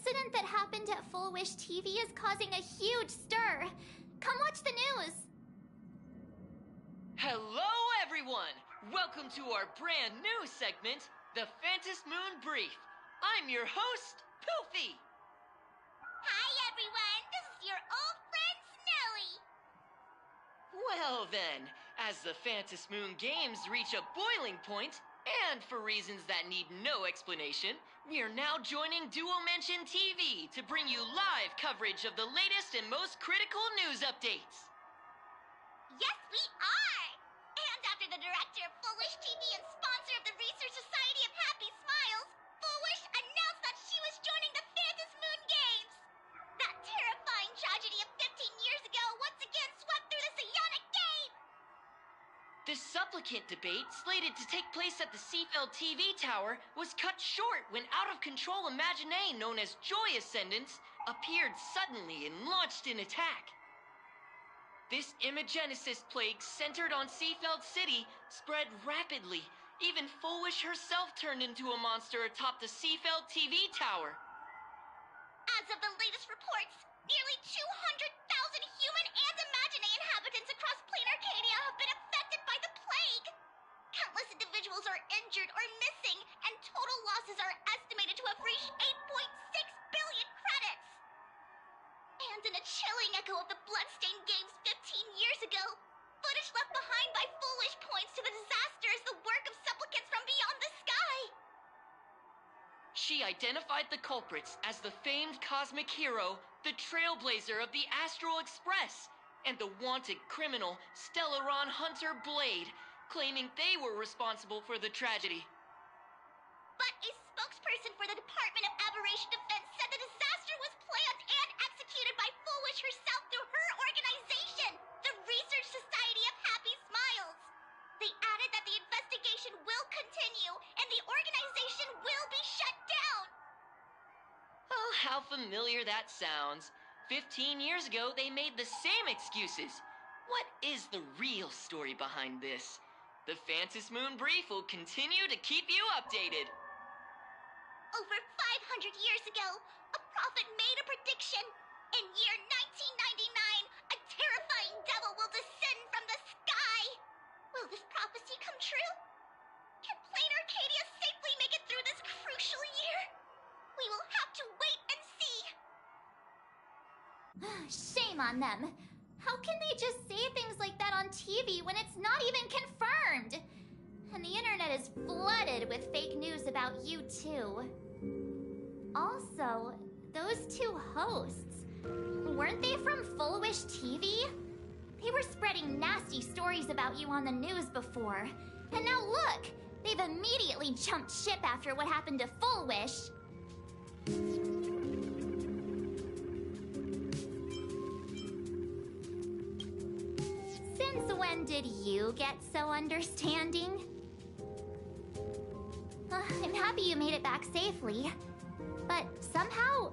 incident that happened at Full Wish TV is causing a huge stir. Come watch the news. Hello, everyone! Welcome to our brand new segment, the Phantom Moon Brief. I'm your host, Poofy. Hi, everyone. This is your old friend, Snowy. Well then, as the Phantom Moon Games reach a boiling point, and for reasons that need no explanation, we are now joining Duo Mention TV to bring you live coverage of the latest and most critical news updates. Yes, we are! And after the director of Full Wish TV and sponsor of the Research Society of Happy Smiles, Full Wish announced that she was joining the Phantom Moon Games! That terrifying tragedy of 15 years ago once again swept through the psionic game! The supplicant debate, slated to take place at the Seafeld TV tower, was cut short when out-of-control Imagine known as Joy Ascendants appeared suddenly and launched an attack. This Imagenesis plague centered on Seafeld City spread rapidly. Even Full Wish herself turned into a monster atop the Seafeld TV tower. As of the latest reports, nearly 200,000 human and Imagine inhabitants across plain Arcadia have been affected by the plague. Countless individuals are injured or missing, and total losses are estimated to have reached 8.6 billion credits. And in a chilling echo of the Bloodstained Games 15 years ago, footage left behind by Full Wish points to the disaster as the work of supplicants from beyond the sky. She identified the culprits as the famed cosmic hero, the trailblazer of the Astral Express, and the wanted criminal Stellaron Hunter Blade, claiming they were responsible for the tragedy. But a spokesperson for the Department of Aberration Defense said the disaster was planned and executed by Full Wish herself through her organization, the Research Society of Happy Smiles. They added that the investigation will continue and the organization will be shut down. Oh, how familiar that sounds. 15 years ago, they made the same excuses. What is the real story behind this? The Phantom Moon Brief will continue to keep you updated. Over 500 years ago, a prophet made a prediction. In year 1999, a terrifying devil will descend from the sky. Will this prophecy come true? Can plain Arcadia safely make it through this crucial year? We will have to wait and see. Shame on them. How can they just say things like that on TV when it's not even confirmed? And the internet is flooded with fake news about you too. Also, those two hosts, weren't they from Full Wish TV? They were spreading nasty stories about you on the news before. And now look, they've immediately jumped ship after what happened to Full Wish. Since when did you get so understanding? I'm happy you made it back safely. But somehow,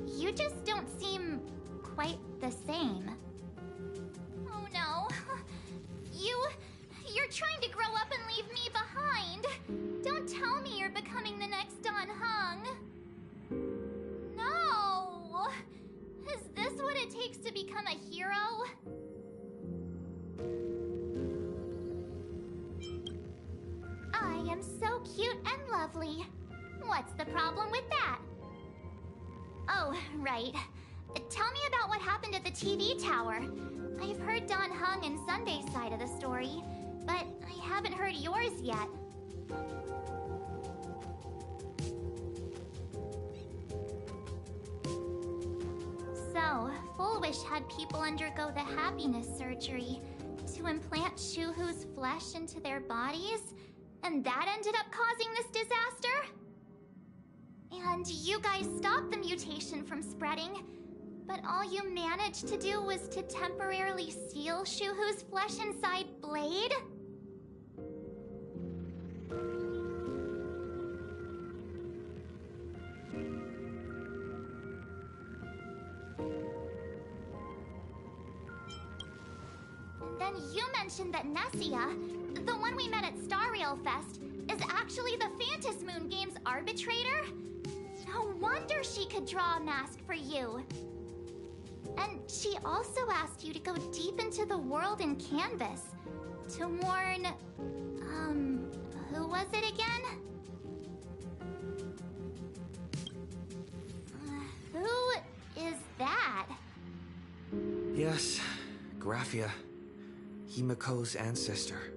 you just don't seem quite the same. Oh no. You're trying to grow up and leave me behind. Don't tell me you're becoming the next Don Hung. No. Is this what it takes to become a hero? I am so cute and lovely. What's the problem with that? Oh, right. Tell me about what happened at the TV tower. I've heard Don Hung and Sunday's side of the story, but I haven't heard yours yet. So, Full Wish had people undergo the happiness surgery to implant Shuhu's flesh into their bodies, and that ended up causing this disaster? And you guys stopped the mutation from spreading, but all you managed to do was to temporarily seal Shuhu's flesh inside Blade? And then you mentioned that Nessia, the one we met at Star Rail Fest, is actually the Phantom Moon Games arbitrator? No wonder she could draw a mask for you. And she also asked you to go deep into the world in Canvas to warn... who was it again? Who is that? Yes, Graphia. Himiko's ancestor.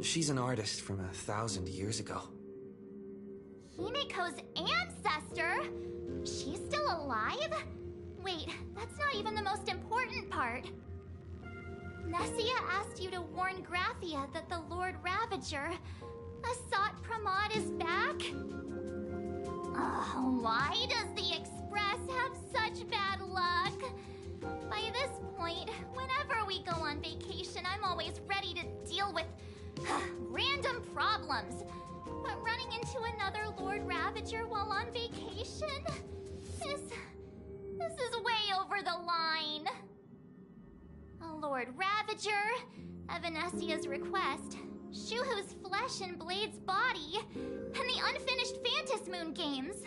She's an artist from 1,000 years ago. Himiko's ancestor? She's still alive? Wait, that's not even the most important part. Nessia asked you to warn Graphia that the Lord Ravager, Asat Pramod, is back? Why does the Express have such bad luck? By this point, whenever we go on vacation, I'm always ready to deal with random problems. But running into another Lord Ravager while on vacation? This is way over the line. A Lord Ravager, Evanessia's request, Shuhu's flesh and Blade's body, and the unfinished Phantas Moon games.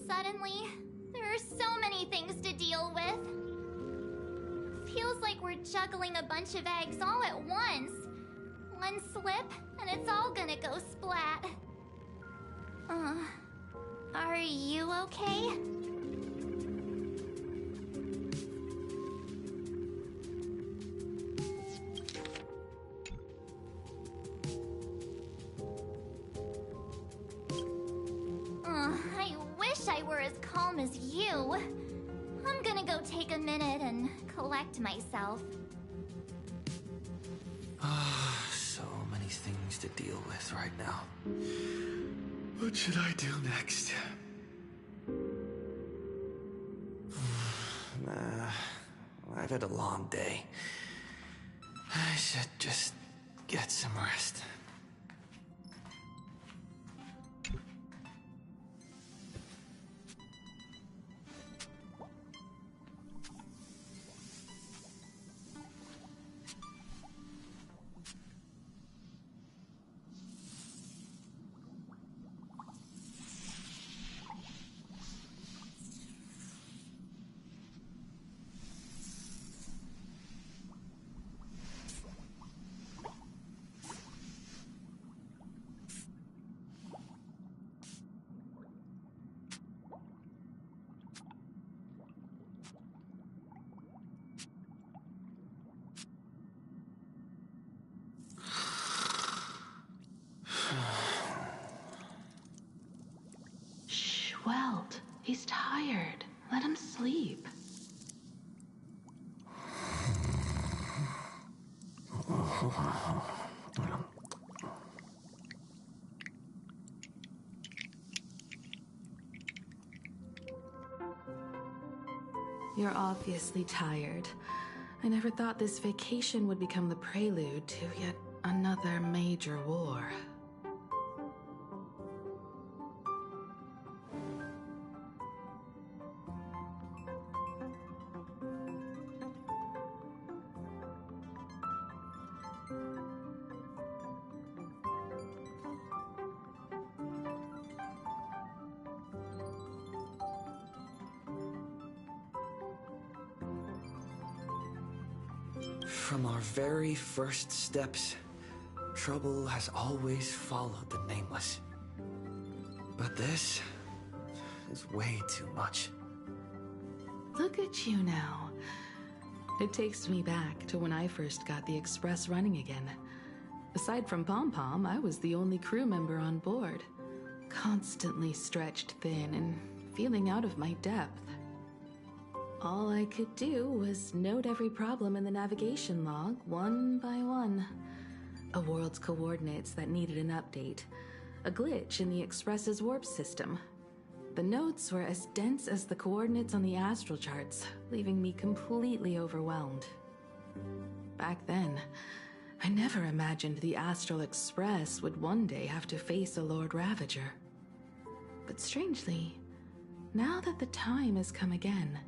Suddenly, there are so many things to deal with. Feels like we're juggling a bunch of eggs all at once. One slip, and it's all gonna go splat. Are you okay? I wish I were as calm as you. I'm gonna go take a minute and collect myself. So many things to deal with right now. What should I do next? I've had a long day. I should just get some rest. Welt, he's tired. Let him sleep. You're obviously tired. I never thought this vacation would become the prelude to yet another major war. From our very first steps, trouble has always followed the Nameless. But this is way too much. Look at you now. It takes me back to when I first got the Express running again. Aside from Pom Pom, I was the only crew member on board, constantly stretched thin and feeling out of my depth. All I could do was note every problem in the navigation log, one by one. A world's coordinates that needed an update. A glitch in the Express's warp system. The notes were as dense as the coordinates on the astral charts, leaving me completely overwhelmed. Back then, I never imagined the Astral Express would one day have to face a Lord Ravager. But strangely, now that the time has come again,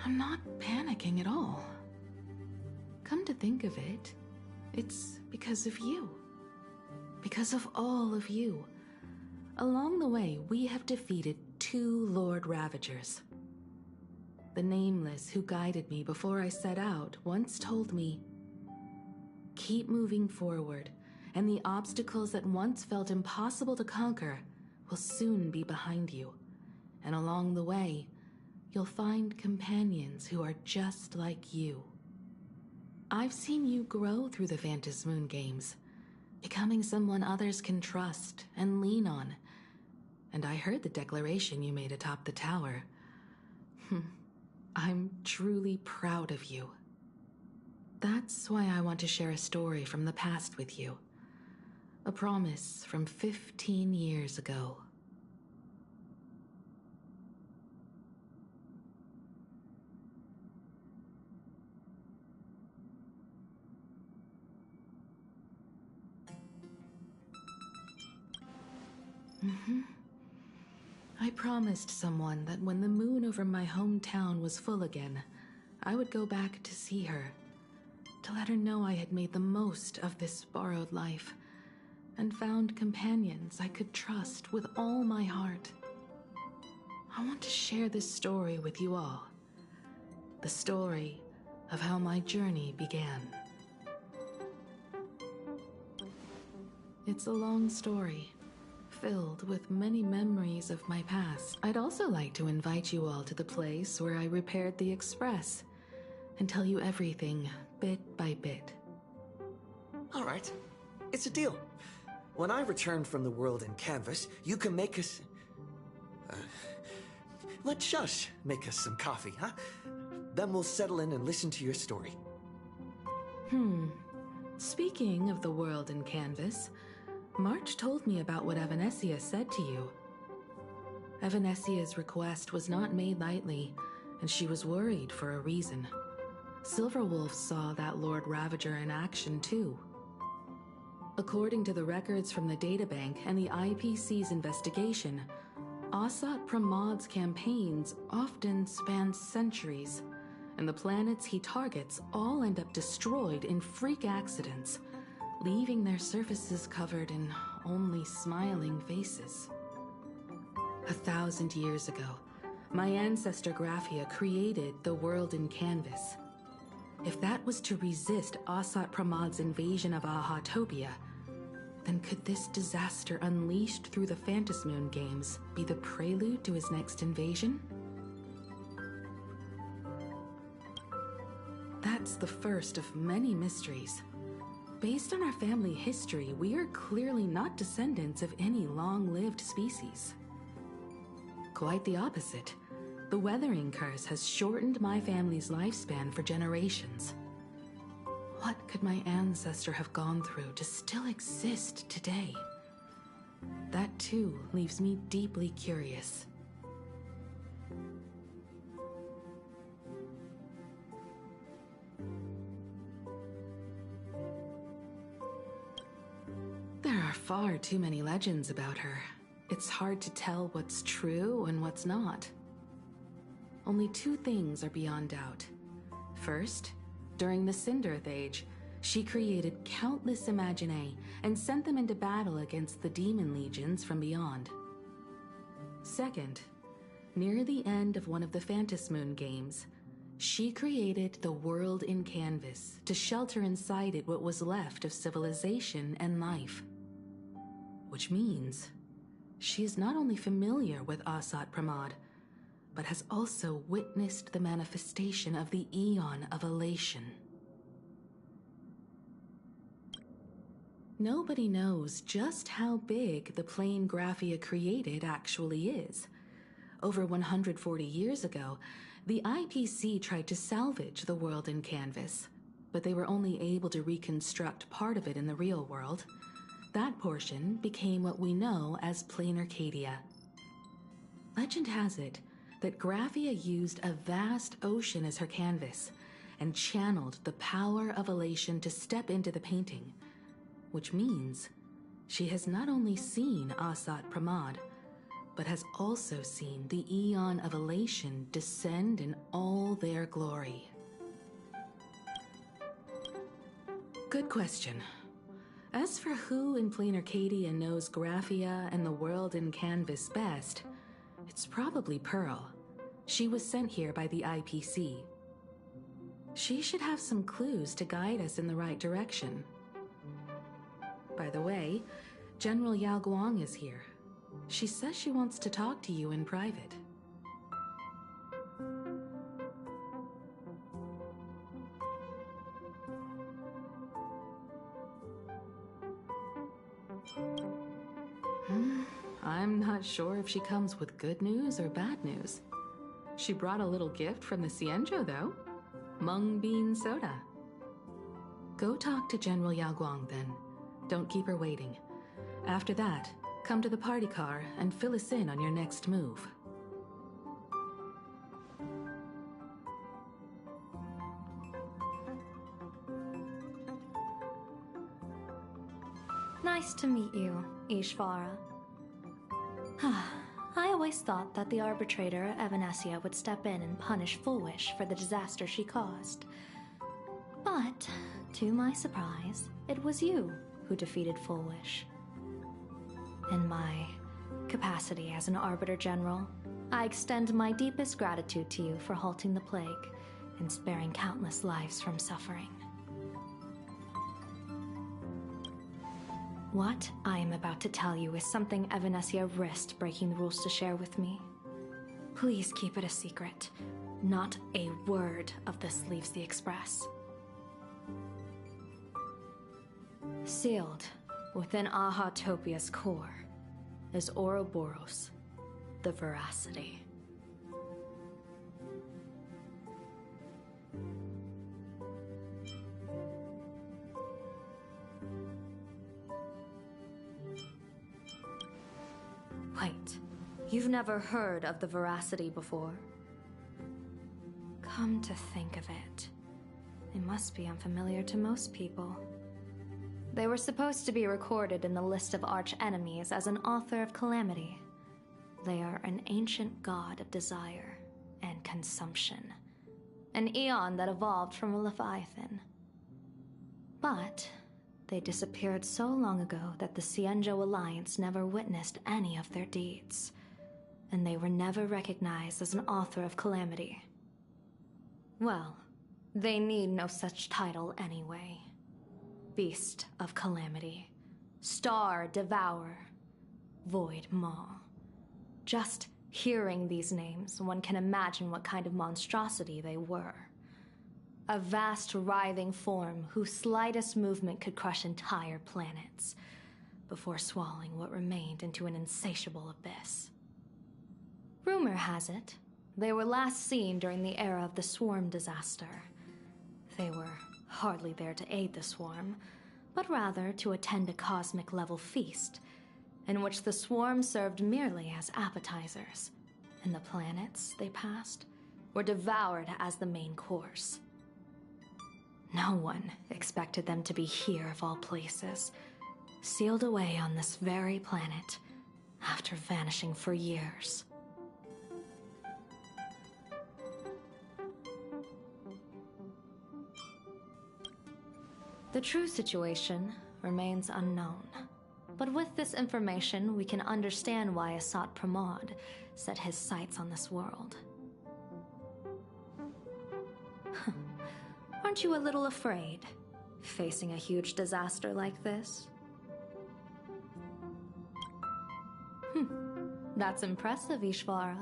I'm not panicking at all. Come to think of it, it's because of you. Because of all of you. Along the way, we have defeated 2 Lord Ravagers. The Nameless who guided me before I set out once told me, "Keep moving forward, and the obstacles that once felt impossible to conquer will soon be behind you. And along the way, you'll find companions who are just like you." I've seen you grow through the Phantom Moon games, becoming someone others can trust and lean on. And I heard the declaration you made atop the tower. I'm truly proud of you. That's why I want to share a story from the past with you. A promise from 15 years ago. I promised someone that when the moon over my hometown was full again, I would go back to see her, to let her know I had made the most of this borrowed life, and found companions I could trust with all my heart. I want to share this story with you all. The story of how my journey began. It's a long story, filled with many memories of my past. I'd also like to invite you all to the place where I repaired the Express and tell you everything bit by bit. All right, it's a deal. When I return from the world in canvas, you can make us... let Shush make us some coffee, huh? Then we'll settle in and listen to your story. Speaking of the world in canvas, March told me about what Evanescia said to you. Evanessia's request was not made lightly, and she was worried for a reason. Silverwolf saw that Lord Ravager in action too. According to the records from the databank and the IPC's investigation, Asat Pramad's campaigns often span centuries, and the planets he targets all end up destroyed in freak accidents, leaving their surfaces covered in only smiling faces. 1,000 years ago, my ancestor Graphia created the world in canvas. If that was to resist Asat Pramad's invasion of Ahatopia, then could this disaster unleashed through the Phantom Moon games be the prelude to his next invasion? That's the first of many mysteries. Based on our family history, we are clearly not descendants of any long-lived species. Quite the opposite. The weathering curse has shortened my family's lifespan for generations. What could my ancestor have gone through to still exist today? That too leaves me deeply curious. There are far too many legends about her. It's hard to tell what's true and what's not. Only 2 things are beyond doubt. First, during the Cinderth Age, she created countless Imaginae and sent them into battle against the demon legions from beyond. Second, near the end of one of the Phantom Moon games, she created the world in canvas to shelter inside it what was left of civilization and life. Which means she is not only familiar with Asat Pramad, but has also witnessed the manifestation of the Eon of Elation. Nobody knows just how big the plane Graphia created actually is. Over 140 years ago, the IPC tried to salvage the world in canvas, but they were only able to reconstruct part of it in the real world. That portion became what we know as Plain Arcadia. Legend has it that Graphia used a vast ocean as her canvas and channeled the power of elation to step into the painting, which means she has not only seen Asat Pramad, but has also seen the Eon of Elation descend in all their glory. Good question. As for who in Plain Arcadia knows Graphia and the world in Canvas best, it's probably Pearl. She was sent here by the IPC. She should have some clues to guide us in the right direction. By the way, General Yao Guang is here. She says she wants to talk to you in private. I'm not sure if she comes with good news or bad news. She brought a little gift from the Cienjo, though. Mung bean soda. Go talk to General Yao Guang, then. Don't keep her waiting. After that, come to the party car and fill us in on your next move. Nice to meet you, Ishvara. I always thought that the arbitrator, Evanesia, would step in and punish Foolish for the disaster she caused. But, to my surprise, it was you who defeated Foolish. In my capacity as an Arbiter General, I extend my deepest gratitude to you for halting the plague and sparing countless lives from suffering. What I am about to tell you is something Evanesia risked breaking the rules to share with me. Please keep it a secret. Not a word of this leaves the Express. Sealed within Ahatopia's core is Ouroboros, the Veracity. Wait, you've never heard of the Veracity before? Come to think of it, it must be unfamiliar to most people. They were supposed to be recorded in the list of arch-enemies as an author of calamity. They are an ancient god of desire and consumption, an eon that evolved from a leviathan. But they disappeared so long ago that the Cienjo Alliance never witnessed any of their deeds, and they were never recognized as an author of calamity. Well, they need no such title anyway. Beast of Calamity, Star Devourer, Void Maw. Just hearing these names, one can imagine what kind of monstrosity they were. A vast, writhing form whose slightest movement could crush entire planets, before swallowing what remained into an insatiable abyss. Rumor has it, they were last seen during the era of the Swarm disaster. They were hardly there to aid the Swarm, but rather to attend a cosmic-level feast, in which the Swarm served merely as appetizers, and the planets they passed were devoured as the main course. No one expected them to be here of all places, sealed away on this very planet, after vanishing for years. The true situation remains unknown, but with this information we can understand why Asat Pramod set his sights on this world. Aren't you a little afraid, facing a huge disaster like this? That's impressive, Ishvara.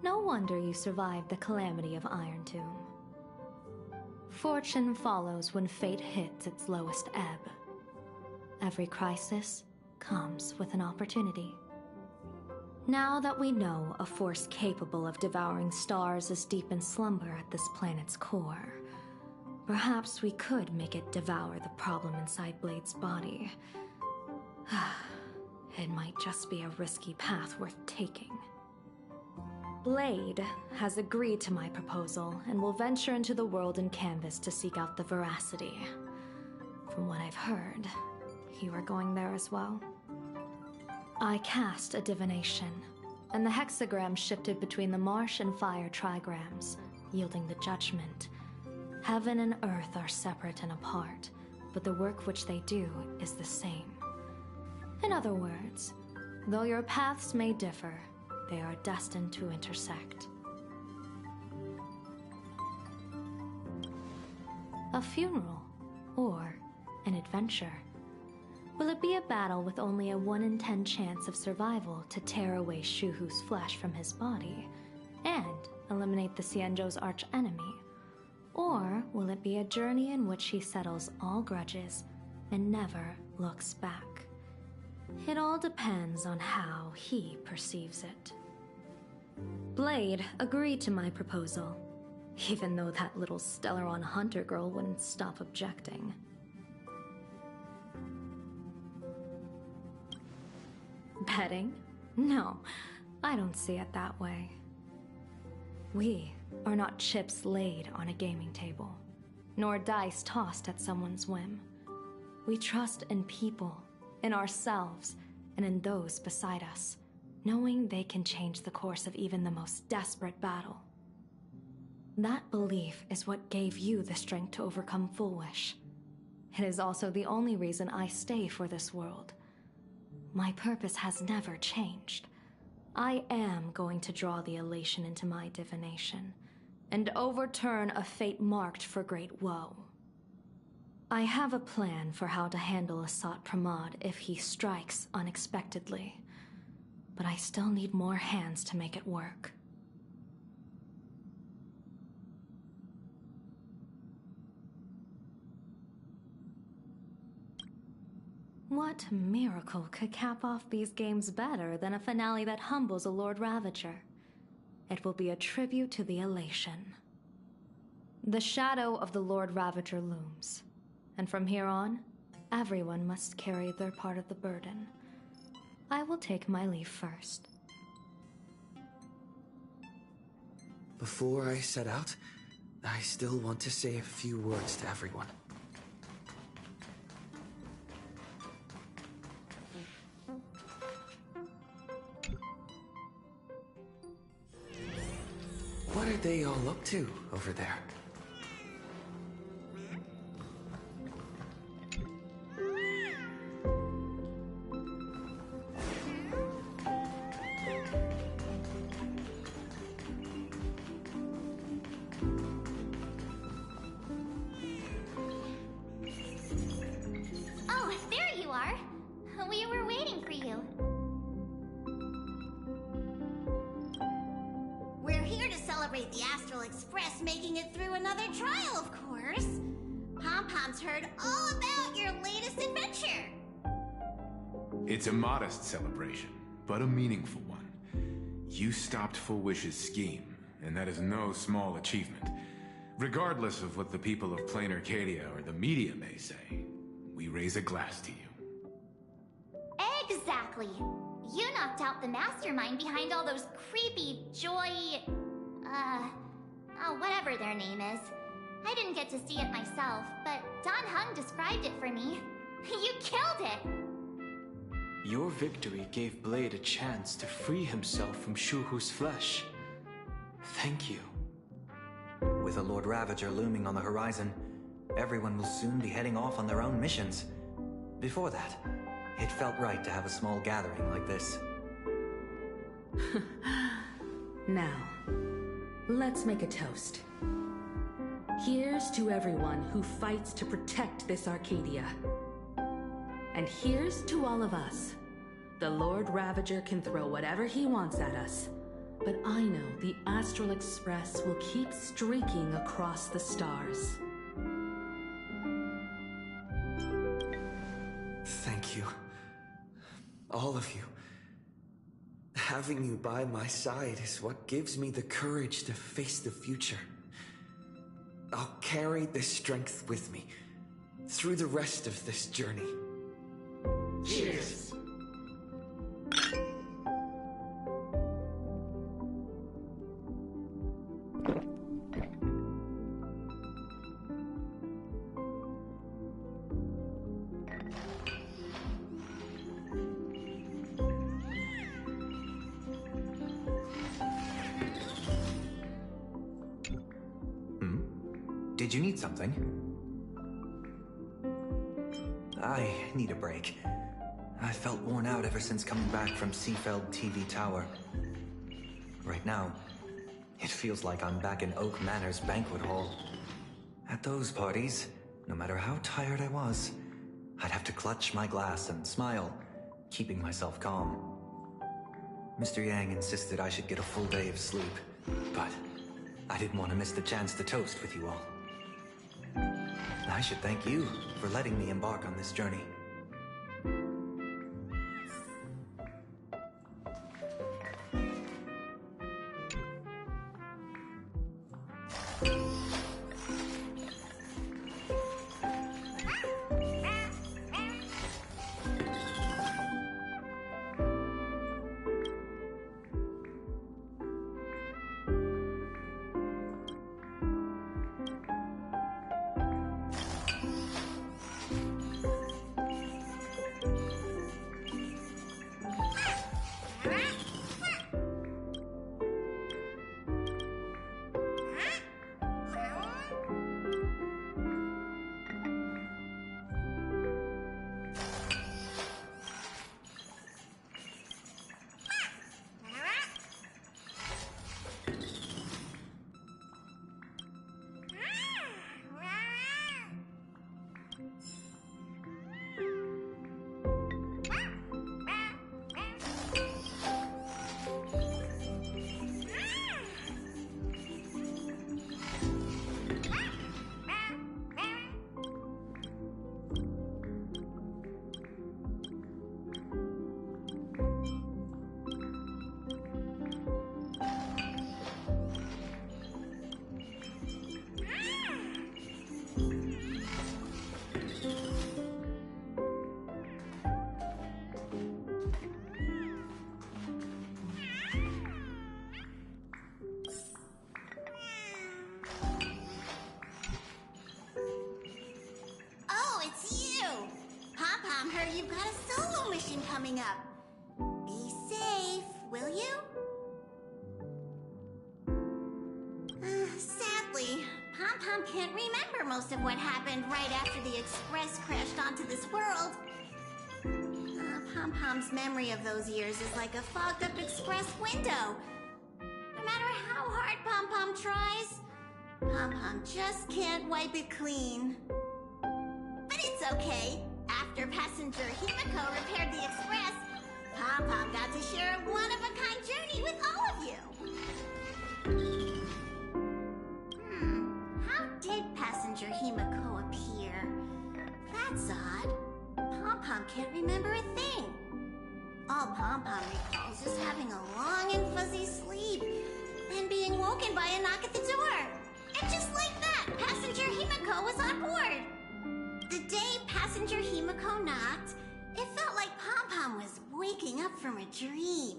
No wonder you survived the calamity of Iron Tomb. Fortune follows when fate hits its lowest ebb. Every crisis comes with an opportunity. Now that we know a force capable of devouring stars is deep in slumber at this planet's core, perhaps we could make it devour the problem inside Blade's body. It might just be a risky path worth taking. Blade has agreed to my proposal and will venture into the world in Canvas to seek out the Veracity. From what I've heard, you are going there as well. I cast a divination, and the hexagram shifted between the marsh and fire trigrams, yielding the judgment. Heaven and earth are separate and apart, but the work which they do is the same. In other words, though your paths may differ, they are destined to intersect. A funeral, or an adventure. Will it be a battle with only a 1 in 10 chance of survival to tear away Shuhu's flesh from his body and eliminate the Xianzhou's arch-enemy? Or will it be a journey in which he settles all grudges and never looks back? It all depends on how he perceives it. Blade agreed to my proposal, even though that little Stellaron hunter girl wouldn't stop objecting. Betting? No, I don't see it that way. We are not chips laid on a gaming table, nor dice tossed at someone's whim. We trust in people, in ourselves, and in those beside us, knowing they can change the course of even the most desperate battle. That belief is what gave you the strength to overcome Fullwish. It is also the only reason I stay for this world. My purpose has never changed. I am going to draw the elation into my divination, and overturn a fate marked for great woe. I have a plan for how to handle Asat Pramod if he strikes unexpectedly, but I still need more hands to make it work. What miracle could cap off these games better than a finale that humbles a Lord Ravager? It will be a tribute to the elation. The shadow of the Lord Ravager looms, and from here on, everyone must carry their part of the burden. I will take my leave first. Before I set out, I still want to say a few words to everyone. What are they all up to over there? Oh, there you are. We were waiting for you. We're here to celebrate the Astral Express making it through another trial, of course. Pom-Pom's heard all about your latest adventure. It's a modest celebration, but a meaningful one. You stopped Fullwish's scheme, and that is no small achievement. Regardless of what the people of Plain Arcadia or the media may say, we raise a glass to you. Exactly. You knocked out the mastermind behind all those creepy whatever their name is. I didn't get to see it myself, but Don Hung described it for me. You killed it! Your victory gave Blade a chance to free himself from Shuhu's flesh. Thank you. With a Lord Ravager looming on the horizon, everyone will soon be heading off on their own missions. Before that, it felt right to have a small gathering like this. Now, let's make a toast. Here's to everyone who fights to protect this Arcadia. And here's to all of us. The Lord Ravager can throw whatever he wants at us, but I know the Astral Express will keep streaking across the stars. Thank you. All of you. Having you by my side is what gives me the courage to face the future. I'll carry this strength with me through the rest of this journey. Cheers! Did you need something? I need a break. I felt worn out ever since coming back from Seafeld TV Tower. Right now, it feels like I'm back in Oak Manor's banquet hall. At those parties, no matter how tired I was, I'd have to clutch my glass and smile, keeping myself calm. Mr. Yang insisted I should get a full day of sleep, but I didn't want to miss the chance to toast with you all. I should thank you for letting me embark on this journey. You've got a solo mission coming up. Be safe, will you? Sadly, Pom-Pom can't remember most of what happened right after the Express crashed onto this world. Pom-Pom's memory of those years is like a fogged-up Express window. No matter how hard Pom-Pom tries, Pom-Pom just can't wipe it clean. But it's okay. After passenger Himiko repaired the Express, Pom-Pom got to share a one-of-a-kind journey with all of you. How did passenger Himiko appear? That's odd. Pom-Pom can't remember a thing. All Pom-Pom recalls is having a long and fuzzy sleep, and being woken by a knock at the door. And just like that, passenger Himiko was on board. The day passenger Himiko knocked, it felt like Pom-Pom was waking up from a dream.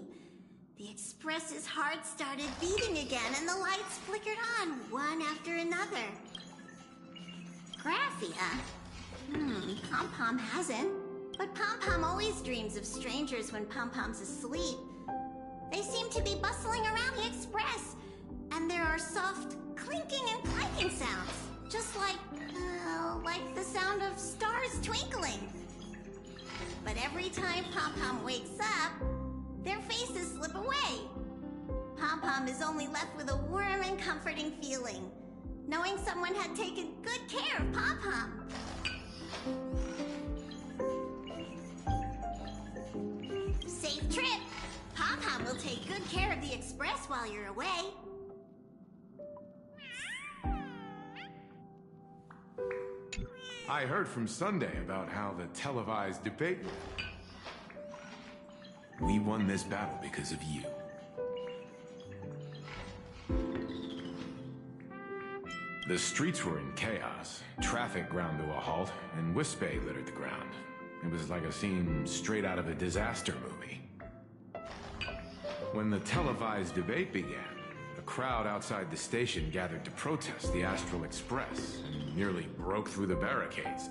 The Express's heart started beating again and the lights flickered on one after another. Graphia? Pom-Pom hasn't. But Pom-Pom always dreams of strangers when Pom-Pom's asleep. They seem to be bustling around the Express, and there are soft clinking and clanking sounds, just like the sound of stars twinkling. But every time Pom-Pom wakes up, their faces slip away. Pom-Pom is only left with a warm and comforting feeling, knowing someone had taken good care of Pom-Pom. Safe trip! Pom-Pom will take good care of the Express while you're away. I heard from Sunday about how the televised debate went. We won this battle because of you. The streets were in chaos, traffic ground to a halt, and Wispay littered the ground. It was like a scene straight out of a disaster movie. When the televised debate began, a crowd outside the station gathered to protest the Astral Express and nearly broke through the barricades.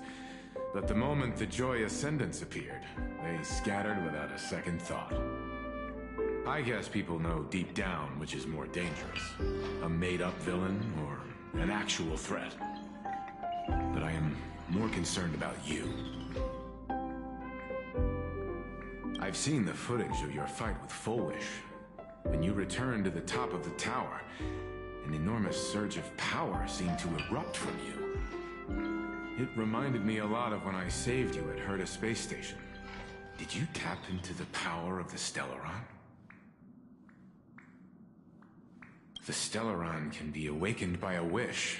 But the moment the Joy Ascendants appeared, they scattered without a second thought. I guess people know deep down which is more dangerous, a made-up villain or an actual threat. But I am more concerned about you. I've seen the footage of your fight with Full Wish. When you returned to the top of the tower, an enormous surge of power seemed to erupt from you. It reminded me a lot of when I saved you at Herta Space Station. Did you tap into the power of the Stellaron? The Stellaron can be awakened by a wish,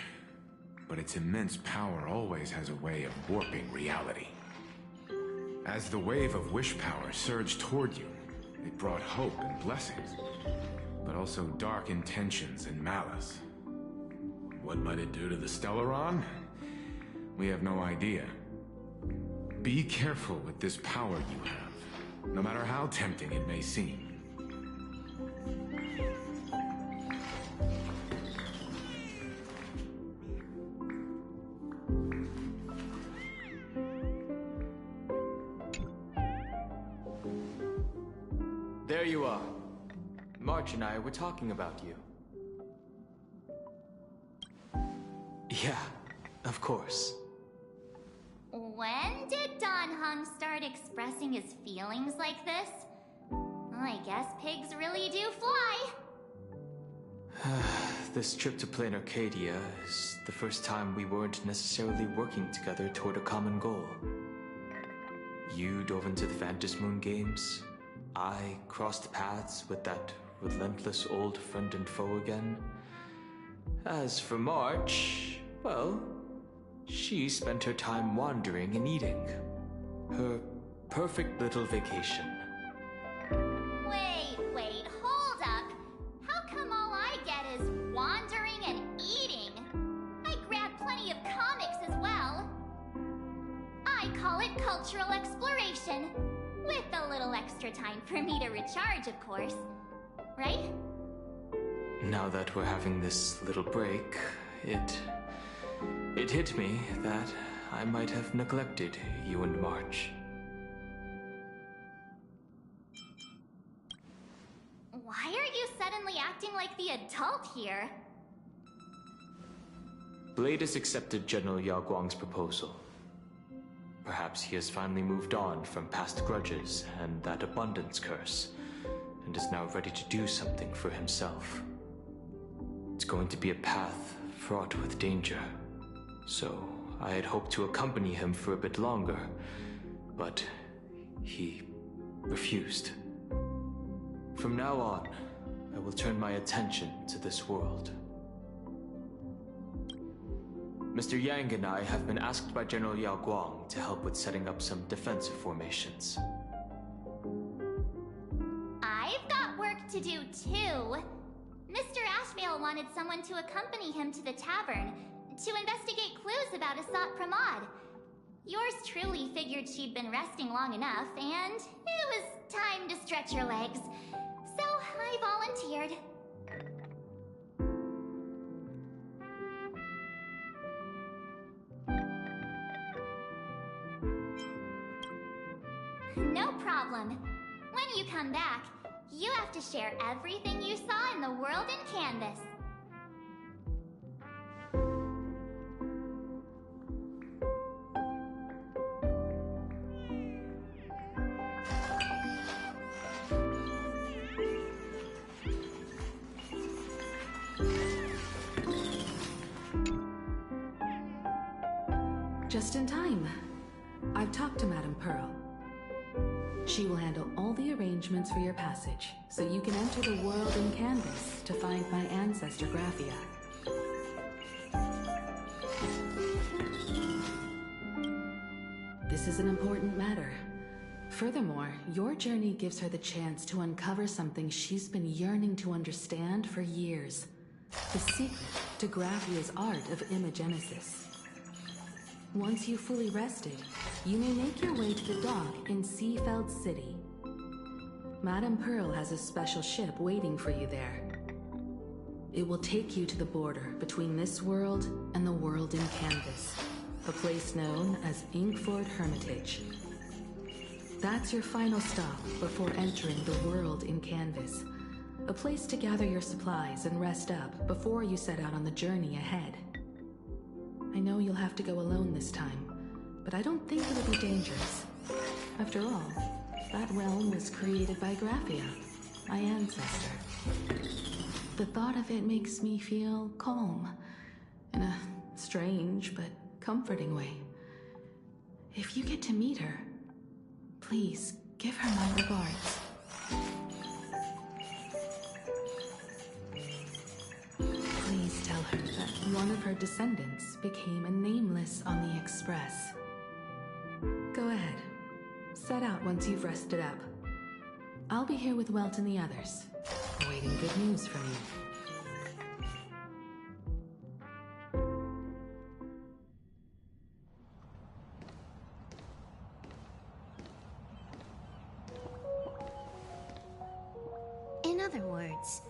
but its immense power always has a way of warping reality. As the wave of wish power surged toward you, it brought hope and blessings, but also dark intentions and malice. What might it do to the Stellaron? We have no idea. Be careful with this power you have, no matter how tempting it may seem. There you are. March and I were talking about you. Yeah, of course. When did Don Hung start expressing his feelings like this? I guess pigs really do fly. This trip to Plain Arcadia is the first time we weren't necessarily working together toward a common goal. You dove into the Phantasmoon games. I crossed paths with that relentless old friend and foe again. As for March, well, she spent her time wandering and eating. Her perfect little vacation. Wait, hold up. How come all I get is wandering and eating? I grab plenty of comics as well. I call it cultural exploration. With a little extra time for me to recharge, of course. Right? Now that we're having this little break, it hit me that I might have neglected you and March. Why are you suddenly acting like the adult here? Blade has accepted General Yao Guang's proposal. Perhaps he has finally moved on from past grudges and that abundance curse, and is now ready to do something for himself. It's going to be a path fraught with danger, so I had hoped to accompany him for a bit longer, but he refused. From now on, I will turn my attention to this world. Mr. Yang and I have been asked by General Yao Guang to help with setting up some defensive formations. I've got work to do too. Mr. Ashvale wanted someone to accompany him to the tavern to investigate clues about Asat Pramod. Yours truly figured she'd been resting long enough, and it was time to stretch her legs. So I volunteered. No problem. When you come back, you have to share everything you saw in the world in Canvas. Just in time. I've talked to Madame Pearl. She will handle all the arrangements for your passage, so you can enter the world in Canvas to find my ancestor Graphia. This is an important matter. Furthermore, your journey gives her the chance to uncover something she's been yearning to understand for years. The secret to Graphia's art of imagenesis. Once you've fully rested, you may make your way to the dock in Seafeld City. Madame Pearl has a special ship waiting for you there. It will take you to the border between this world and the world in Canvas, a place known as Inkford Hermitage. That's your final stop before entering the world in Canvas, a place to gather your supplies and rest up before you set out on the journey ahead. I know you'll have to go alone this time, but I don't think it'll be dangerous. After all, That realm was created by Graphia, my ancestor. The thought of it makes me feel calm, in a strange but comforting way. If you get to meet her, please give her my regards. Please tell her that one of her descendants became a nameless on the Express. Go ahead. Set out once you've rested up. I'll be here with Welt and the others, awaiting good news from you. In other words,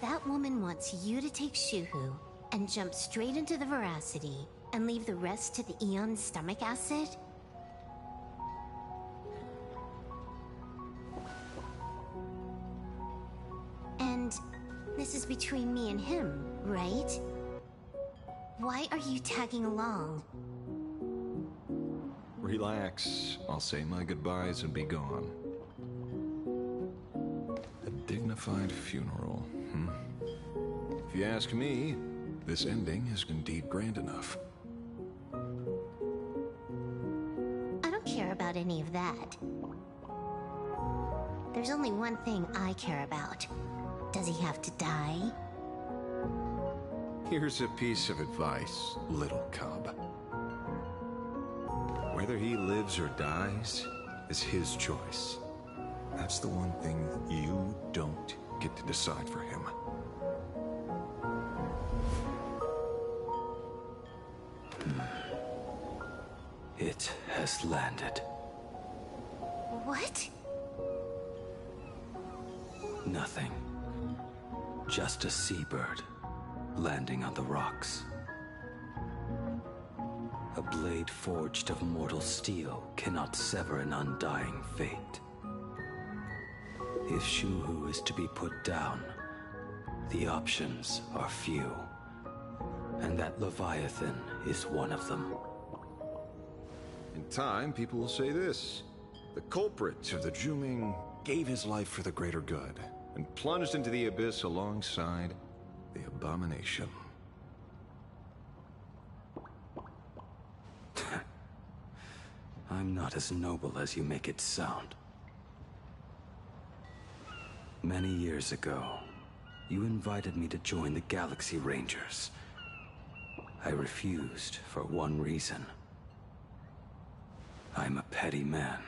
that woman wants you to take Shuhu and jump straight into the Veracity and leave the rest to the Eon stomach acid? And this is between me and him, right? Why are you tagging along? Relax. I'll say my goodbyes and be gone. A dignified funeral, If you ask me, this ending is indeed grand enough. I don't care about any of that. There's only one thing I care about. Does he have to die? Here's a piece of advice, little cub. Whether he lives or dies is his choice. That's the one thing you don't get to decide for him. It has landed. What? Nothing. Just a seabird landing on the rocks. A blade forged of mortal steel cannot sever an undying fate. If Shuhu is to be put down, the options are few. And that Leviathan is one of them. In time, people will say this. The culprit of the Juming gave his life for the greater good and plunged into the abyss alongside the abomination. I'm not as noble as you make it sound. Many years ago, you invited me to join the Galaxy Rangers. I refused for one reason. I'm a petty man.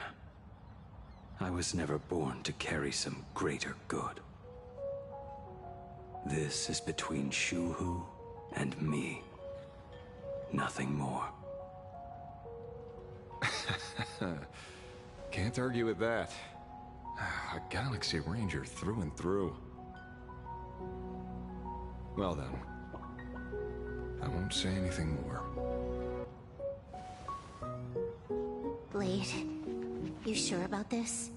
I was never born to carry some greater good. This is between Shuhu and me. Nothing more. Can't argue with that. A Galaxy Ranger through and through. Well then, I won't say anything more. Blade, you sure about this?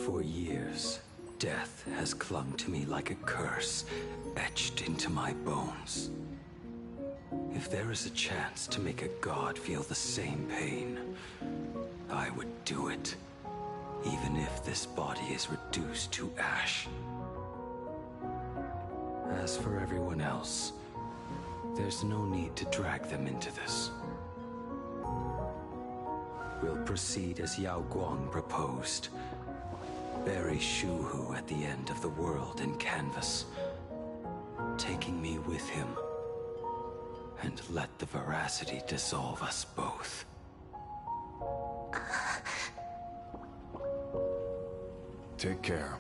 For years, death has clung to me like a curse, etched into my bones. If there is a chance to make a god feel the same pain, I would do it, even if this body is reduced to ash. As for everyone else, there's no need to drag them into this. We'll proceed as Yao Guang proposed. Bury Shuhu at the end of the world in canvas, taking me with him, and let the veracity dissolve us both. Take care.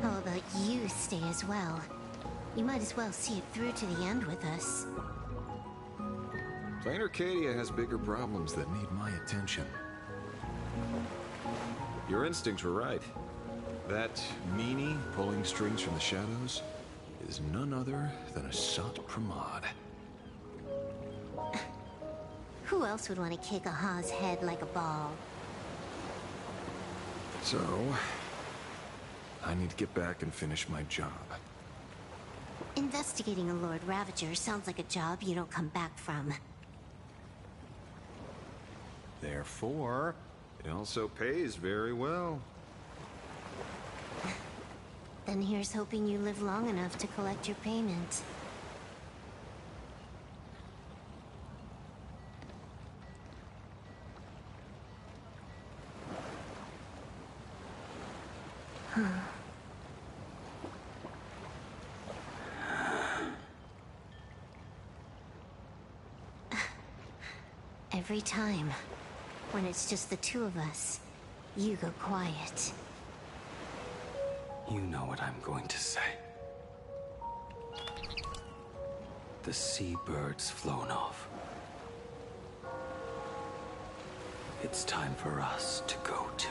How about you stay as well? You might as well see it through to the end with us. Plain Arcadia has bigger problems that need my attention. Your instincts were right. That meanie pulling strings from the shadows is none other than a Sat Pramod. Who else would want to kick a Ha's head like a ball? So, I need to get back and finish my job. Investigating a Lord Ravager sounds like a job you don't come back from. Therefore, it also pays very well. Then here's hoping you live long enough to collect your payment. Every time, when it's just the two of us, you go quiet. You know what I'm going to say. The seabird's flown off. It's time for us to go too.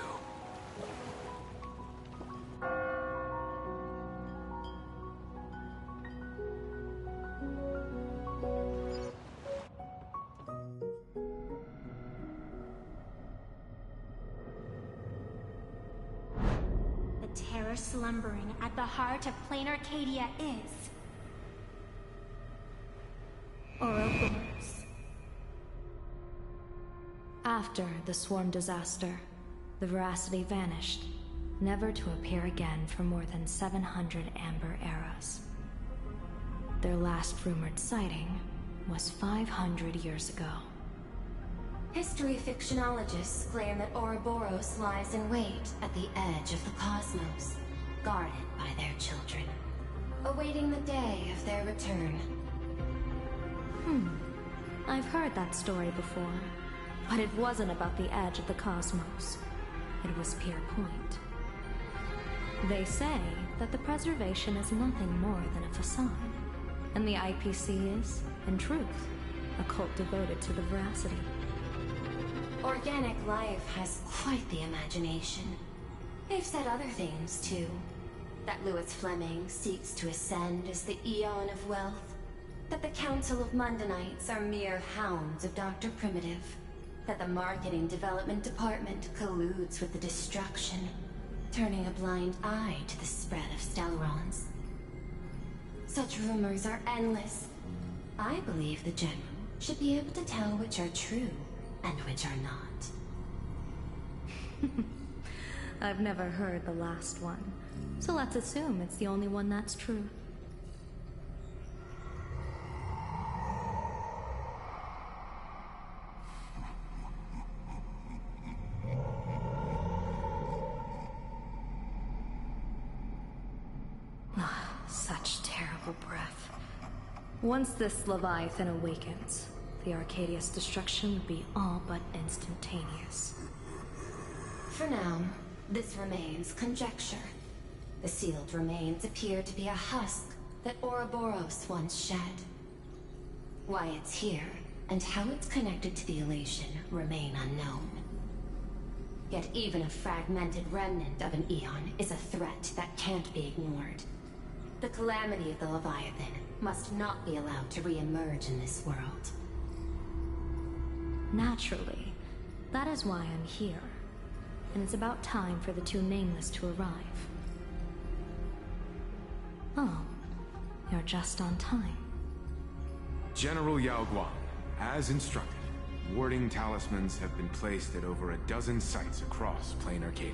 Terror slumbering at the heart of Plain Arcadia is... Ouroboros. After the swarm disaster, the Veracity vanished, never to appear again for more than 700 Amber eras. Their last rumored sighting was 500 years ago. History fictionologists claim that Ouroboros lies in wait at the edge of the cosmos, guarded by their children, awaiting the day of their return. I've heard that story before, but it wasn't about the edge of the cosmos. It was Pier Point. They say that the preservation is nothing more than a facade, and the IPC is, in truth, a cult devoted to the Veracity. Organic life has quite the imagination. They've said other things, too. That Louis Fleming seeks to ascend as the Eon of Wealth. That the Council of Mundanites are mere hounds of Dr. Primitive. That the Marketing Development Department colludes with the destruction, turning a blind eye to the spread of Stellarons. Such rumors are endless. I believe the General should be able to tell which are true and which are not. I've never heard the last one, so let's assume it's the only one that's true. Such terrible breath. Once this Leviathan awakens, the Arcadia's destruction would be all but instantaneous. For now, this remains conjecture. The sealed remains appear to be a husk that Ouroboros once shed. Why it's here, and how it's connected to the elation, remain unknown. Yet even a fragmented remnant of an Eon is a threat that can't be ignored. The calamity of the Leviathan must not be allowed to re-emerge in this world. Naturally. That is why I'm here. And it's about time for the two Nameless to arrive. Oh, you're just on time. General Yao Guang, as instructed, warding talismans have been placed at over a dozen sites across Plain Arcadia.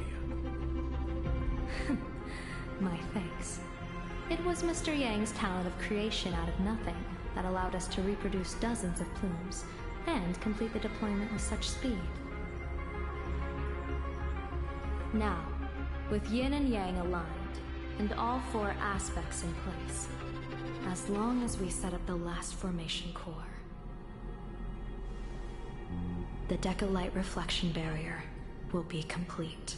My thanks. It was Mr. Yang's talent of creation out of nothing that allowed us to reproduce dozens of plumes and complete the deployment with such speed. Now, with Yin and Yang aligned, and all four aspects in place, as long as we set up the last formation core, the Decalite reflection barrier will be complete.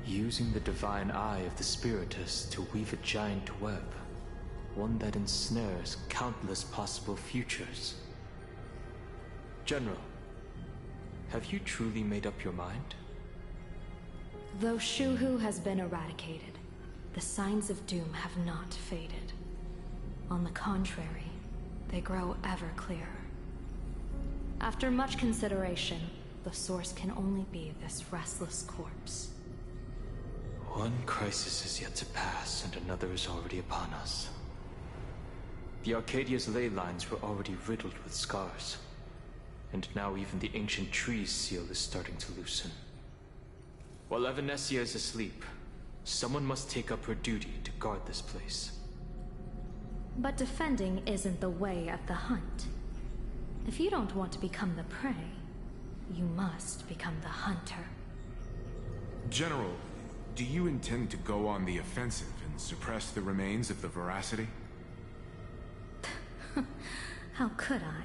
Using the divine eye of the Spiritus to weave a giant web, one that ensnares countless possible futures. General, have you truly made up your mind? Though Shuhu has been eradicated, the signs of doom have not faded. On the contrary, they grow ever clearer. After much consideration, the source can only be this restless corpse. One crisis is yet to pass, and another is already upon us. The Arcadia's ley lines were already riddled with scars. And now even the ancient tree's seal is starting to loosen. While Evanescia is asleep, someone must take up her duty to guard this place. But defending isn't the way of the hunt. If you don't want to become the prey, you must become the hunter. General, do you intend to go on the offensive and suppress the remains of the Veracity? How could I?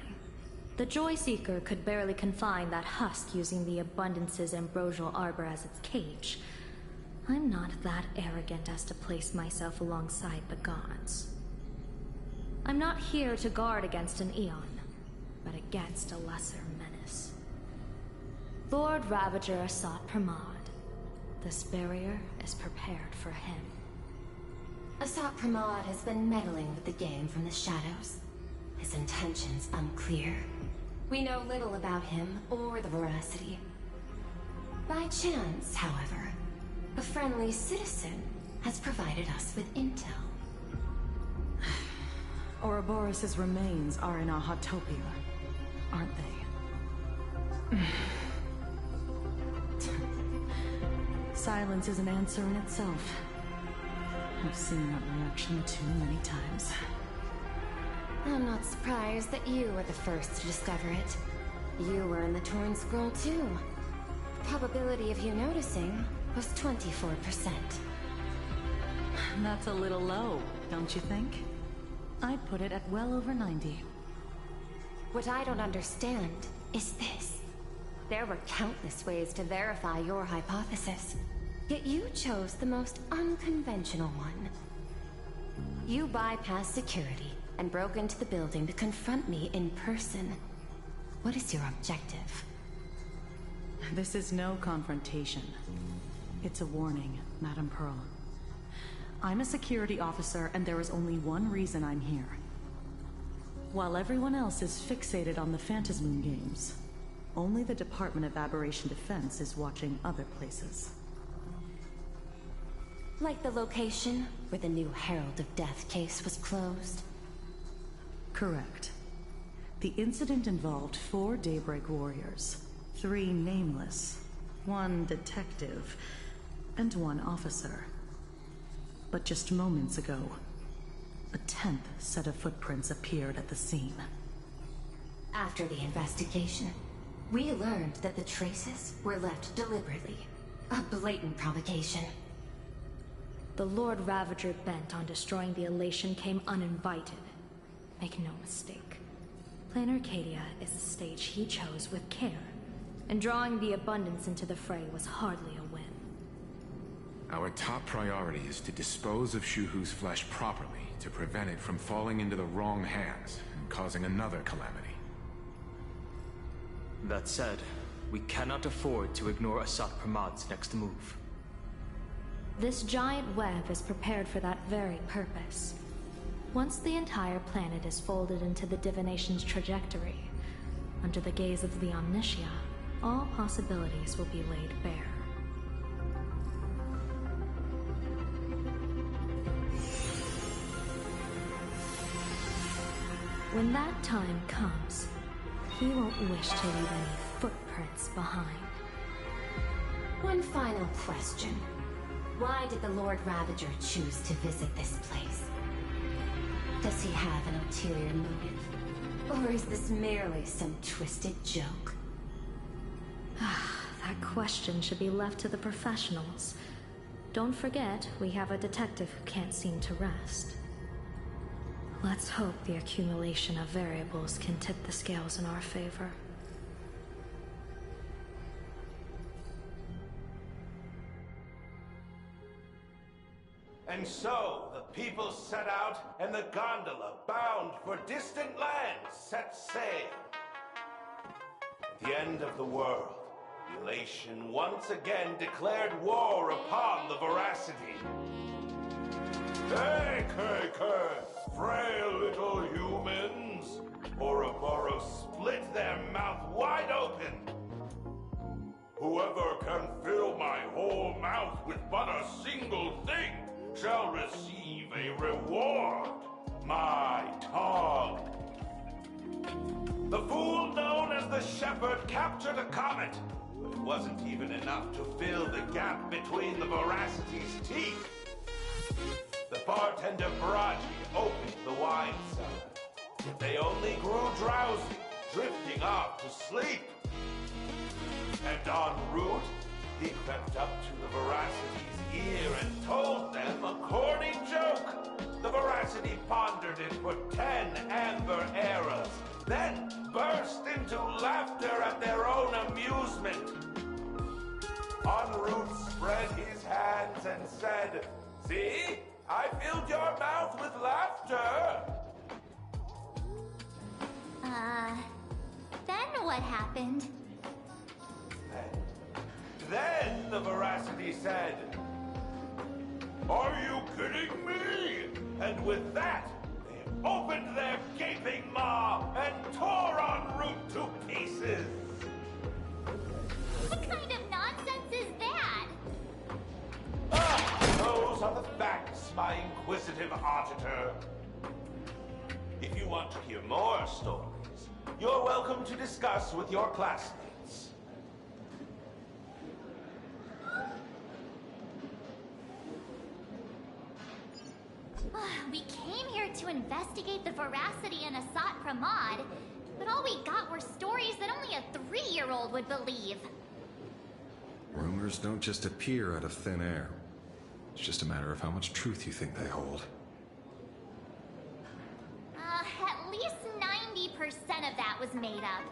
The Joy Seeker could barely confine that husk using the Abundance's ambrosial arbor as its cage. I'm not that arrogant as to place myself alongside the gods. I'm not here to guard against an Eon, but against a lesser menace. Lord Ravager sought Pramod. This barrier is prepared for him. Asat Pramod has been meddling with the game from the shadows. His intentions unclear. We know little about him or the Veracity. By chance, however, a friendly citizen has provided us with intel. Ouroboros' remains are in Ahatopia, aren't they? Silence is an answer in itself. I've seen that reaction too many times. I'm not surprised that you were the first to discover it. You were in the Torn Scroll too. The probability of you noticing was 24%. That's a little low, don't you think? I'd put it at well over 90. What I don't understand is this. There were countless ways to verify your hypothesis, yet you chose the most unconventional one. You bypassed security and broke into the building to confront me in person. What is your objective? This is no confrontation. It's a warning, Madame Pearl. I'm a security officer, and there is only one reason I'm here. While everyone else is fixated on the Phantasmoon games, only the Department of Aberration Defense is watching other places. Like the location where the new Herald of Death case was closed? Correct. The incident involved 4 Daybreak warriors, 3 nameless, 1 detective, and 1 officer. But just moments ago, a 10th set of footprints appeared at the scene. After the investigation, we learned that the traces were left deliberately. A blatant provocation. The Lord Ravager bent on destroying the Elation came uninvited. Make no mistake. Plan Arcadia is a stage he chose with care, and drawing the Abundance into the fray was hardly a win. Our top priority is to dispose of Shuhu's flesh properly to prevent it from falling into the wrong hands and causing another calamity. That said, we cannot afford to ignore Asat Pramod's next move. This giant web is prepared for that very purpose. Once the entire planet is folded into the divination's trajectory, under the gaze of the Omnitia, all possibilities will be laid bare. When that time comes, he won't wish to leave any footprints behind. One final question. Why did the Lord Ravager choose to visit this place? Does he have an ulterior motive? Or is this merely some twisted joke? That question should be left to the professionals. Don't forget, we have a detective who can't seem to rest. Let's hope the accumulation of variables can tip the scales in our favor. And so, the people set out, and the gondola, bound for distant lands, set sail. At the end of the world, the Elation once again declared war upon the Veracity. Take, frail little humans! Ouroboros split their mouth wide open! Whoever can fill my whole mouth with but a single thing shall receive a reward. my tongue. The fool known as the Shepherd captured a comet, but it wasn't even enough to fill the gap between the Veracity's teeth. The bartender Baraji opened the wine cellar, but they only grew drowsy, drifting off to sleep. And en route, he crept up to the Veracity's ear and told them a corny joke. The Veracity pondered it for 10 amber eras, then burst into laughter at their own amusement. En route spread his hands and said, "See? I filled your mouth with laughter." Then what happened? Then the Veracity said, "Are you kidding me?" And with that, they opened their gaping maw and tore en route to pieces. What kind of nonsense is that? Those are the facts, my inquisitive auditor. If you want to hear more stories, you're welcome to discuss with your classmates. We came here to investigate the Veracity and Asat Pramod, but all we got were stories that only a 3-year-old would believe. Rumors don't just appear out of thin air. It's just a matter of how much truth you think they hold. At least 90% of that was made up.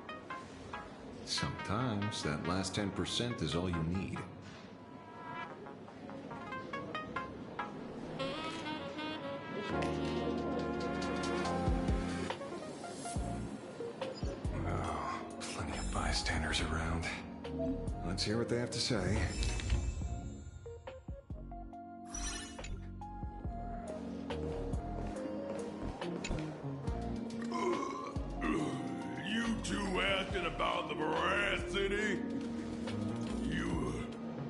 Sometimes that last 10% is all you need. Oh, plenty of bystanders around. Let's hear what they have to say. You two asking about the Veracity? You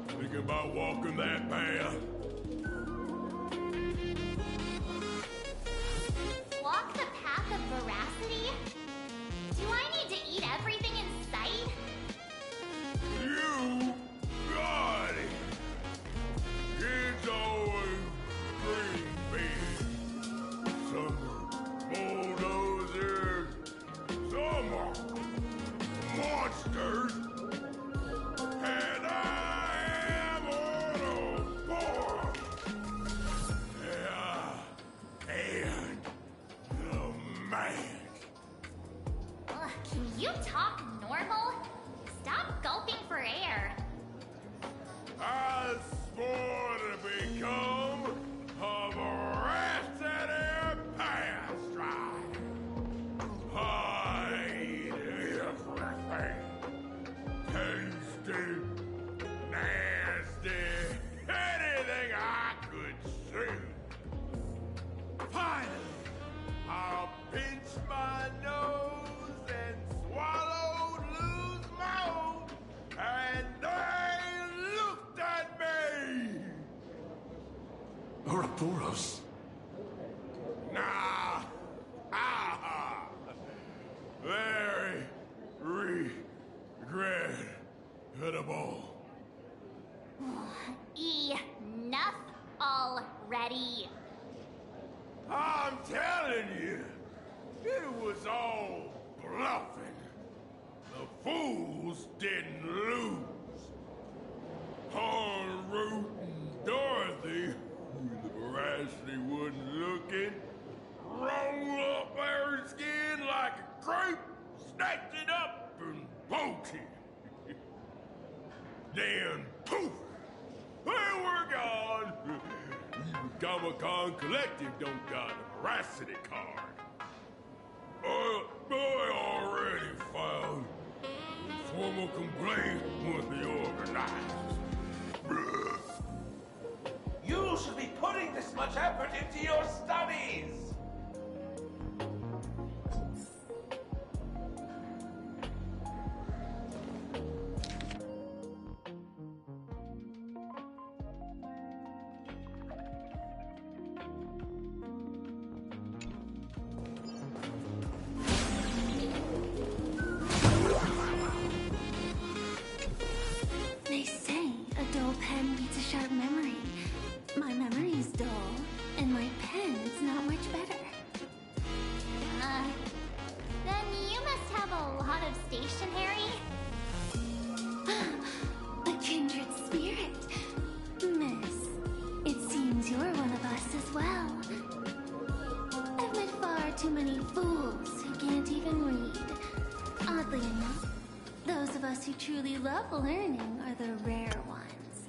thinking about walking that path? Walk the path of Veracity? Do I need to eat everything in sight? You got it. Kids always dream big. Some are bulldozers, some are monsters, and I am on a board. Yeah, and the man. Can you talk normal? Stop gulping for air. I swore to become a Veracity pastime. I eat everything. Tasty, nasty, anything I could see. Finally, I'll pinch my nose and swallow loose mouth, and they looked at me. Ouroboros. Nah. Ah. Very regrettable. Enough already. I'm telling you, it was all bluffing. The fools didn't lose. En route and Dorothy, when the Veracity wasn't looking, rolled up her skin like a grape, snatched it up and bolted. Then, poof, they were gone. Comic-Con Collective don't got a Veracity card. I already filed a formal complaint with the organizers. You should be putting this much effort into your studies! learning are the rare ones.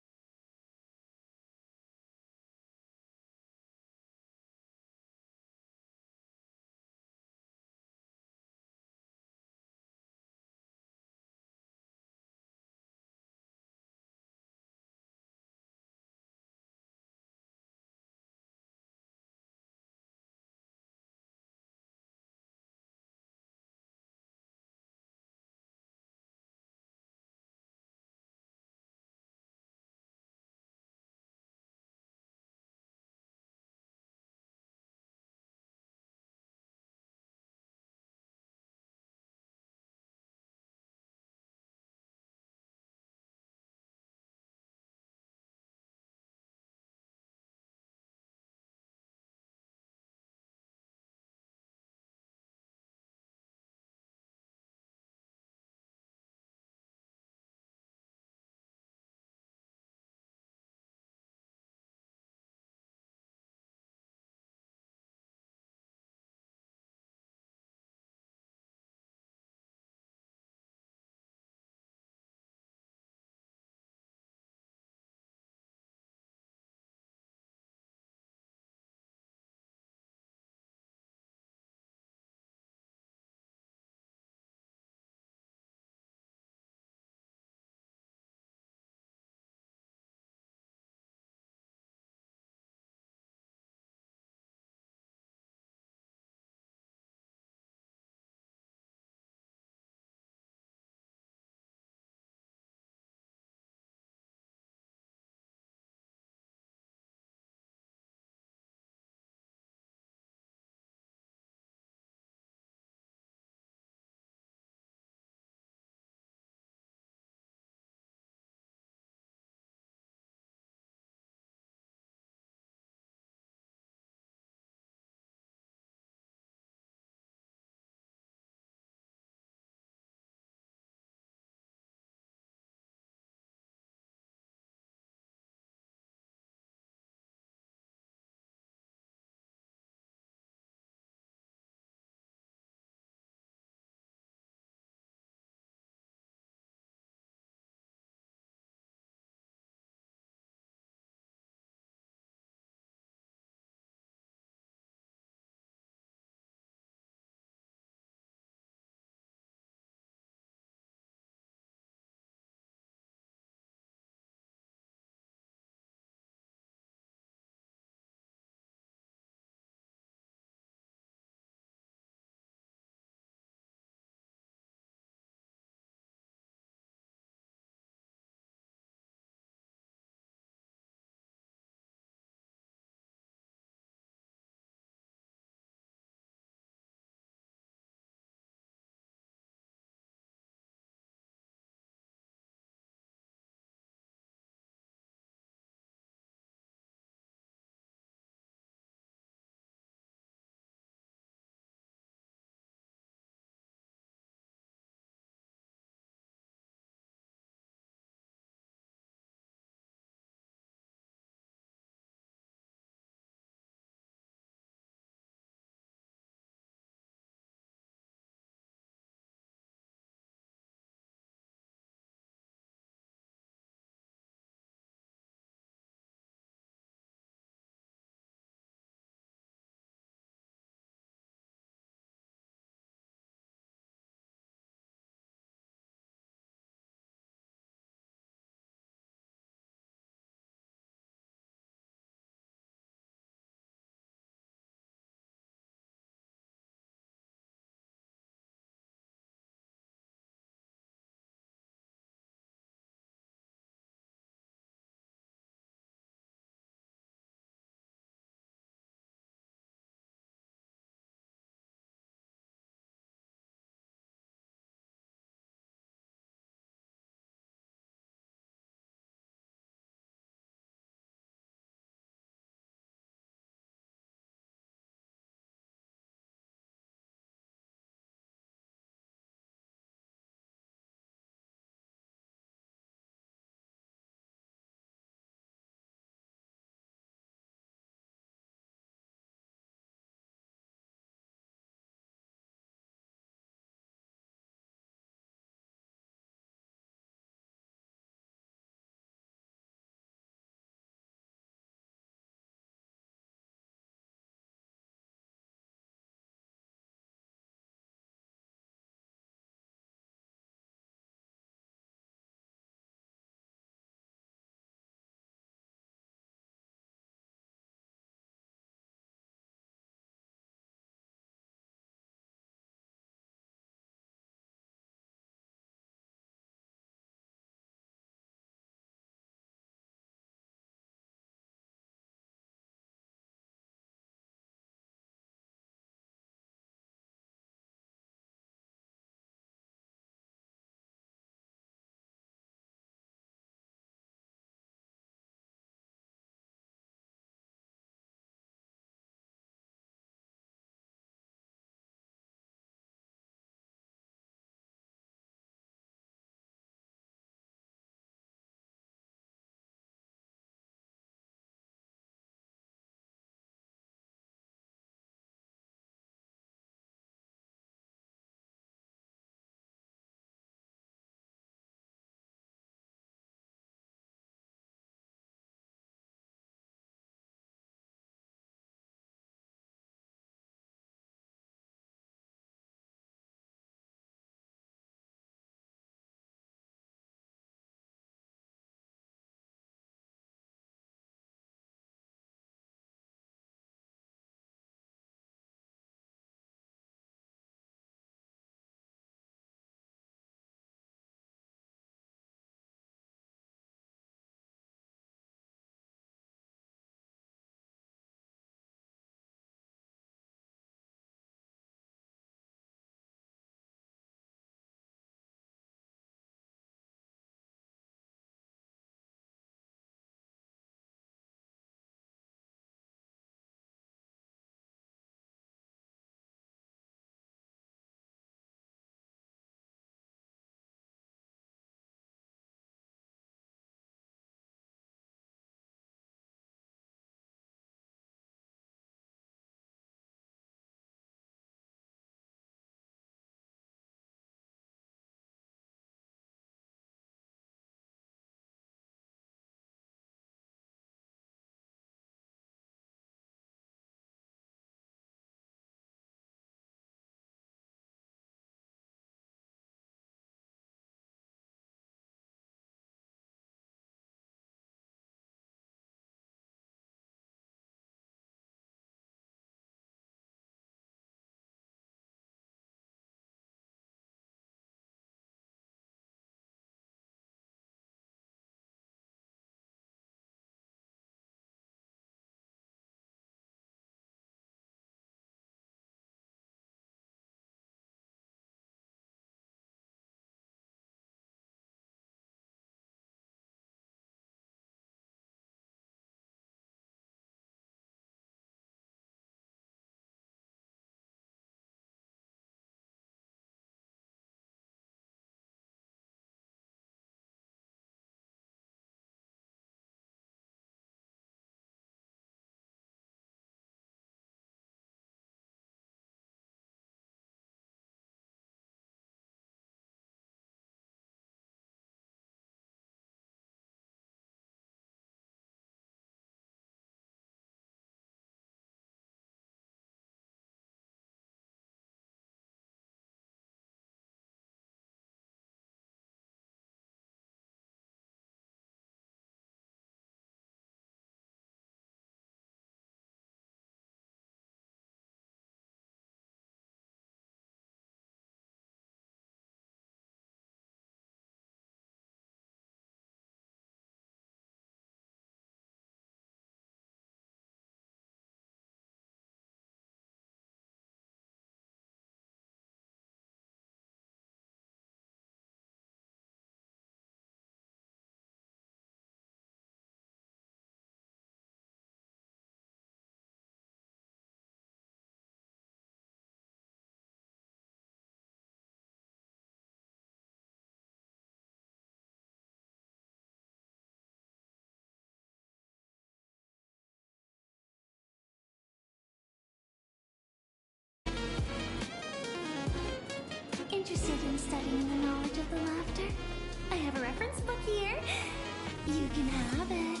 You can have it.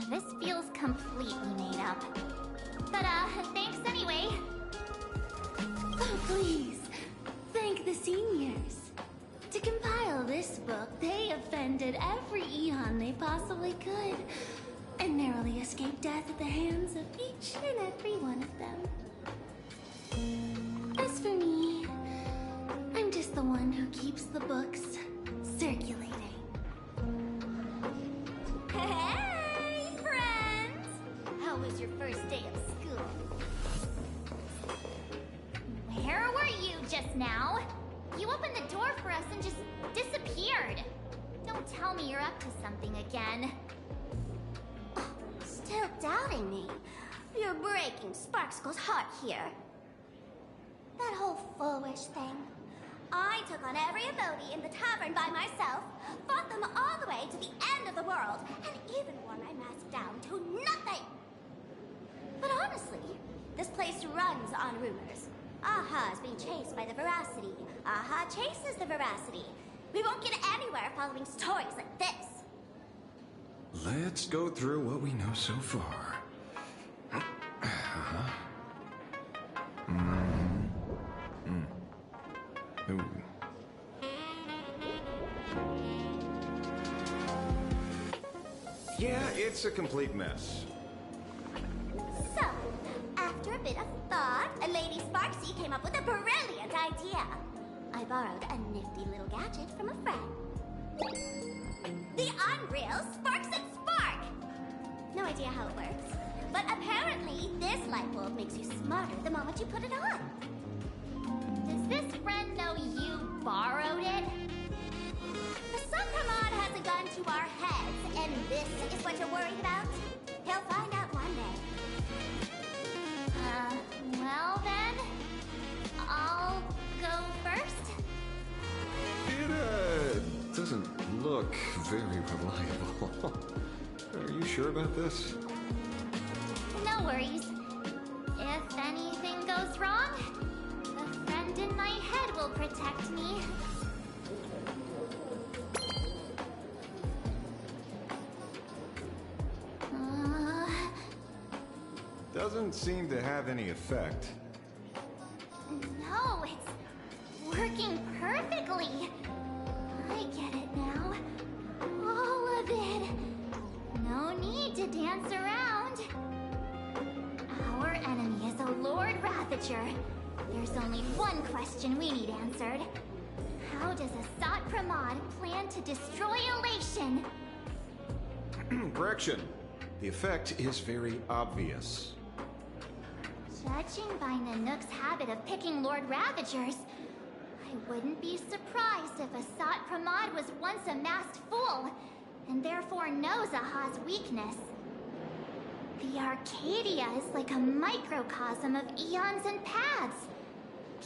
This feels completely made up. But, thanks anyway. Oh, please. Thank the seniors. To compile this book, they offended every Eon they possibly could, and narrowly escaped death at the hands of each and every one of them. As for me, I'm just the one who keeps the books circulating. Hey, friends! How was your first day of school? Where were you just now? You opened the door for us and just disappeared. Don't tell me you're up to something again. Still doubting me? You're breaking Sparkskull's heart here. That whole foolish thing. I took on every emoji in the tavern by myself, fought them all the way to the end of the world, and even wore my mask down to nothing! But honestly, this place runs on rumors. Aha is being chased by the Veracity. Aha chases the Veracity. We won't get anywhere following stories like this. Let's go through what we know so far. Ooh. Yeah, it's a complete mess. So, after a bit of thought, Lady Sparksy came up with a brilliant idea. I borrowed a nifty little gadget from a friend. The unreal Sparks and Spark! No idea how it works, but apparently this light bulb makes you smarter the moment you put it on. Does this friend know you borrowed it? The Supremon has a gun to our heads, and this is what you're worried about? He'll find out one day. Well then, I'll go first. It, doesn't look very reliable. Are you sure about this? No worries. If anything goes wrong, the friend in my head will protect me. Doesn't seem to have any effect. No, it's working perfectly. I get it now. All of it. No need to dance around. Our enemy is a Lord Ravager. There's only one question we need answered. How does Asat Pramod plan to destroy Elation? Correction. The effect is very obvious. Judging by Nanook's habit of picking Lord Ravagers, I wouldn't be surprised if Asat Pramod was once a masked fool, and therefore knows Aha's weakness. The Arcadia is like a microcosm of eons and paths.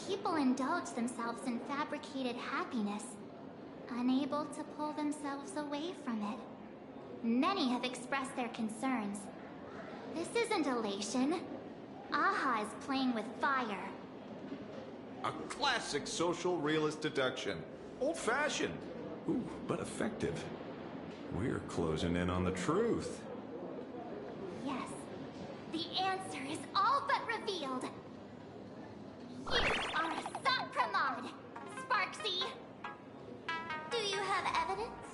People indulge themselves in fabricated happiness, unable to pull themselves away from it. Many have expressed their concerns. This isn't elation. Aha is playing with fire. A classic social realist deduction. Old-fashioned. Ooh, but effective. We're closing in on the truth. Yes, the answer is all but revealed. You are Asat Pramod, Sparksy. Do you have evidence?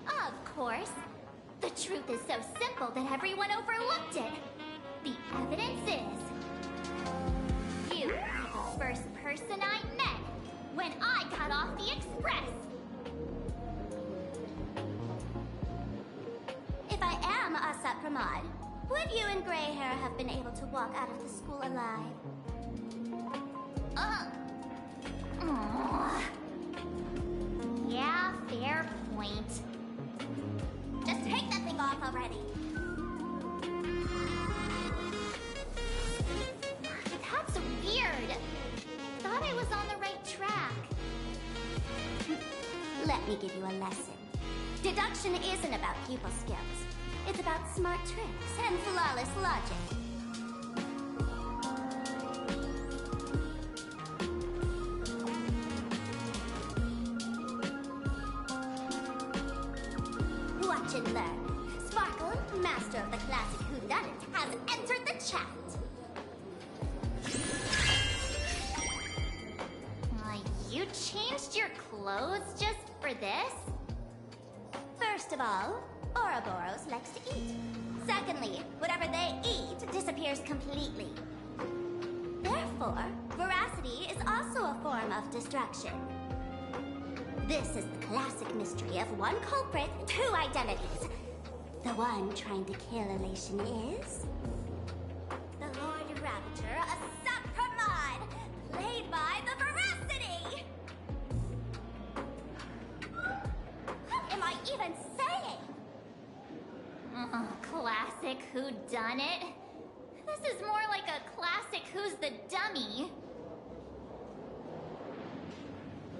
Of course. The truth is so simple that everyone overlooked it. The evidence is... you were the first person I met when I got off the express. If I am Asat Pramod, would you and Grey Hair have been able to walk out of the school alive? Yeah, fair point. Just take that thing off already. That's weird. I thought I was on the right track. Let me give you a lesson. Deduction isn't about pupil skills. It's about smart tricks and flawless logic. Watch and learn. Sparkle, master of the classic whodunit, has entered the chat. You changed your clothes just for this? First of all, Ouroboros likes to eat. Secondly, whatever they eat disappears completely. Therefore, veracity is also a form of destruction. This is the classic mystery of one culprit, two identities. The one trying to kill Elation is... the Lord Ravager, a Sapramod, played by the Veracity! What am I even saying? Oh, classic whodunit. This is more like a classic Who's the Dummy.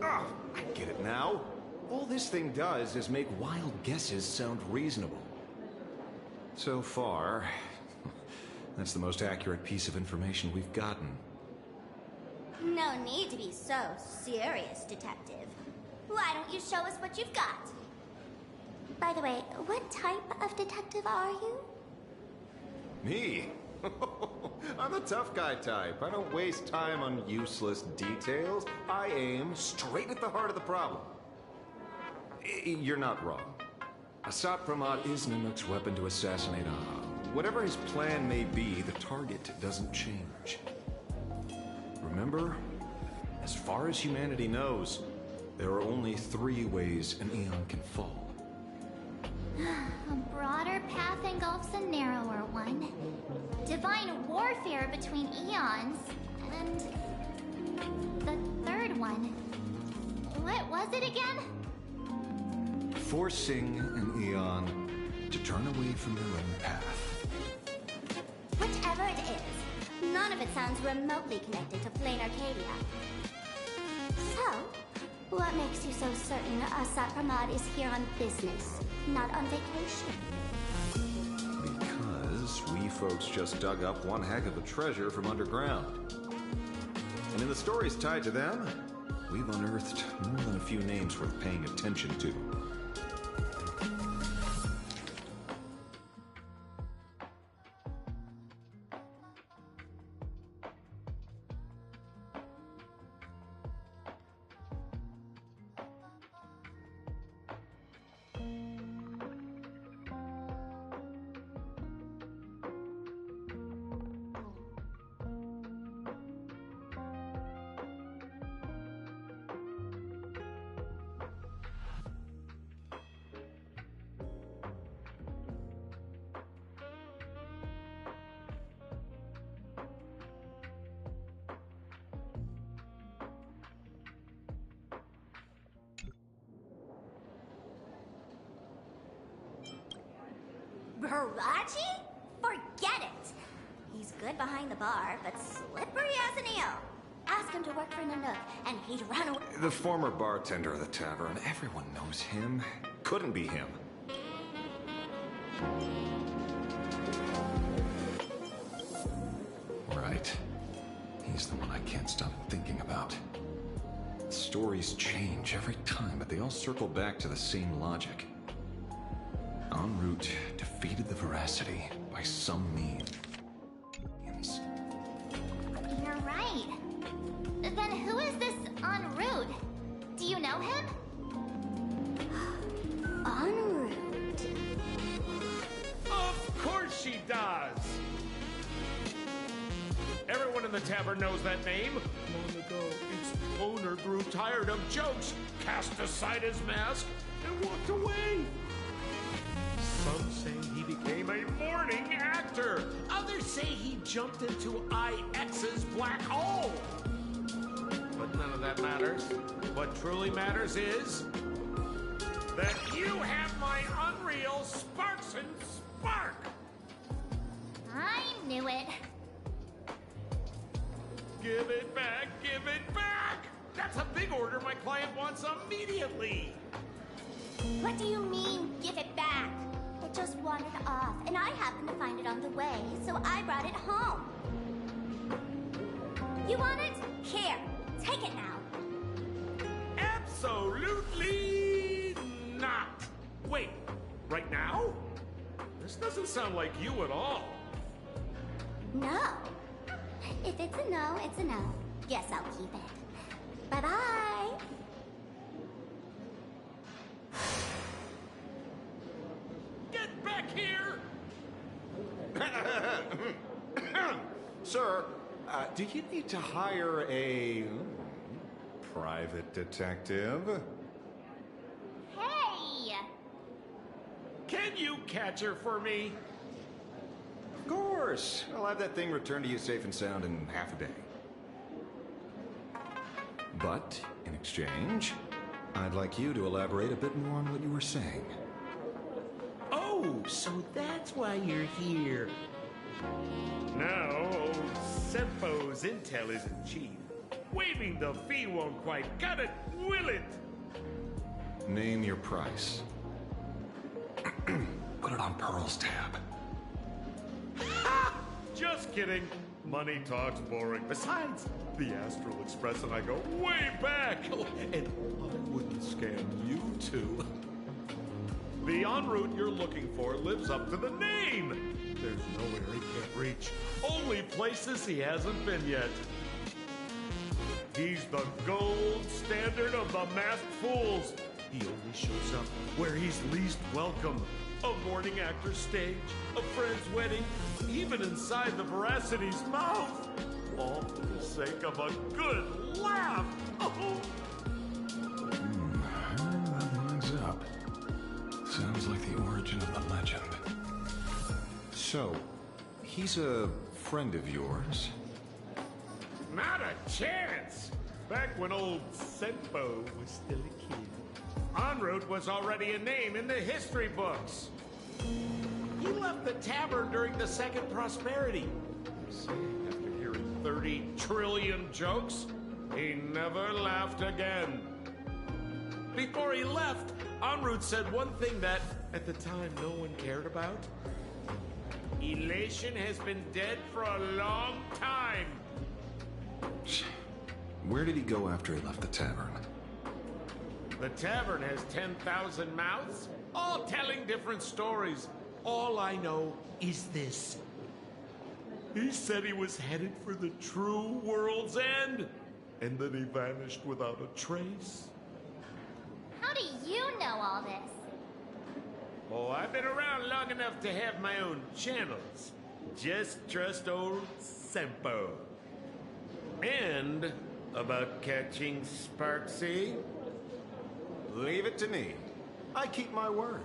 Ah, I get it now. All this thing does is make wild guesses sound reasonable. So far, that's the most accurate piece of information we've gotten. No need to be so serious, Detective. Why don't you show us what you've got? By the way, what type of detective are you? Me? I'm the tough guy type. I don't waste time on useless details. I aim straight at the heart of the problem. You're not wrong. Asap Pramod is Nanook's weapon to assassinate Aha. Whatever his plan may be, the target doesn't change. Remember, as far as humanity knows, there are only 3 ways an Aeon can fall. A broader path engulfs a narrower one. Divine warfare between eons, and the third one. What was it again? Forcing an Aeon to turn away from their own path. Whichever it is, none of it sounds remotely connected to Plain Arcadia. So, what makes you so certain Asap Pramod is here on business, not on vacation? Because we folks just dug up one heck of a treasure from underground. And in the stories tied to them, we've unearthed more than a few names worth paying attention to. Barachi? Forget it! He's good behind the bar, but slippery as an eel. Ask him to work for Nanook, and he'd run away. The former bartender of the tavern, everyone knows him. Couldn't be him. Right. He's the one I can't stop thinking about. Stories change every time, but they all circle back to the same logic. En route, defeated the Veracity by some means. You're right. Then who is this en route? Do you know him? En route? Of course she does! Everyone in the tavern knows that name. Long ago, its owner grew tired of jokes, cast aside his mask, and walked away. Some say he became a morning actor. Others say he jumped into IX's black hole. But none of that matters. What truly matters is that you have my unreal Sparks and Spark. I knew it. Give it back, give it back! That's a big order my client wants immediately. What do you mean, give it back? It just wandered off, and I happened to find it on the way, so I brought it home. You want it? Here, take it now. Absolutely not. Wait, right now? sound like you at all. No. If it's a no, it's a no. Guess I'll keep it. Bye-bye. Get back here! Sir, do you need to hire a private detective? Hey! Can you catch her for me? Of course. I'll have that thing returned to you safe and sound in half a day. But, in exchange, I'd like you to elaborate a bit more on what you were saying. Oh, so that's why you're here. Now, old Sempo's intel isn't cheap. Waiving the fee won't quite cut it, will it? Name your price. Put it on Pearl's tab. Just kidding. Money talks boring. Besides, the Astral Express and I go way back. Oh, and I wouldn't scam you two. The en route you're looking for lives up to the name. There's nowhere he can't reach. Only places he hasn't been yet. He's the gold standard of the masked fools. He only shows up where he's least welcome. A morning actor's stage, a friend's wedding, even inside the Veracity's mouth. All for the sake of a good laugh. Oh. That lines up. Sounds like the origin of the legend. So, he's a friend of yours? Not a chance! Back when old Sempo was still a kid, en route was already a name in the history books. He left the tavern during the Second Prosperity. After hearing 30 trillion jokes, he never laughed again. Before he left, en route said one thing that, at the time, no one cared about. Elation has been dead for a long time. Where did he go after he left the tavern? The tavern has 10,000 mouths, all telling different stories. All I know is this. He said he was headed for the true world's end, and then he vanished without a trace. How do you know all this? Oh, I've been around long enough to have my own channels. Just trust old Sempo. And about catching Sparksy? Leave it to me. I keep my word.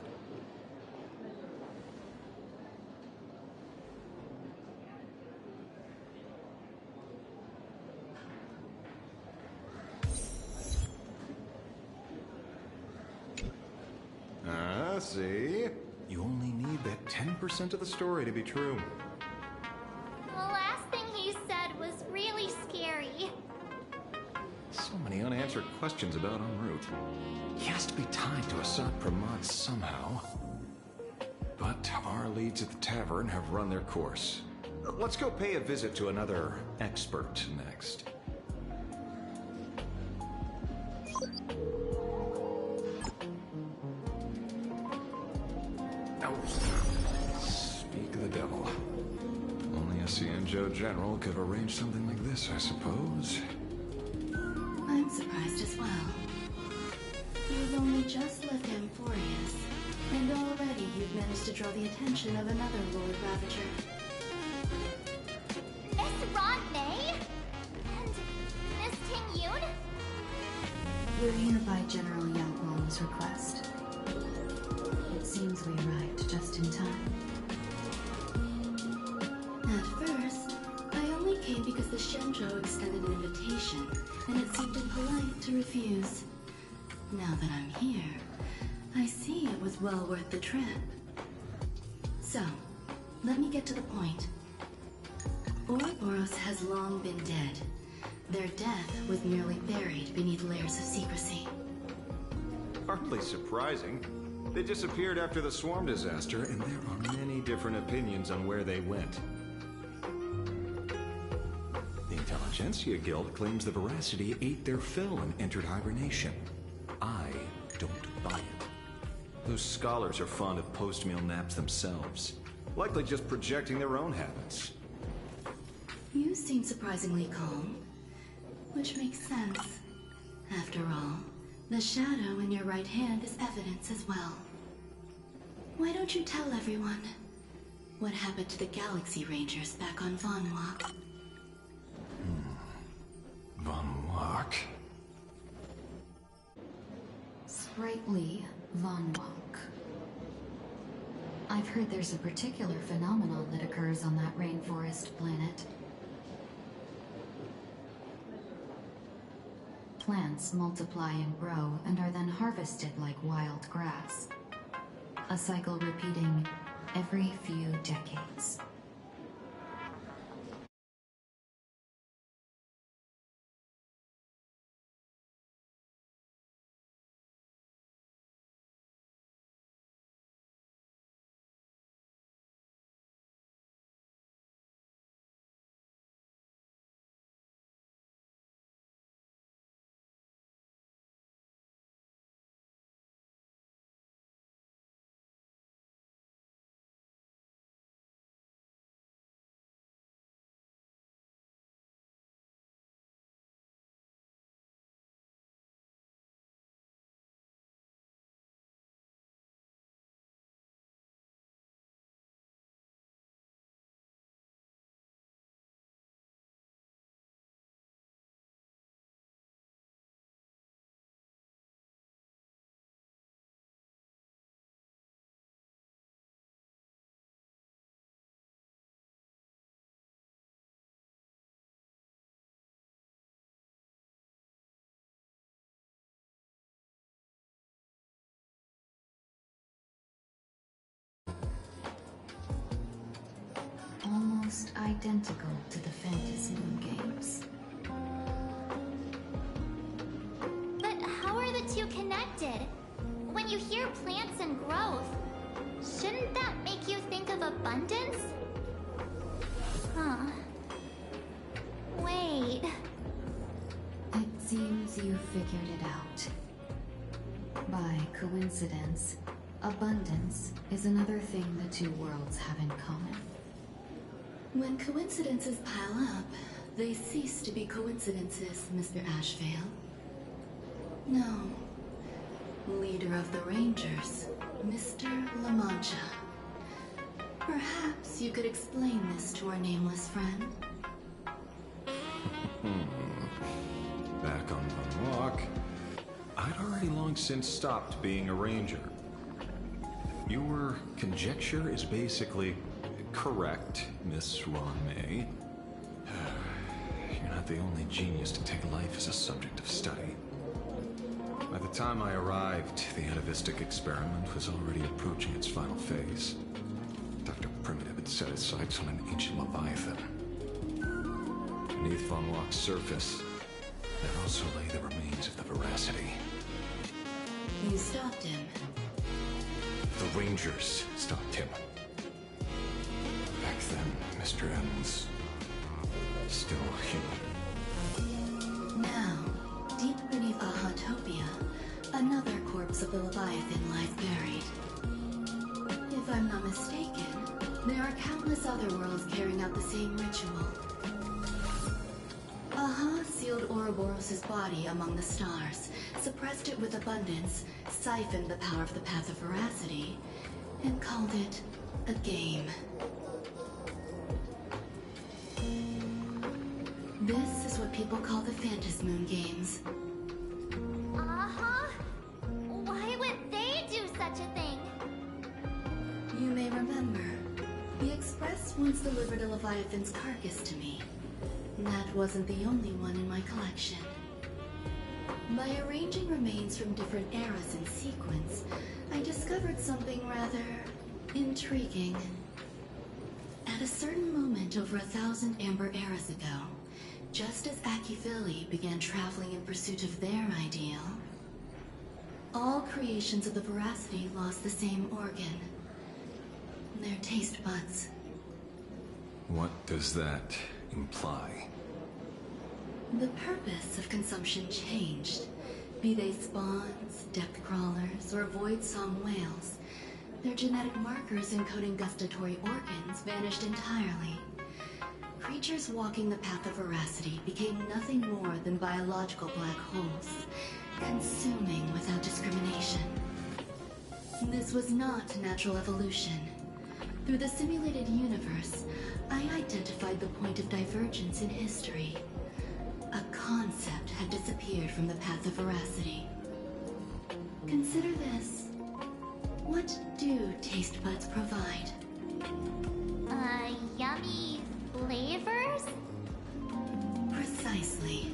See? You only need that 10% of the story to be true. The last thing he said was really scary. So many unanswered questions about en route. He has to be tied to Assad Pramod somehow. But our leads at the tavern have run their course. Let's go pay a visit to another expert next. Speak of the devil. Only a Cienjo general could have arranged something like this, I suppose. I'm surprised as well. You've only just left Amphorius, and already you've managed to draw the attention of another Lord Ravager. Miss Ron May? And Miss Ting Yoon? We're here by General Yao Guang's request. It seems we arrived just in time. At first, I only came because the Shenzhou extended an invitation, and it seemed impolite to refuse. Now that I'm here, I see it was well worth the trip. So, let me get to the point. Ouroboros has long been dead. Their death was merely buried beneath layers of secrecy. Hardly surprising. They disappeared after the swarm disaster, and there are many different opinions on where they went. The Intelligentsia Guild claims the Veracity ate their fill and entered hibernation. I don't buy it. Those scholars are fond of post-meal naps themselves. Likely just projecting their own habits. You seem surprisingly calm, which makes sense. After all, the shadow in your right hand is evidence as well. Why don't you tell everyone what happened to the Galaxy Rangers back on Von Walk? Von Walk. Sprightly Von Walk. I've heard there's a particular phenomenon that occurs on that rainforest planet. Plants multiply and grow and are then harvested like wild grass. A cycle repeating every few decades. Almost identical to the Phantasmoon games. But how are the two connected? When you hear plants and growth, shouldn't that make you think of abundance? Huh. Wait. It seems you figured it out. By coincidence, abundance is another thing the two worlds have in common. When coincidences pile up, they cease to be coincidences, Mr. Ashvale. No. Leader of the Rangers, Mr. La Mancha. Perhaps you could explain this to our nameless friend. Back on Von Walk, I'd already long since stopped being a ranger. Your conjecture is basically correct, Miss Ron May. You're not the only genius to take life as a subject of study. By the time I arrived, the atavistic experiment was already approaching its final phase. Dr. Primitive had set his sights on an ancient leviathan. Beneath Von Walk's surface, there also lay the remains of the Veracity. You stopped him. The Rangers stopped him. Back then, Mr. M was still human. Now, deep beneath Ahatopia, another corpse of the Leviathan lies buried. If I'm not mistaken, there are countless other worlds carrying out the same ritual. Aha sealed Ouroboros' body among the stars, suppressed it with abundance, siphoned the power of the Path of Veracity, and called it a game. This is what people call the Phantasmoon games. Uh-huh. Why would they do such a thing? You may remember, the Express once delivered a Leviathan's carcass to me. That wasn't the only one in my collection. By arranging remains from different eras in sequence, I discovered something rather intriguing. At a certain moment over 1,000 Amber eras ago, just as Akifili began traveling in pursuit of their ideal, all creations of the Veracity lost the same organ. Their taste buds. What does that imply? The purpose of consumption changed. Be they spawns, depth crawlers, or void song whales, Their genetic markers encoding gustatory organs vanished entirely. Creatures walking the path of veracity became nothing more than biological black holes, consuming without discrimination. This was not natural evolution. Through the simulated universe, I identified the point of divergence in history. A concept had disappeared from the path of veracity. Consider this. What do taste buds provide? Yummy flavors? Precisely.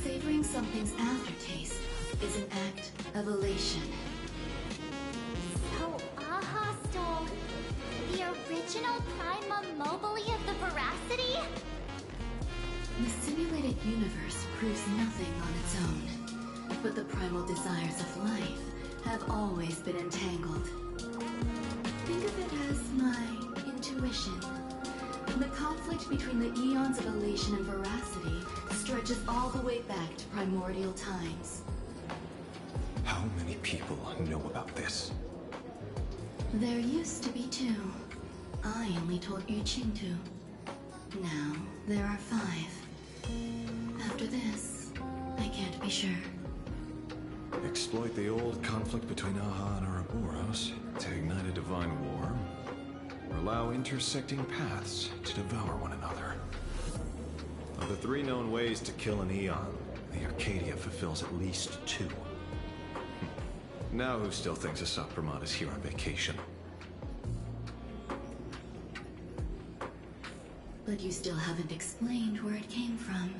Savoring something's aftertaste is an act of elation. So Aha stole the original Prima Mobile of the Veracity? The simulated universe proves nothing on its own, but the primal desires of life have always been entangled. Think of it as my intuition. The conflict between the eons of elation and veracity stretches all the way back to primordial times. How many people know about this? There used to be 2. I only told Yu Qing 2. Now, there are 5. After this, I can't be sure. Exploit the old conflict between Aha and Ouroboros to ignite a divine war, or allow intersecting paths to devour one another. Of the 3 known ways to kill an Eon, the Arcadia fulfills at least 2. Now who still thinks Asat Pramod is here on vacation? But you still haven't explained where it came from.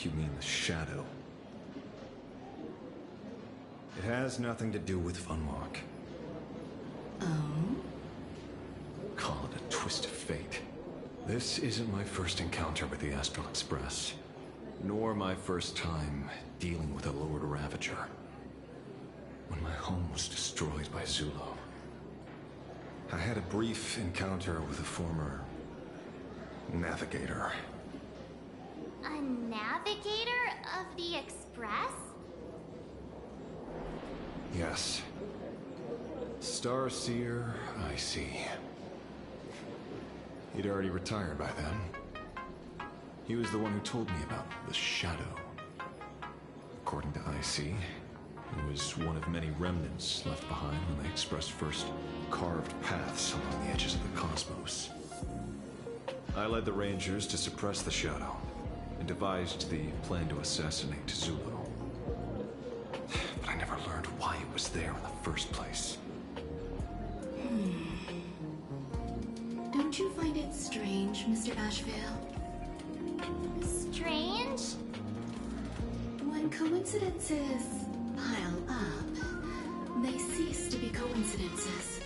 You mean the shadow? It has nothing to do with Funwalk. Oh? Call it a twist of fate. This isn't my first encounter with the Astral Express, nor my first time dealing with a Lord Ravager. When my home was destroyed by Zulo, I had a brief encounter with a former navigator. A navigator of the Express? Yes. Starseer, I see. He'd already retired by then. He was the one who told me about the Shadow. According to IC, it was one of many remnants left behind when the Express first carved paths along the edges of the cosmos. I led the Rangers to suppress the Shadow, and devised the plan to assassinate Zulo. But I never learned why it was there in the first place. Don't you find it strange, Mr. Ashvale? Strange? When coincidences pile up, they cease to be coincidences.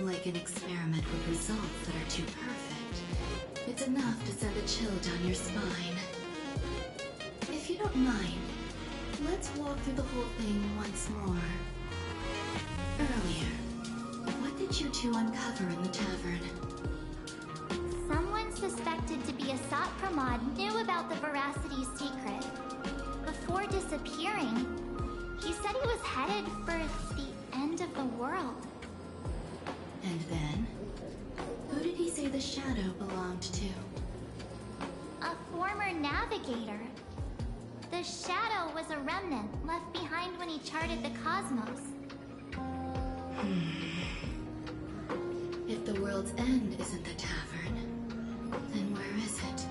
Like an experiment with results that are too perfect, it's enough to send a chill down your spine. If you don't mind, let's walk through the whole thing once more. Earlier, what did you 2 uncover in the tavern? Someone suspected to be Asat Pramod knew about the Veracity's secret. Before disappearing, he said he was headed for the end of the world. And then? Who did he say the Shadow belonged to? A former navigator. The Shadow was a remnant left behind when he charted the cosmos. If the world's end isn't the tavern, then where is it?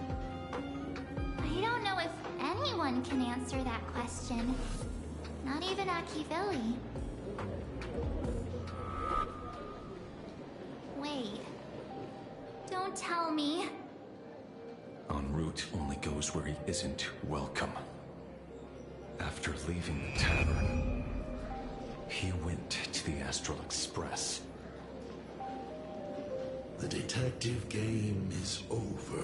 I don't know if anyone can answer that question. Not even Akivilli. Wait. Don't tell me. En route only goes where he isn't welcome. After leaving the tavern, he went to the Astral Express. The detective game is over.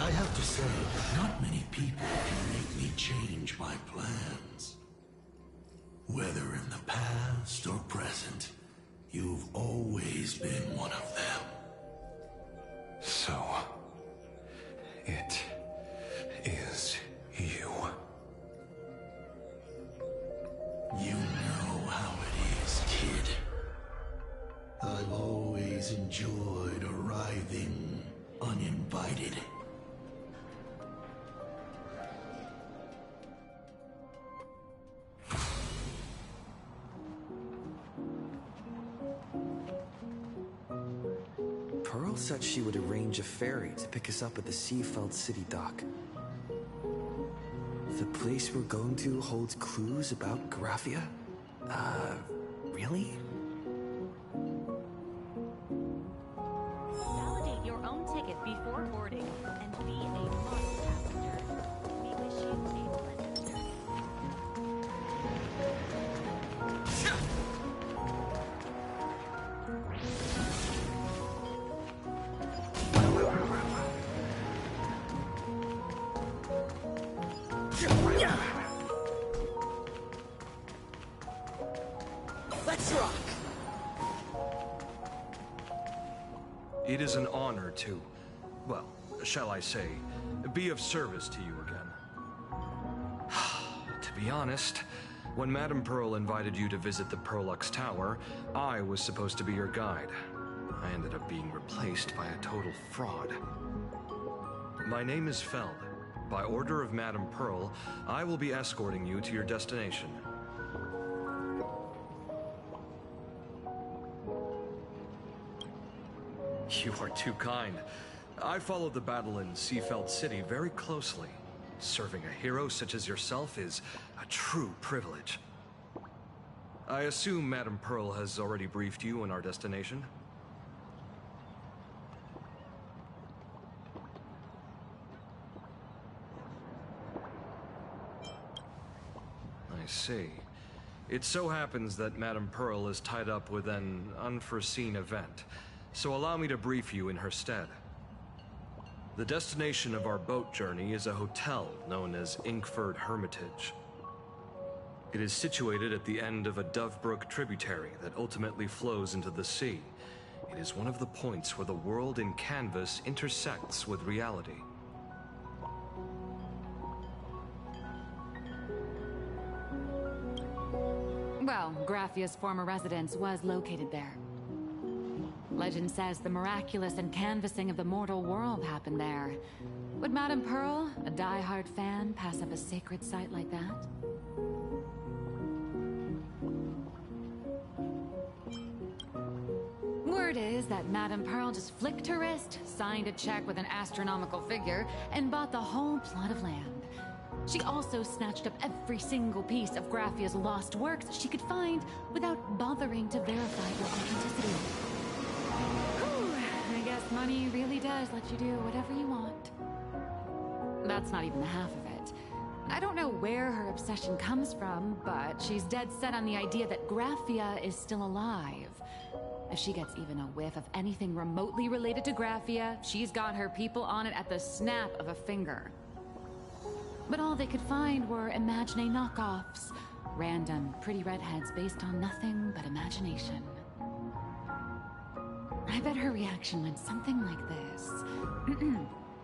I have to say, not many people can make me change my plans. Whether in the past or present, you've always been one of them. So, it is you. You know how it is, kid. I've always enjoyed arriving uninvited. Pearl said she would arrange a ferry to pick us up at the Seafeld City dock. The place we're going to holds clues about Graphia? Really? Validate your own ticket before boarding and be a model passenger. We wish you a pleasant journey. Let's rock! It is an honor to, well, shall I say, be of service to you again. To be honest, when Madame Pearl invited you to visit the Perlux Tower, I was supposed to be your guide. I ended up being replaced by a total fraud. My name is Feld. By order of Madame Pearl, I will be escorting you to your destination. You are too kind. I followed the battle in Seafeld City very closely. Serving a hero such as yourself is a true privilege. I assume Madame Pearl has already briefed you on our destination? I see. It so happens that Madame Pearl is tied up with an unforeseen event, so allow me to brief you in her stead. The destination of our boat journey is a hotel known as Inkford Hermitage. It is situated at the end of a Dovebrook tributary that ultimately flows into the sea. It is one of the points where the world in canvas intersects with reality. Well, Graphia's former residence was located there. Legend says the miraculous canvassing of the mortal world happened there. Would Madame Pearl, a die-hard fan, pass up a sacred site like that? Word is that Madame Pearl just flicked her wrist, signed a check with an astronomical figure, and bought the whole plot of land. She also snatched up every single piece of Graphia's lost works she could find without bothering to verify their authenticity. Whew, I guess money really does let you do whatever you want. That's not even the half of it. I don't know where her obsession comes from, but she's dead set on the idea that Graphia is still alive. If she gets even a whiff of anything remotely related to Graphia, she's got her people on it at the snap of a finger. But all they could find were Imagine knockoffs. Random, pretty redheads based on nothing but imagination. I bet her reaction went something like this.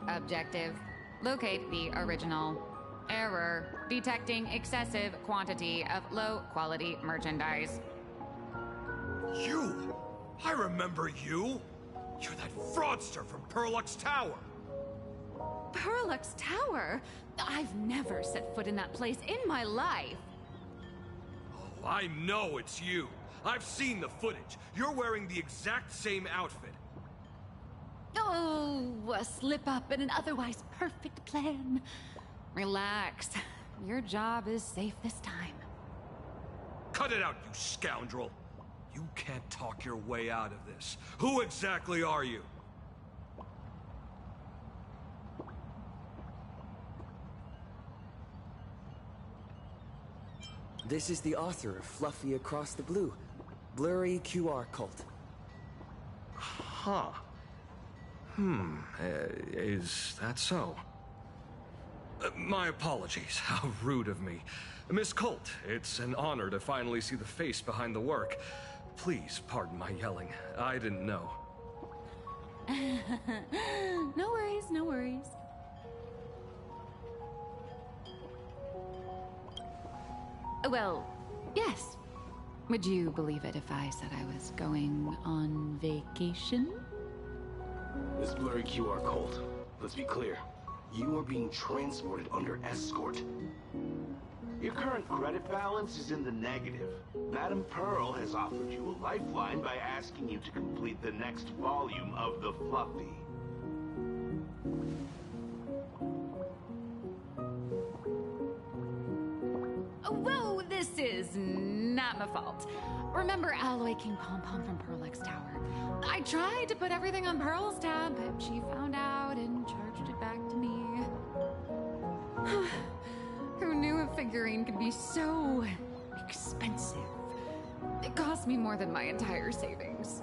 Objective. Locate the original. Error. Detecting excessive quantity of low-quality merchandise. You! I remember you! You're that fraudster from Perlux Tower! Perlux Tower? I've never set foot in that place in my life. Oh, I know it's you. I've seen the footage. You're wearing the exact same outfit. Oh, a slip-up in an otherwise perfect plan. Relax. Your job is safe this time. Cut it out, you scoundrel! You can't talk your way out of this. Who exactly are you? This is the author of Fluffy Across the Blue, Blurry QR Cult. Huh. Is that so? My apologies. How rude of me. Miss Colt, it's an honor to finally see the face behind the work. Please pardon my yelling. I didn't know. No worries, no worries. Well, yes. Would you believe it if I said I was going on vacation? This blurry QR Colt. Let's be clear. You are being transported under escort. Your current credit balance is in the negative. Madame Pearl has offered you a lifeline by asking you to complete the next volume of the Fluffy. Whoa, this is not my fault. Remember Alloy King Pom Pom from Pearlix Tower? I tried to put everything on Pearl's tab, but she found out and charged it back to me. Who knew a figurine could be so expensive? It cost me more than my entire savings.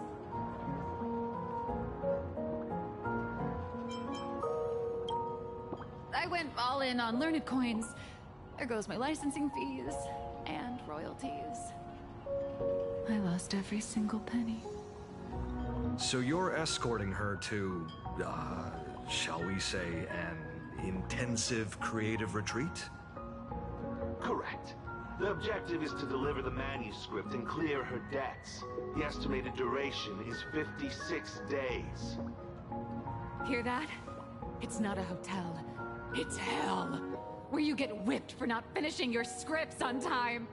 I went all in on learned coins. There goes my licensing fees and royalties. I lost every single penny. So you're escorting her to, shall we say, an intensive creative retreat? Correct. The objective is to deliver the manuscript and clear her debts. The estimated duration is 56 days. Hear that? It's not a hotel. It's hell. Where you get whipped for not finishing your scripts on time.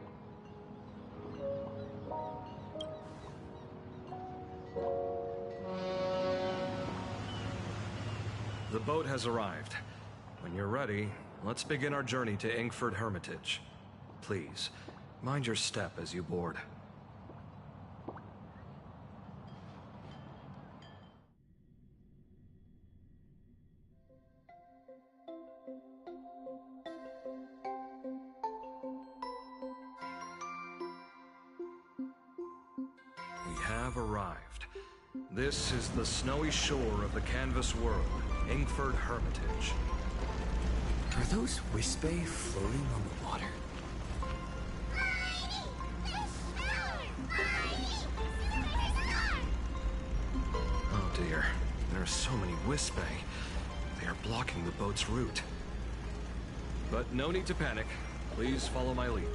The boat has arrived. When you're ready, let's begin our journey to Inkford Hermitage. Please, mind your step as you board. We have arrived. This is the snowy shore of the canvas world, Inkford Hermitage. Are those Wispe floating on the water? Oh dear, there are so many Wispe. They are blocking the boat's route. But no need to panic. Please follow my lead.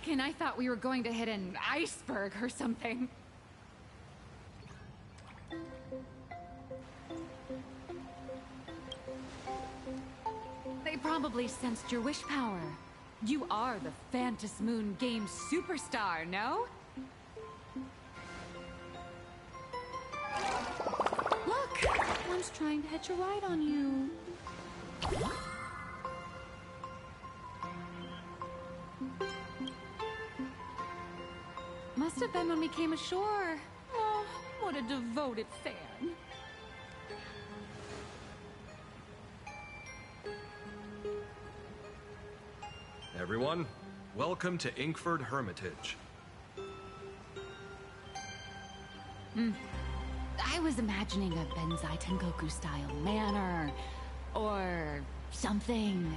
second I thought we were going to hit an iceberg or something. They probably sensed your wish power. You are the Phantas Moon game superstar, no? Look! One's trying to hitch a ride on you. Must have been when we came ashore. Oh, what a devoted fan. Everyone, welcome to Inkford Hermitage. I was imagining a Benzai Tengoku style manor or something.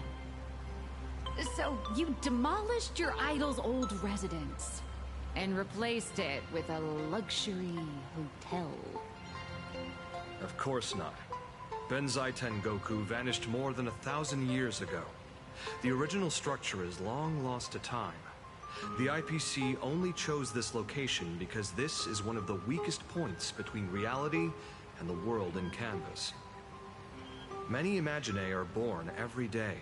So you demolished your idol's old residence and replaced it with a luxury hotel. Of course not. Benzai Tengoku vanished more than 1,000 years ago. The original structure is long lost to time. The IPC only chose this location because this is one of the weakest points between reality and the world in canvas. Many Imaginae are born every day,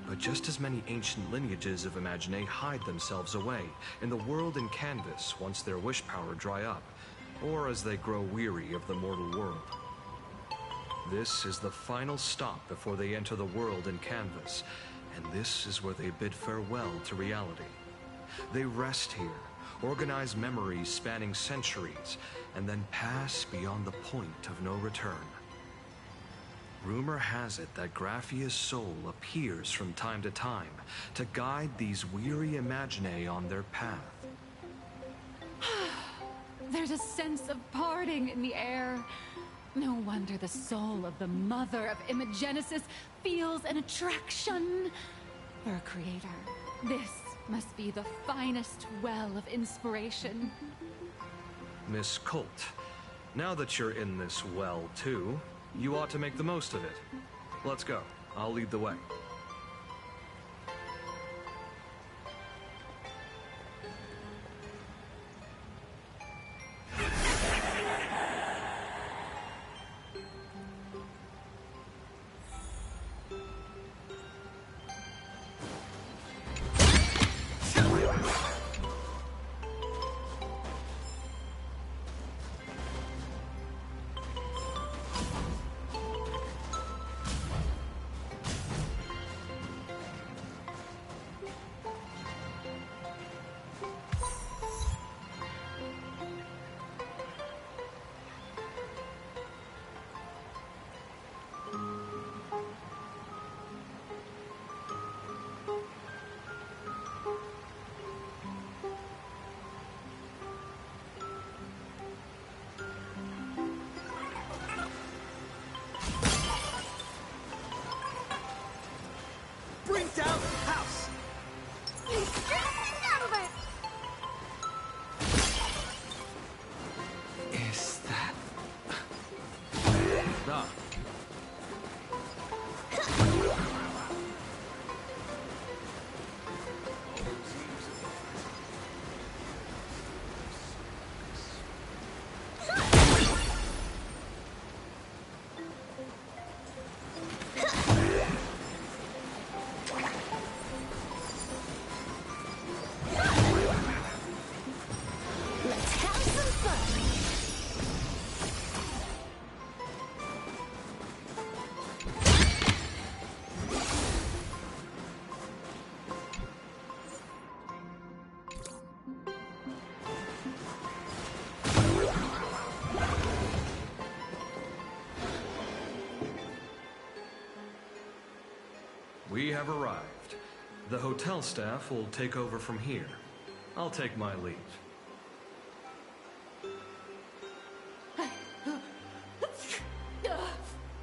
but just as many ancient lineages of Imaginae hide themselves away in the world in canvas once their wish power dry up, or as they grow weary of the mortal world. This is the final stop before they enter the world in canvas, and this is where they bid farewell to reality. They rest here, organize memories spanning centuries, and then pass beyond the point of no return. Rumor has it that Graphia's soul appears from time to time to guide these weary Imaginae on their path. There's a sense of parting in the air. No wonder the soul of the mother of Imagenesis feels an attraction for a creator. This must be the finest well of inspiration. Miss Colt, now that you're in this well too, you ought to make the most of it. Let's go. I'll lead the way. Bring down the house! Out of it! Is that... Ah. Let's have some fun! We have arrived. The hotel staff will take over from here. I'll take my leave.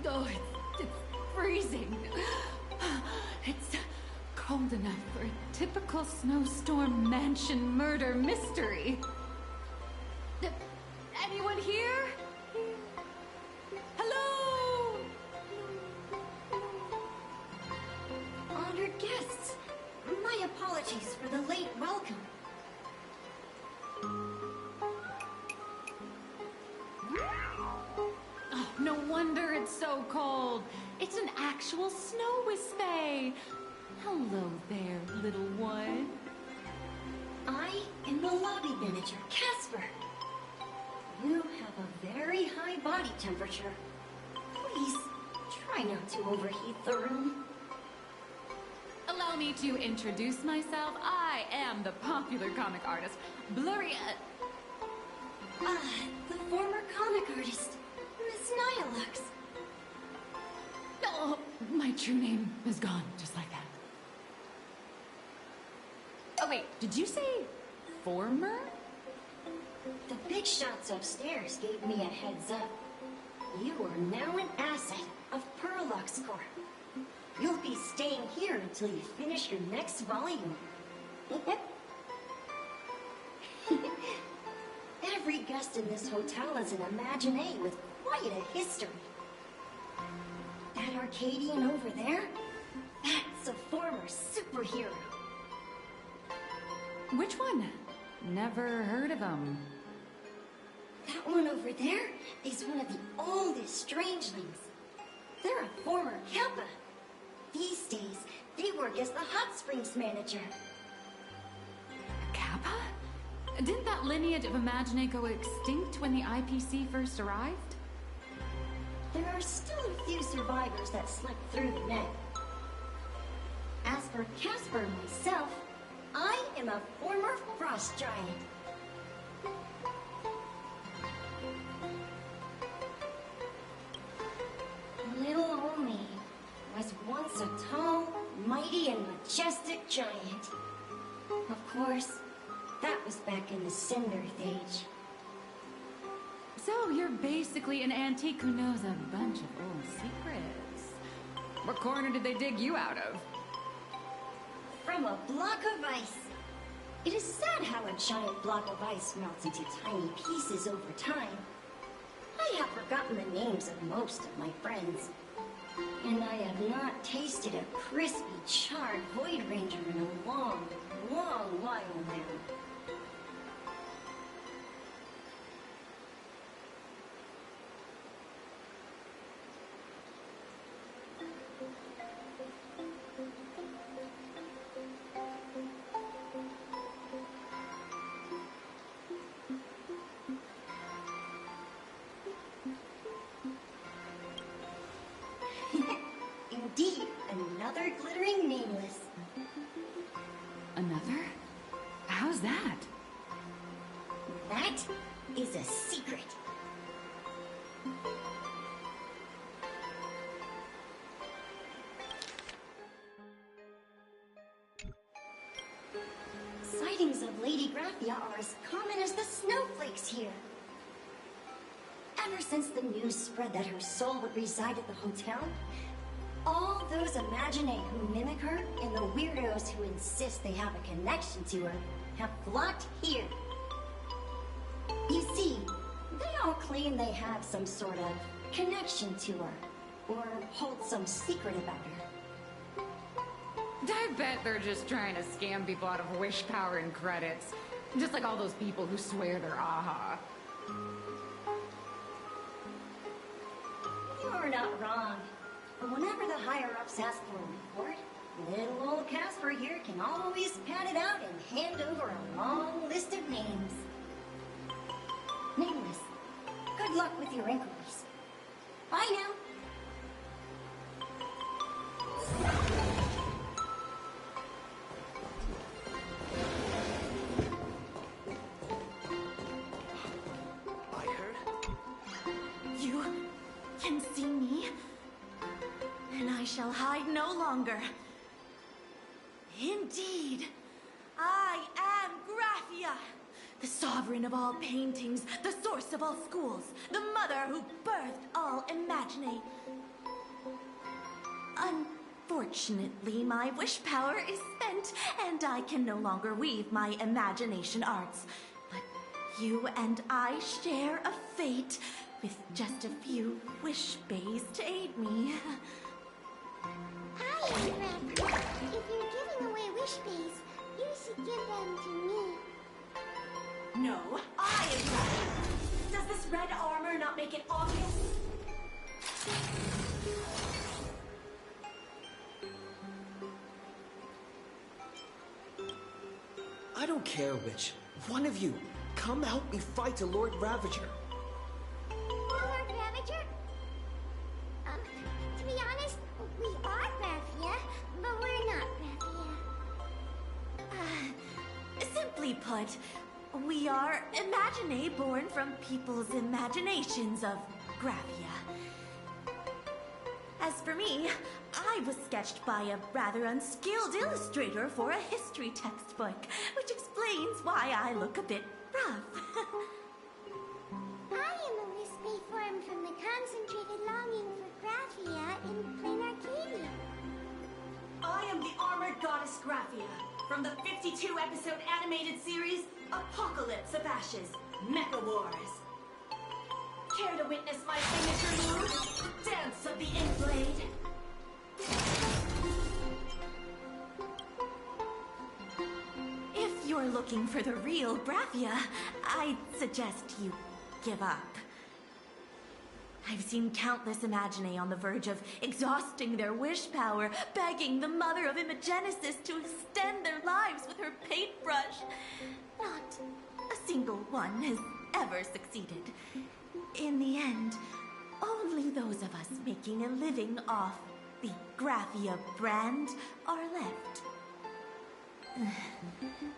Oh, it's freezing. It's cold enough for a typical snowstorm mansion murder mystery. Anyone here? Hello? Honored guests, my apologies for the late welcome. it's so cold. It's an actual snow wispy. Hello there, little one. I am the lobby manager, Casper. You have a very high body temperature. Please, try not to overheat the room. Allow me to introduce myself. I am the popular comic artist, Blurry... the former comic artist, Miss Nihilux. Oh, my true name is gone, just like that. Oh wait, did you say former? The big shots upstairs gave me a heads up. You are now an asset of Perlux Corp. You'll be staying here until you finish your next volume. Every guest in this hotel is an Imaginé with quite a history. That Arcadian over there? That's a former superhero. Which one? Never heard of him. That one over there is one of the oldest strangelings. They're a former Kappa. These days, they work as the hot springs manager. Kappa? Didn't that lineage of Imaginé go extinct when the IPC first arrived? There are still a few survivors that slipped through the net. As for Casper myself, I am a former frost giant. Little old me was once a tall, mighty, and majestic giant. Of course, that was back in the Cinder Age. So you're basically an antique who knows a bunch of old secrets. What corner did they dig you out of? From a block of ice. It is sad how a giant block of ice melts into tiny pieces over time. I have forgotten the names of most of my friends. And I have not tasted a crispy, charred Void Ranger in a long, long while now. Indeed, another glittering nameless. Another? How's that? That is a secret. Sightings of Lady Graphia are as common as the snowflakes here. Ever since the news spread that her soul would reside at the hotel, all those Imaginé who mimic her and the weirdos who insist they have a connection to her have flocked here. You see, they all claim they have some sort of connection to her, or hold some secret about her. I bet they're just trying to scam people out of wish power and credits. Just like all those people who swear they're AHA. You're not wrong. But whenever the higher-ups ask for a report, little old Casper here can always pad it out and hand over a long list of names. Nameless, good luck with your inquiries. Bye now. I heard. You can see me, and I shall hide no longer. Indeed, I am Graphia, the sovereign of all paintings, the source of all schools, the mother who birthed all Imaginé. Unfortunately, my wish power is spent, and I can no longer weave my imagination arts. But you and I share a fate, with just a few wish bays to aid me. Hi, Graphia. If you're giving away wish bays, you should give them to me. No, I am Graphia. Does this red armor not make it obvious? I don't care which. One of you, come help me fight a Lord Ravager. Lord Ravager? To be honest, we are Graphia, but we're not Graphia. Simply put, we are Imaginae born from people's imaginations of Graphia. As for me, I was sketched by a rather unskilled illustrator for a history textbook, which explains why I look a bit rough. I am a wispy form from the concentrated longing for Graphia in plain Arcadia. I am the armored goddess Graphia from the 52-episode animated series Apocalypse of Ashes, Mecha Wars. Care to witness my signature move? Dance of the Inblade. If you're looking for the real Graphia, I'd suggest you give up. I've seen countless Imaginae on the verge of exhausting their wish power, begging the mother of Imagenesis to extend their lives with her paintbrush. Not a single one has ever succeeded. In the end, only those of us making a living off the Graphia brand are left.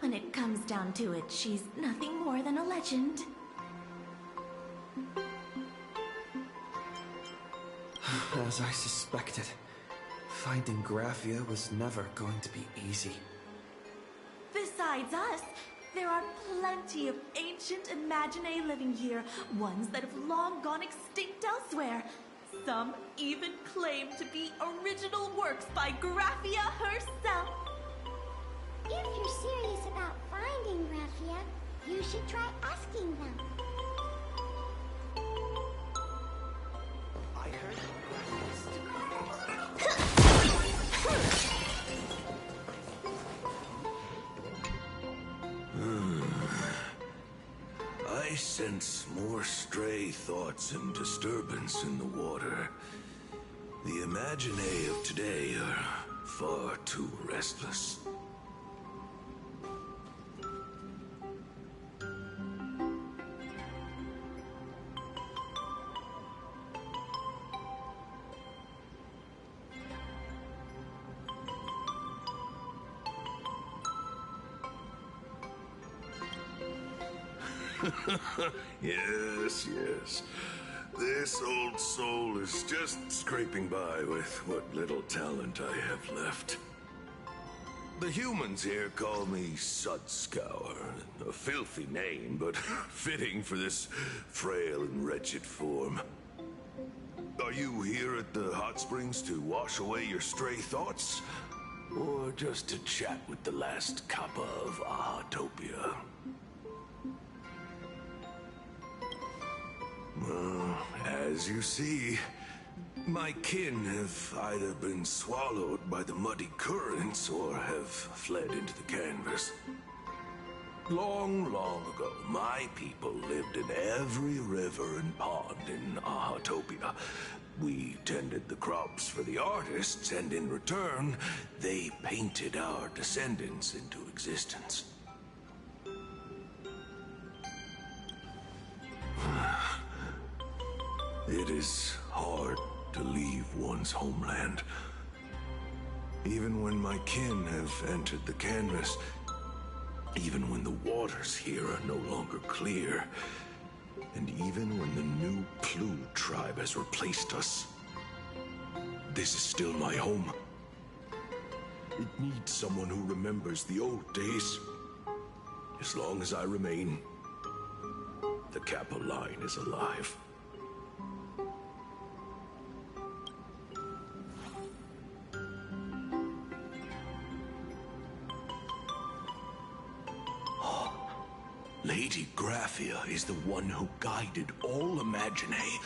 When it comes down to it, she's nothing more than a legend. As I suspected, finding Graphia was never going to be easy. Besides us, there are plenty of ancient Imaginae living here, ones that have long gone extinct elsewhere. Some even claim to be original works by Graphia herself. If you're serious about finding Graphia, you should try asking them. I heard I sense more stray thoughts and disturbance in the water. The Imaginae of today are far too restless. Yes, yes. This old soul is just scraping by with what little talent I have left. The humans here call me Sudscour, a filthy name, but fitting for this frail and wretched form. Are you here at the hot springs to wash away your stray thoughts? Or just to chat with the last kappa of Ahatopia? Well, as you see, my kin have either been swallowed by the muddy currents or have fled into the canvas. Long, long ago, my people lived in every river and pond in Ahatopia. We tended the crops for the artists, and in return, they painted our descendants into existence. It is hard to leave one's homeland. Even when my kin have entered the canvas, even when the waters here are no longer clear, and even when the new Plu tribe has replaced us, this is still my home. It needs someone who remembers the old days. As long as I remain, the Kappa line is alive. Lady Graphia is the one who guided all Imaginae.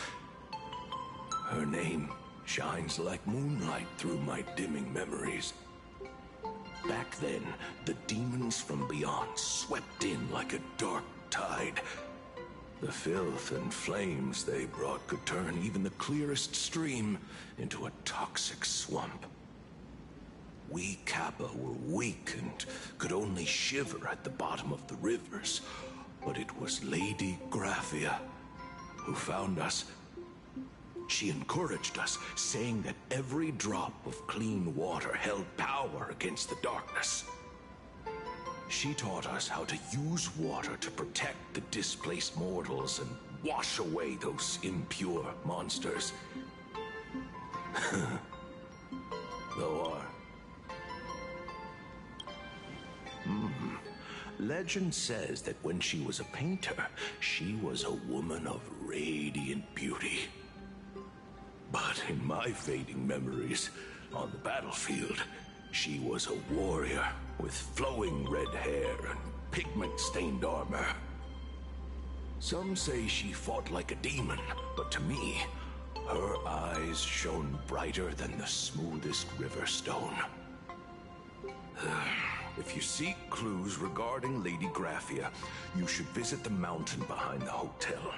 Her name shines like moonlight through my dimming memories. Back then, the demons from beyond swept in like a dark tide. The filth and flames they brought could turn even the clearest stream into a toxic swamp. We Kappa were weak and could only shiver at the bottom of the rivers, but it was Lady Graphia who found us. She encouraged us, saying that every drop of clean water held power against the darkness. She taught us how to use water to protect the displaced mortals and wash away those impure monsters. Though legend says that when she was a painter, she was a woman of radiant beauty. But in my fading memories, on the battlefield, she was a warrior with flowing red hair and pigment-stained armor. Some say she fought like a demon, but to me, her eyes shone brighter than the smoothest river stone. If you seek clues regarding Lady Graphia, you should visit the mountain behind the hotel.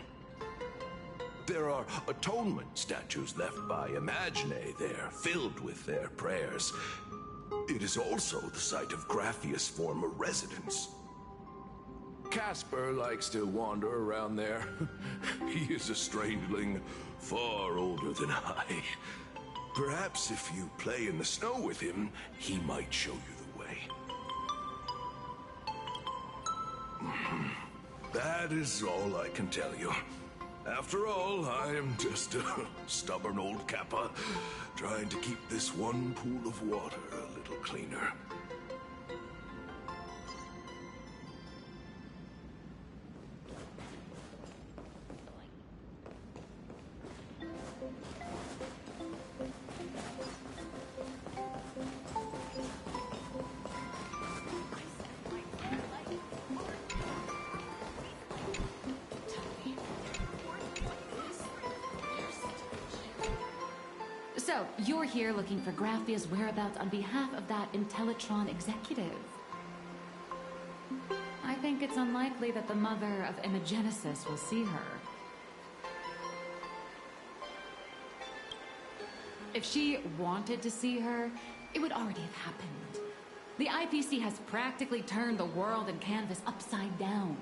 There are atonement statues left by Imaginae there, filled with their prayers. It is also the site of Graphia's former residence. Casper likes to wander around there. He is a strangeling far older than I. Perhaps if you play in the snow with him, he might show you the way. That is all I can tell you. After all, I am just a stubborn old Kappa, trying to keep this one pool of water a little cleaner. So, you're here looking for Graphia's whereabouts on behalf of that Intellitron executive. I think it's unlikely that the mother of Imagenesis will see her. If she wanted to see her, it would already have happened. The IPC has practically turned the world and canvas upside down.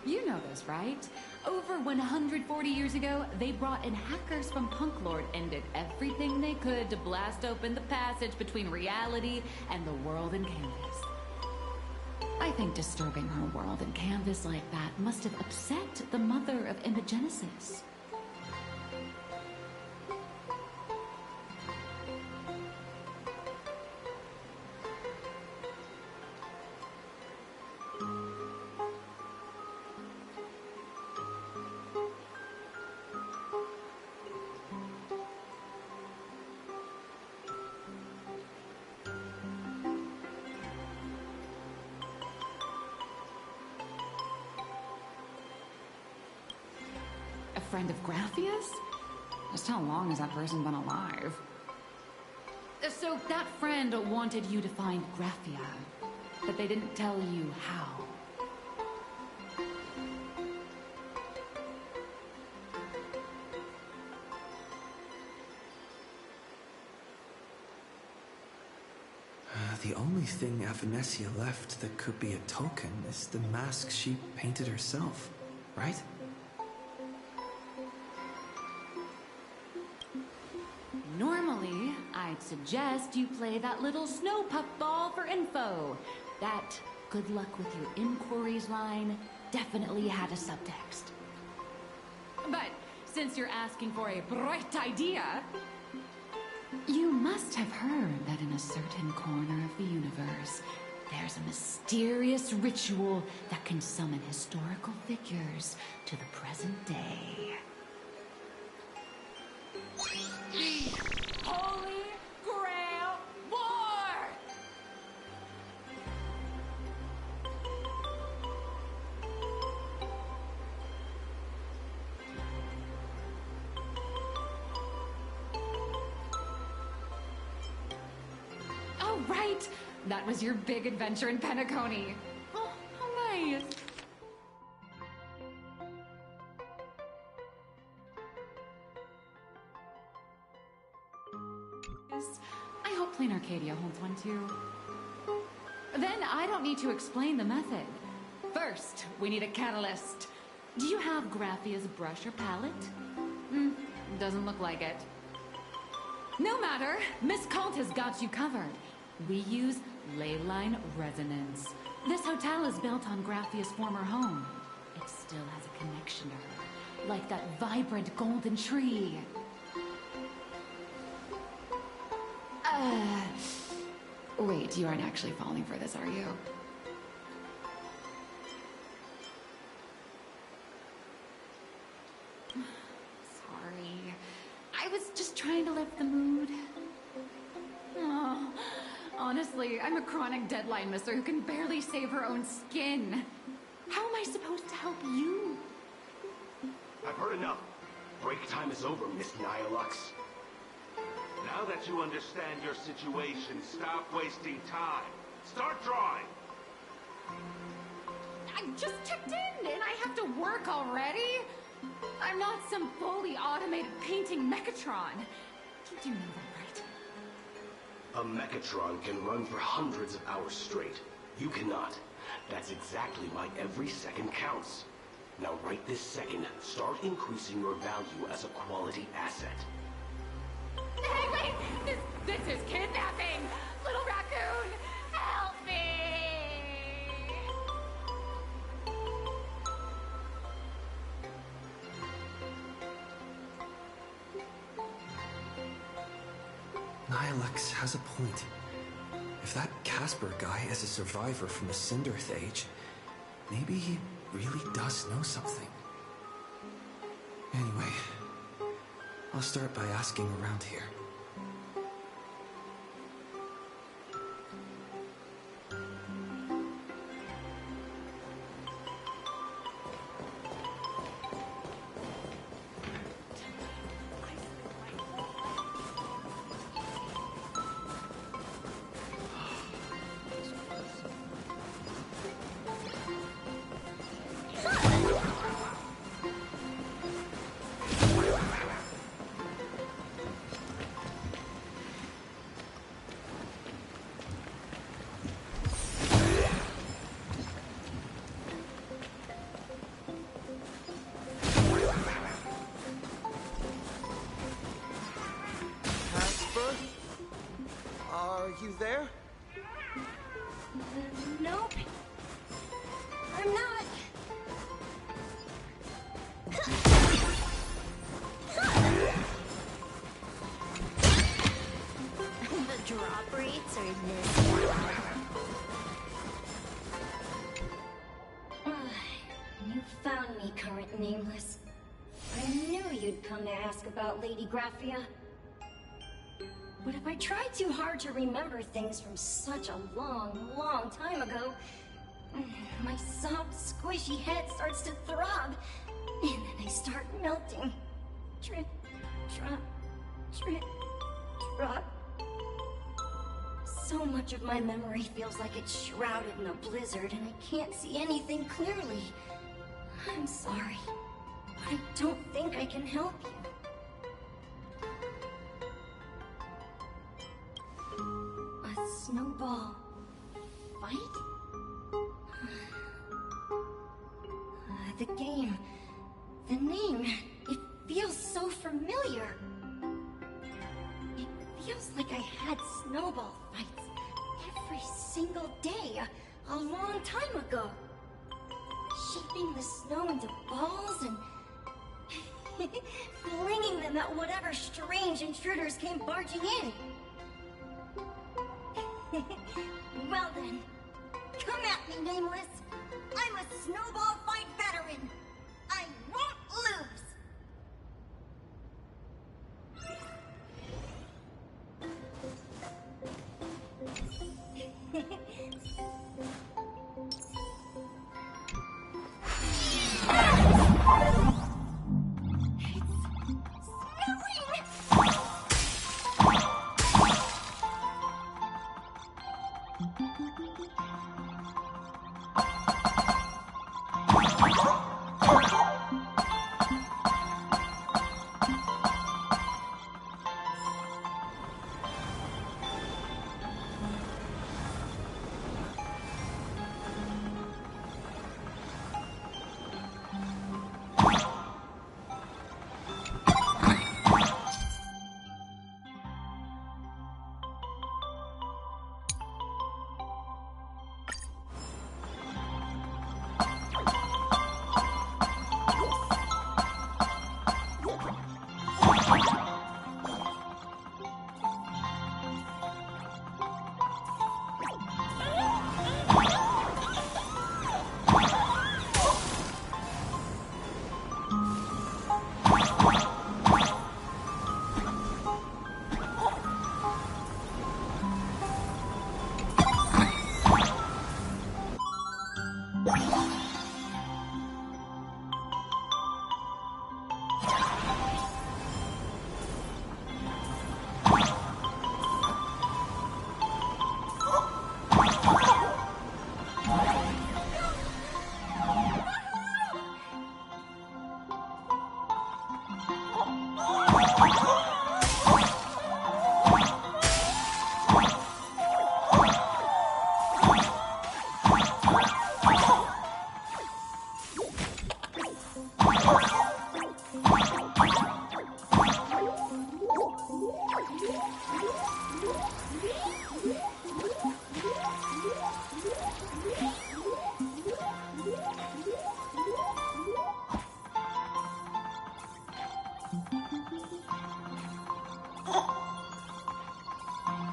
You know this, right? Over 140 years ago, they brought in hackers from Punklord and did everything they could to blast open the passage between reality and the world in canvas. I think disturbing her world in canvas like that must have upset the mother of Imagenesis. Friend of Graphia's? Just how long has that person been alive? So that friend wanted you to find Graphia, but they didn't tell you how. The only thing Aphnesia left that could be a token is the mask she painted herself, right? Normally, I'd suggest you play that little snow puff ball for info. That good luck with your inquiries line definitely had a subtext. But since you're asking for a bright idea, you must have heard that in a certain corner of the universe, there's a mysterious ritual that can summon historical figures to the present day. The Holy Grail War! Oh, right! That was your big adventure in Penacony. Oh, how nice! is. I hope Plain Arcadia holds one too. Then I don't need to explain the method. First, we need a catalyst. Do you have Graphia's brush or palette? Doesn't look like it. No matter, Miss Cult has got you covered. We use ley-line resonance. This hotel is built on Graphia's former home. It still has a connection to her, like that vibrant golden tree. Wait, you aren't actually falling for this, are you? Sorry. I was just trying to lift the mood. Oh, honestly, I'm a chronic deadline misser who can barely save her own skin. How am I supposed to help you? I've heard enough. Break time is over, Miss Nihilux. Now that you understand your situation, stop wasting time. Start drawing! I just checked in and I have to work already? I'm not some fully automated painting Mechatron. You know that, right? A Mechatron can run for hundreds of hours straight. You cannot. That's exactly why every second counts. Now right this second, start increasing your value as a quality asset. Hey, wait! This is kidnapping! Little raccoon, help me! Nihilux has a point. If that Casper guy is a survivor from the Cinderth Age, maybe he really does know something. Anyway, I'll start by asking around here. You there? Nope. I'm not. The drop rates are this You found me, current nameless. I knew you'd come to ask about Lady Graphia. But if I try too hard to remember things from such a long, long time ago, my soft, squishy head starts to throb, and then I start melting. Drip, drop, drip, drop. So much of my memory feels like it's shrouded in a blizzard, and I can't see anything clearly. I'm sorry, but I don't think I can help you. A snowball fight? The game, the name, it feels so familiar. It feels like I had snowball fights every single day a long time ago. Shaping the snow into balls and flinging them at whatever strange intruders came barging in. Well then, come at me, Nameless. I'm a snowball fight veteran. I won't lose.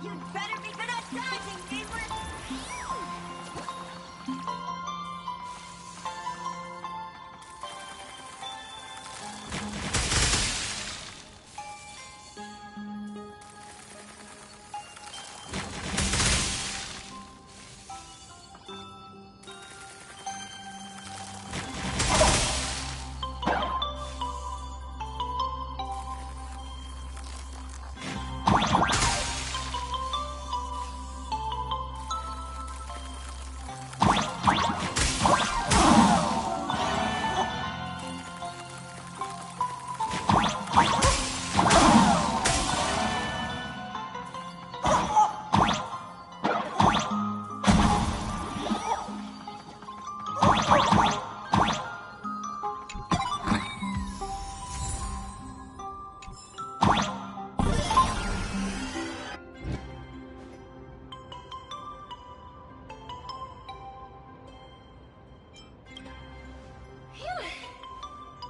You'd better be good at dodging, favorite!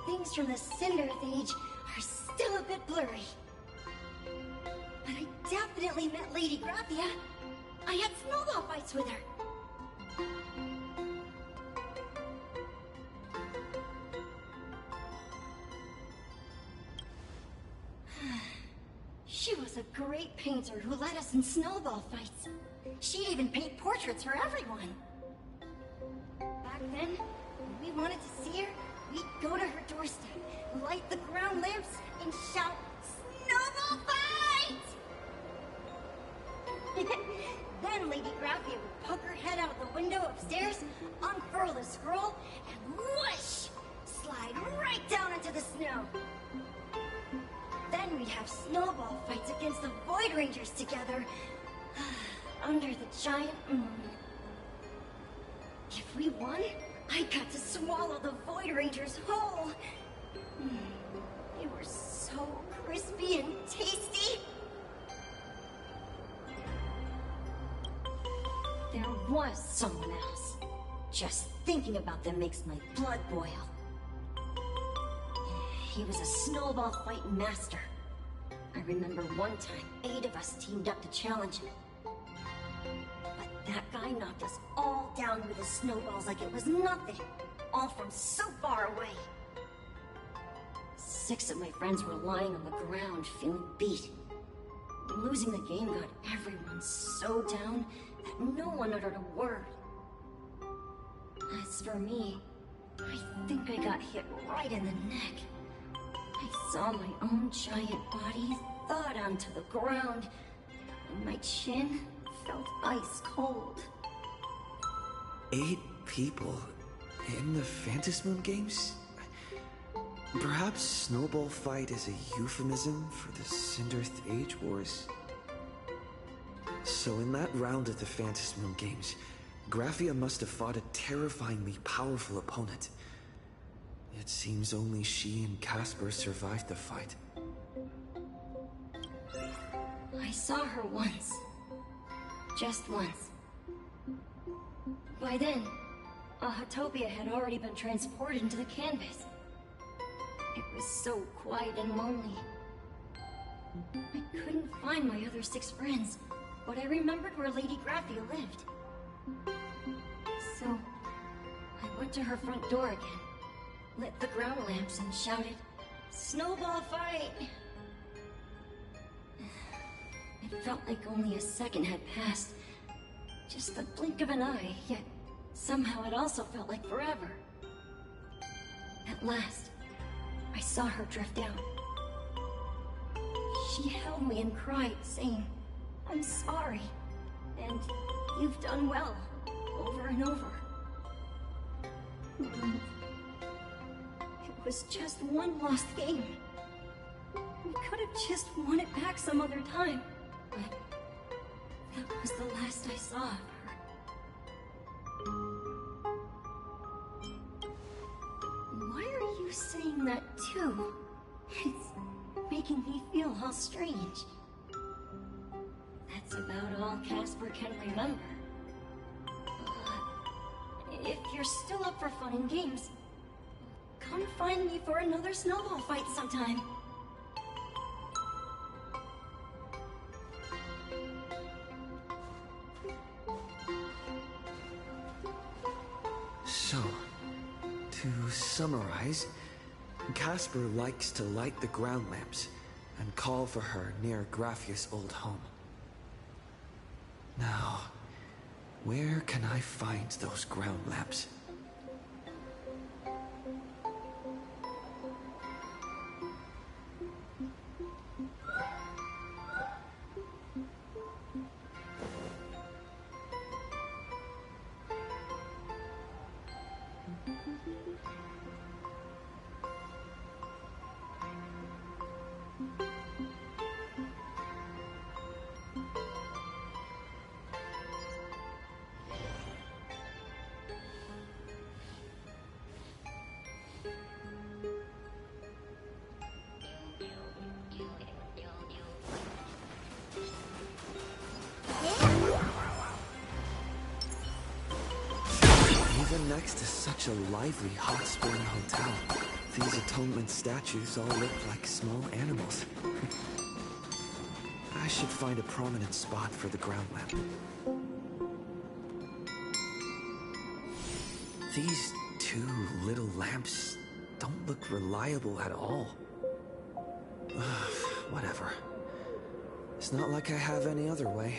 Things from the Cinderth Age are still a bit blurry. But I definitely met Lady Graphia. I had snowball fights with her. She was a great painter who led us in snowball fights. She'd even paint portraits for everyone. Back then, when we wanted to see her, we'd go to her doorstep, light the ground lamps, and shout, "Snowball fight!" Then Lady Graphia would poke her head out the window upstairs, unfurl the scroll, and whoosh! Slide right down into the snow. Then we'd have snowball fights against the Void Rangers together, under the giant moon. If we won, I got to swallow the Void Rangers whole. They were so crispy and tasty. There was someone else. Just thinking about them makes my blood boil. He was a snowball fight master. I remember one time, 8 of us teamed up to challenge him. But that guy knocked us all down with his snowballs like it was nothing. All from so far away. 6 of my friends were lying on the ground, feeling beat. Losing the game got everyone so down that no one uttered a word. As for me, I think I got hit right in the neck. I saw my own giant body thawed onto the ground, and my chin felt ice cold. 8 people in the Phantasmoon games? Perhaps Snowball Fight is a euphemism for the Cinderth Age Wars? So in that round of the Phantasmoon games, Graphia must have fought a terrifyingly powerful opponent. It seems only she and Casper survived the fight. I saw her once. Just once. By then, Ahatopia had already been transported into the canvas. It was so quiet and lonely. I couldn't find my other 6 friends, but I remembered where Lady Graphia lived. So, I went to her front door again, lit the ground lamps, and shouted, "Snowball fight!" It felt like only a second had passed. Just the blink of an eye, yet somehow it also felt like forever. At last, I saw her drift out. She held me and cried, saying, "I'm sorry, and you've done well," over and over. It was just one lost game. We could have just won it back some other time, but that was the last I saw of her. Why are you saying that too? It's making me feel all strange. That's about all Casper can remember. If you're still up for fun and games, come find me for another snowball fight sometime. So, to summarize, Casper likes to light the ground lamps and call for her near Graffia's old home. Now, where can I find those ground lamps? Even next to such a lively hot spring hotel, these atonement statues all look like small animals. I should find a prominent spot for the ground lamp. These two little lamps don't look reliable at all. Whatever. It's not like I have any other way.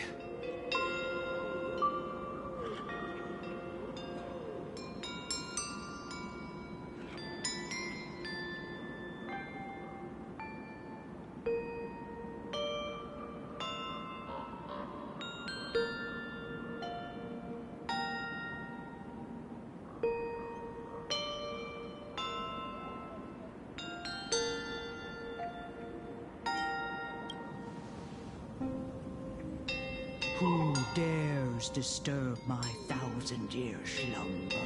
Who dares disturb my 1,000-year slumber?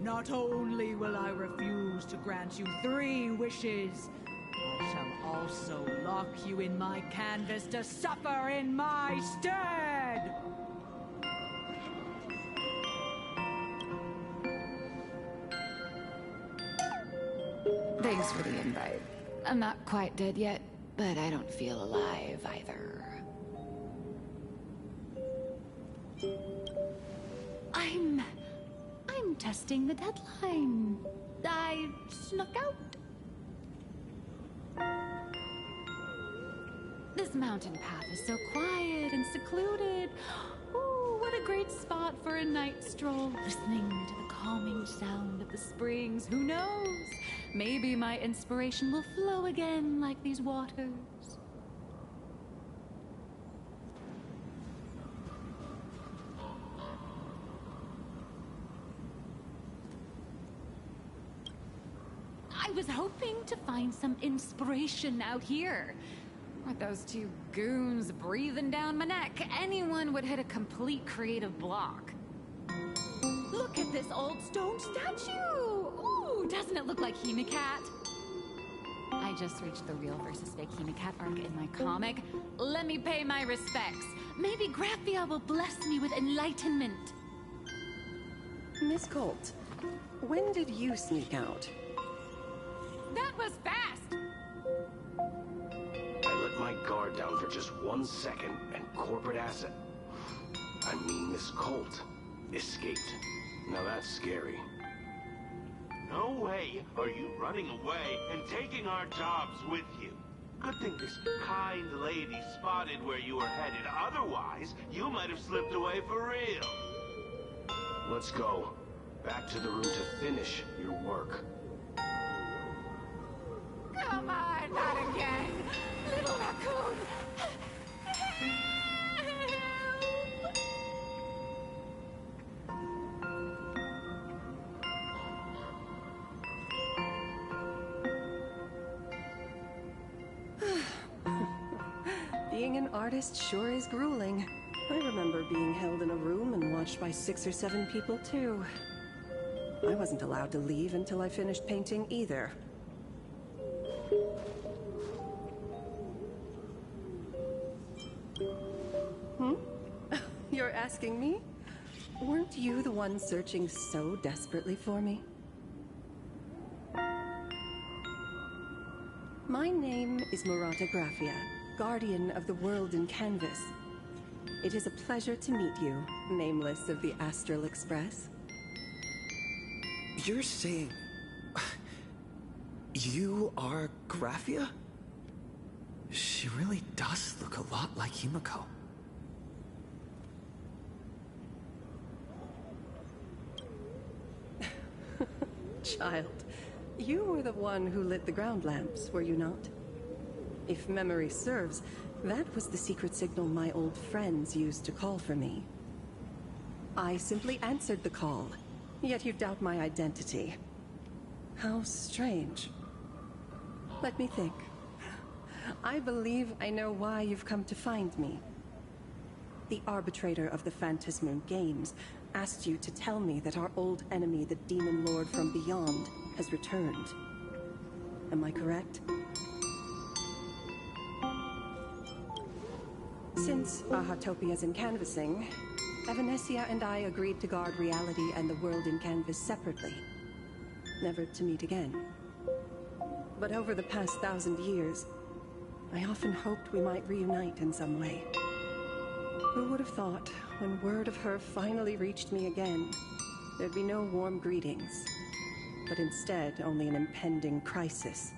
Not only will I refuse to grant you 3 wishes, I shall also lock you in my canvas to suffer in my stead! Thanks for the invite. I'm not quite dead yet, but I don't feel alive either. I'm testing the deadline. I snuck out. This mountain path is so quiet and secluded. Ooh, what a great spot for a night stroll, listening to the calming sound of the springs. Who knows? Maybe my inspiration will flow again like these waters. I was hoping to find some inspiration out here. With those 2 goons breathing down my neck, anyone would hit a complete creative block. Look at this old stone statue! Ooh, doesn't it look like Hemacat? I just reached the real versus fake Hemacat arc in my comic. Let me pay my respects. Maybe Graphia will bless me with enlightenment. Miss Colt, when did you sneak out? That was fast! I let my guard down for just 1 second, and corporate asset, I mean Miss Colt, escaped. Now that's scary. No way are you running away and taking our jobs with you. Good thing this kind lady spotted where you were headed. Otherwise, you might have slipped away for real. Let's go. Back to the room to finish your work. Come on, not again! Little raccoon! Being an artist sure is grueling. I remember being held in a room and watched by 6 or 7 people, too. I wasn't allowed to leave until I finished painting either. You're asking me? Weren't you the one searching so desperately for me? My name is Murata Graphia, guardian of the world in canvas. It is a pleasure to meet you, nameless of the Astral Express. You're saying... you are Graphia? She really does look a lot like Himiko. Child, you were the one who lit the ground lamps, were you not? If memory serves, that was the secret signal my old friends used to call for me. I simply answered the call, yet you doubt my identity. How strange. Let me think. I believe I know why you've come to find me. The arbitrator of the Phantasmoon Games asked you to tell me that our old enemy, the Demon Lord from Beyond, has returned. Am I correct? Since Ahatopia's in canvassing, Evanesia and I agreed to guard reality and the world in canvas separately, never to meet again. But over the past 1,000 years, I often hoped we might reunite in some way. Who would have thought, when word of her finally reached me again, there'd be no warm greetings, but instead only an impending crisis.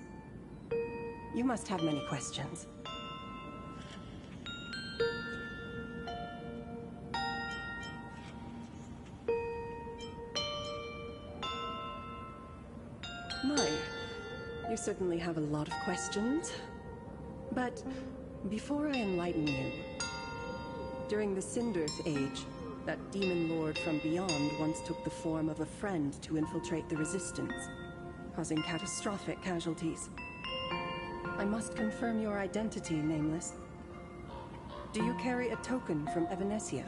You must have many questions. My, you certainly have a lot of questions. But before I enlighten you, during the Cinderth Age, that demon lord from beyond once took the form of a friend to infiltrate the Resistance, causing catastrophic casualties. I must confirm your identity, Nameless. Do you carry a token from Evanesia?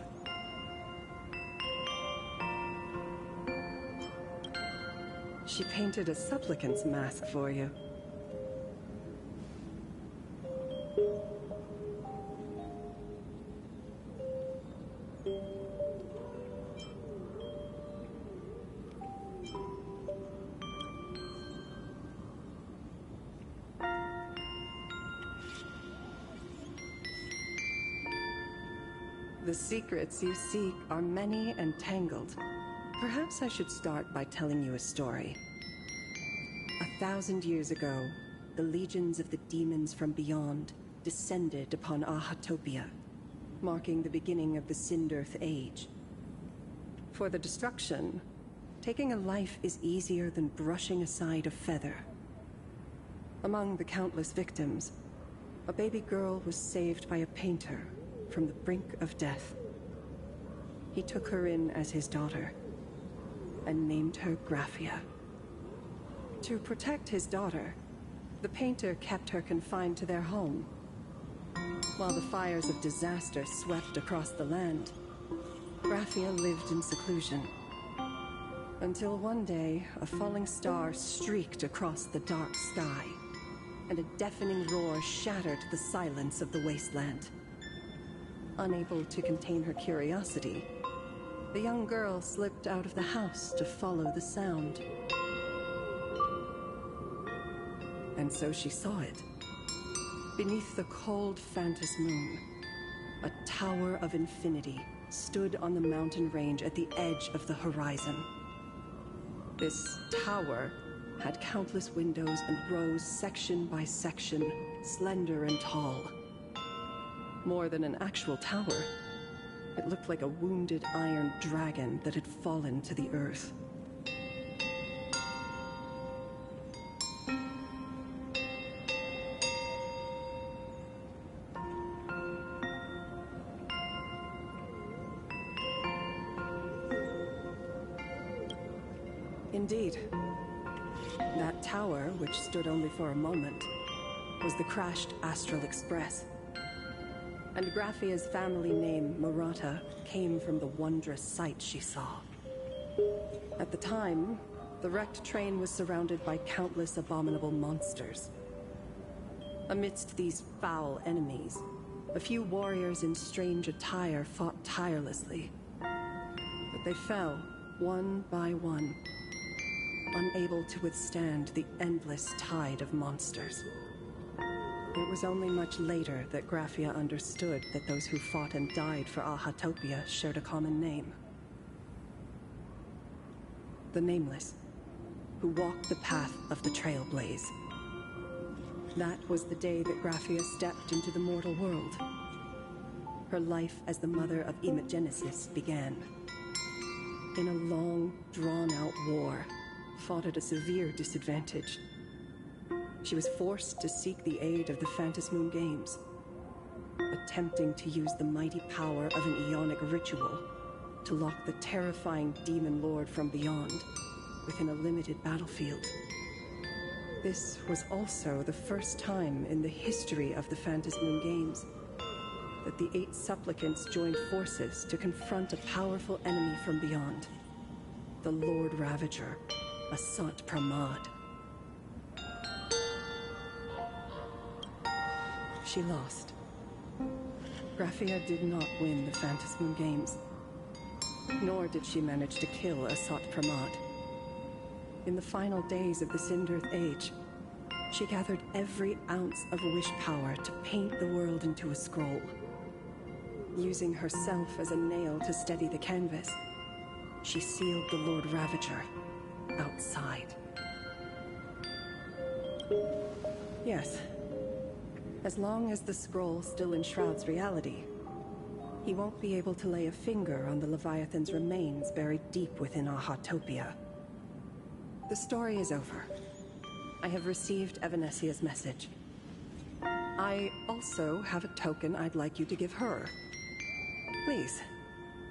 She painted a supplicant's mask for you. The secrets you seek are many and tangled. Perhaps I should start by telling you a story. 1,000 years ago, the legions of the demons from beyond descended upon Ahatopia, marking the beginning of the Cinderth Age. For the destruction, taking a life is easier than brushing aside a feather. Among the countless victims, a baby girl was saved by a painter from the brink of death. He took her in as his daughter and named her Graphia. To protect his daughter, the painter kept her confined to their home. While the fires of disaster swept across the land, Graphia lived in seclusion. Until one day, a falling star streaked across the dark sky, and a deafening roar shattered the silence of the wasteland. Unable to contain her curiosity, the young girl slipped out of the house to follow the sound. And so she saw it. Beneath the cold phantasmoon, a tower of infinity stood on the mountain range at the edge of the horizon. This tower had countless windows and rose section by section, slender and tall. More than an actual tower, it looked like a wounded iron dragon that had fallen to the earth. Indeed. That tower, which stood only for a moment, was the crashed Astral Express. And Graphia's family name, Murata, came from the wondrous sight she saw. At the time, the wrecked train was surrounded by countless abominable monsters. Amidst these foul enemies, a few warriors in strange attire fought tirelessly. But they fell, one by one, unable to withstand the endless tide of monsters. It was only much later that Graphia understood that those who fought and died for Ahatopia shared a common name. The Nameless, who walked the path of the Trailblaze. That was the day that Graphia stepped into the mortal world. Her life as the mother of Emogenesis began. In a long, drawn-out war, fought at a severe disadvantage. She was forced to seek the aid of the Phantasmoon Games, attempting to use the mighty power of an Ionic ritual to lock the terrifying demon lord from beyond within a limited battlefield. This was also the first time in the history of the Phantasmoon Games that the 8 supplicants joined forces to confront a powerful enemy from beyond, the Lord Ravager, Asat Pramad. She lost. Graphia did not win the Phantasmoon Games, nor did she manage to kill Asat Pramad. In the final days of the Sindirth Age, she gathered every ounce of wish power to paint the world into a scroll. Using herself as a nail to steady the canvas, she sealed the Lord Ravager outside. Yes. As long as the scroll still enshrouds reality, he won't be able to lay a finger on the Leviathan's remains buried deep within Ahatopia. The story is over. I have received Evanesia's message. I also have a token I'd like you to give her. Please,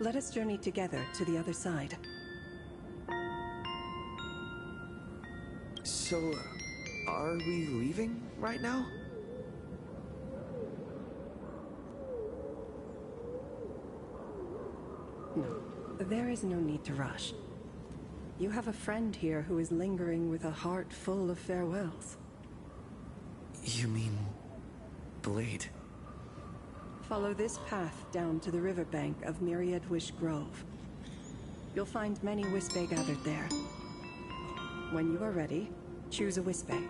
let us journey together to the other side. So, are we leaving right now? No, there is no need to rush. You have a friend here who is lingering with a heart full of farewells. You mean... Blade? Follow this path down to the riverbank of Myriad Wish Grove. You'll find many Wispe gathered there. When you are ready, choose a Wispe.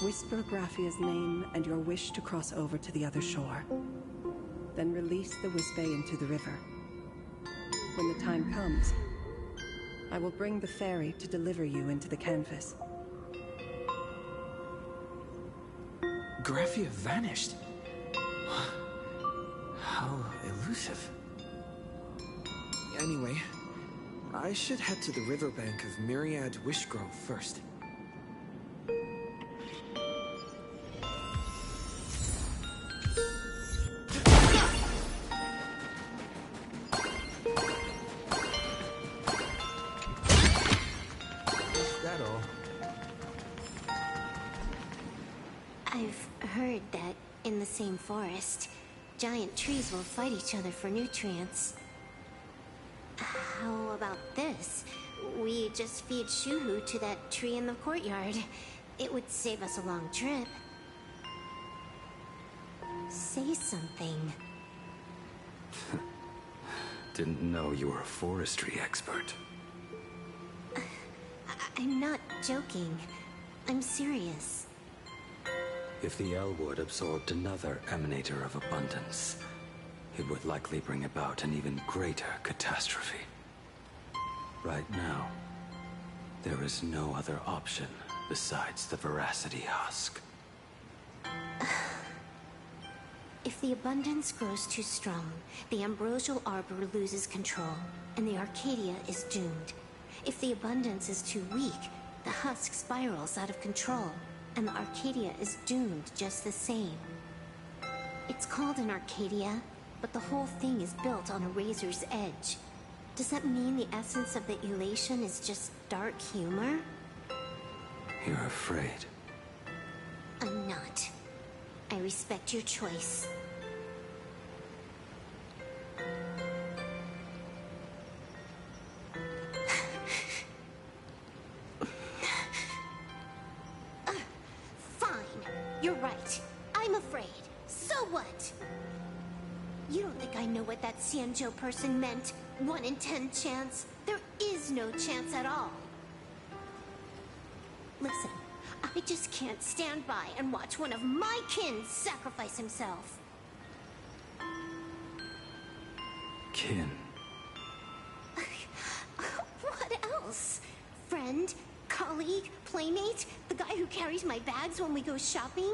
Whisper Graphia's name and your wish to cross over to the other shore. Then release the Wispe into the river. When the time comes, I will bring the ferry to deliver you into the canvas. Graphia vanished. How elusive. Anyway, I should head to the riverbank of Myriad Wishgrove first. I've heard that in the same forest, giant trees will fight each other for nutrients. How about this? We just feed Shuhu to that tree in the courtyard. It would save us a long trip. Say something. Didn't know you were a forestry expert. I'm not joking. I'm serious. If the Elwood absorbed another emanator of abundance, it would likely bring about an even greater catastrophe. Right now, there is no other option besides the Veracity Husk. If the abundance grows too strong, the Ambrosial Arbor loses control, and the Arcadia is doomed. If the abundance is too weak, the husk spirals out of control, and the Arcadia is doomed just the same. It's called an Arcadia, but the whole thing is built on a razor's edge. Does that mean the essence of the elation is just dark humor? You're afraid. I'm not. I respect your choice. Fine. You're right. I'm afraid. So what? You don't think I know what that Xianzhou person meant? 1 in 10 chance. There is no chance at all. Listen, I just can't stand by and watch one of my kin sacrifice himself. Kin. What else? Friend? Colleague? Playmate? The guy who carries my bags when we go shopping?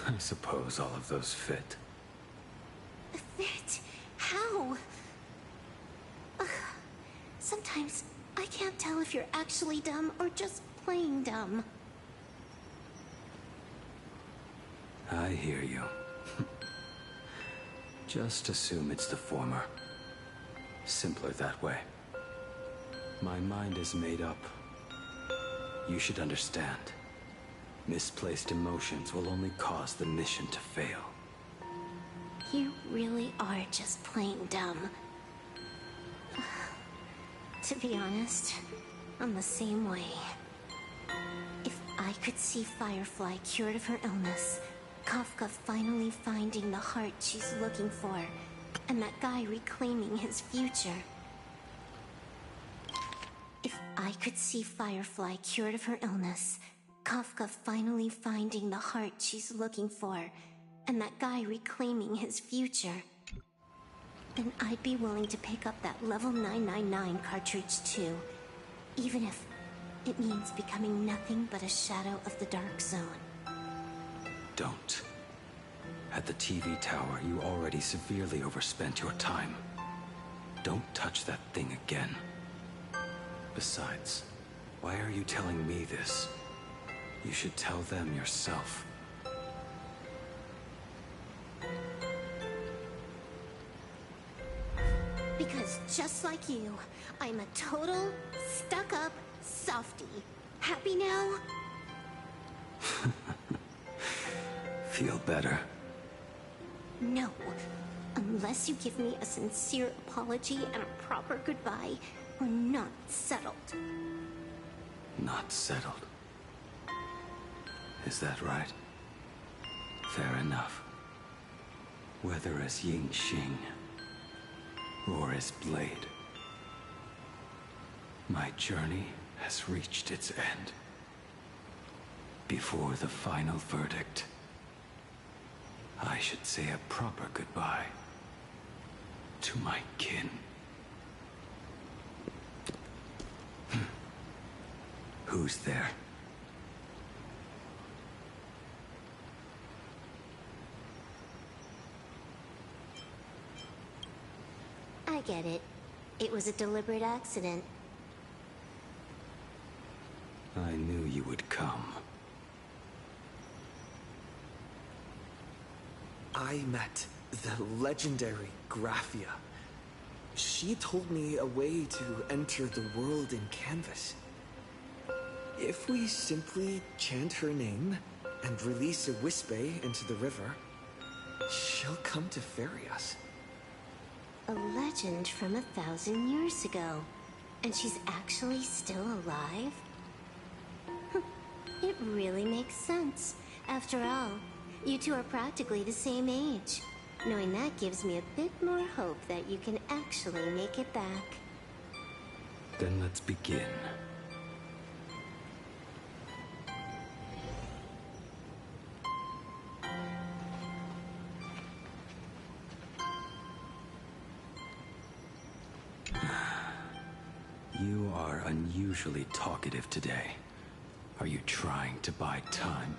I suppose all of those fit. Fit? How? Sometimes I can't tell if you're actually dumb or just plain dumb. I hear you. Just assume it's the former. Simpler that way. My mind is made up. You should understand. Misplaced emotions will only cause the mission to fail. You really are just plain dumb. To be honest, I'm the same way. If I could see Firefly cured of her illness, Kafka finally finding the heart she's looking for, and that guy reclaiming his future. If I could see Firefly cured of her illness, Kafka finally finding the heart she's looking for, and that guy reclaiming his future, then I'd be willing to pick up that level 999 cartridge too, even if it means becoming nothing but a shadow of the Dark Zone. Don't. At the TV tower, you already severely overspent your time. Don't touch that thing again. Besides, why are you telling me this? You should tell them yourself. Because just like you, I'm a total, stuck-up softie. Happy now? Feel better? No. Unless you give me a sincere apology and a proper goodbye, we're not settled. Not settled. Is that right? Fair enough. Whether as Ying Xing or as Blade, my journey has reached its end. Before the final verdict, I should say a proper goodbye to my kin. Who's there? I get it. It was a deliberate accident. I knew you would come. I met the legendary Graphia. She told me a way to enter the world in Canvas. If we simply chant her name and release a Wispe into the river, she'll come to ferry us. A legend from 1,000 years ago. And she's actually still alive? It really makes sense. After all, you two are practically the same age. Knowing that gives me a bit more hope that you can actually make it back. Then let's begin. You are unusually talkative today. Are you trying to buy time?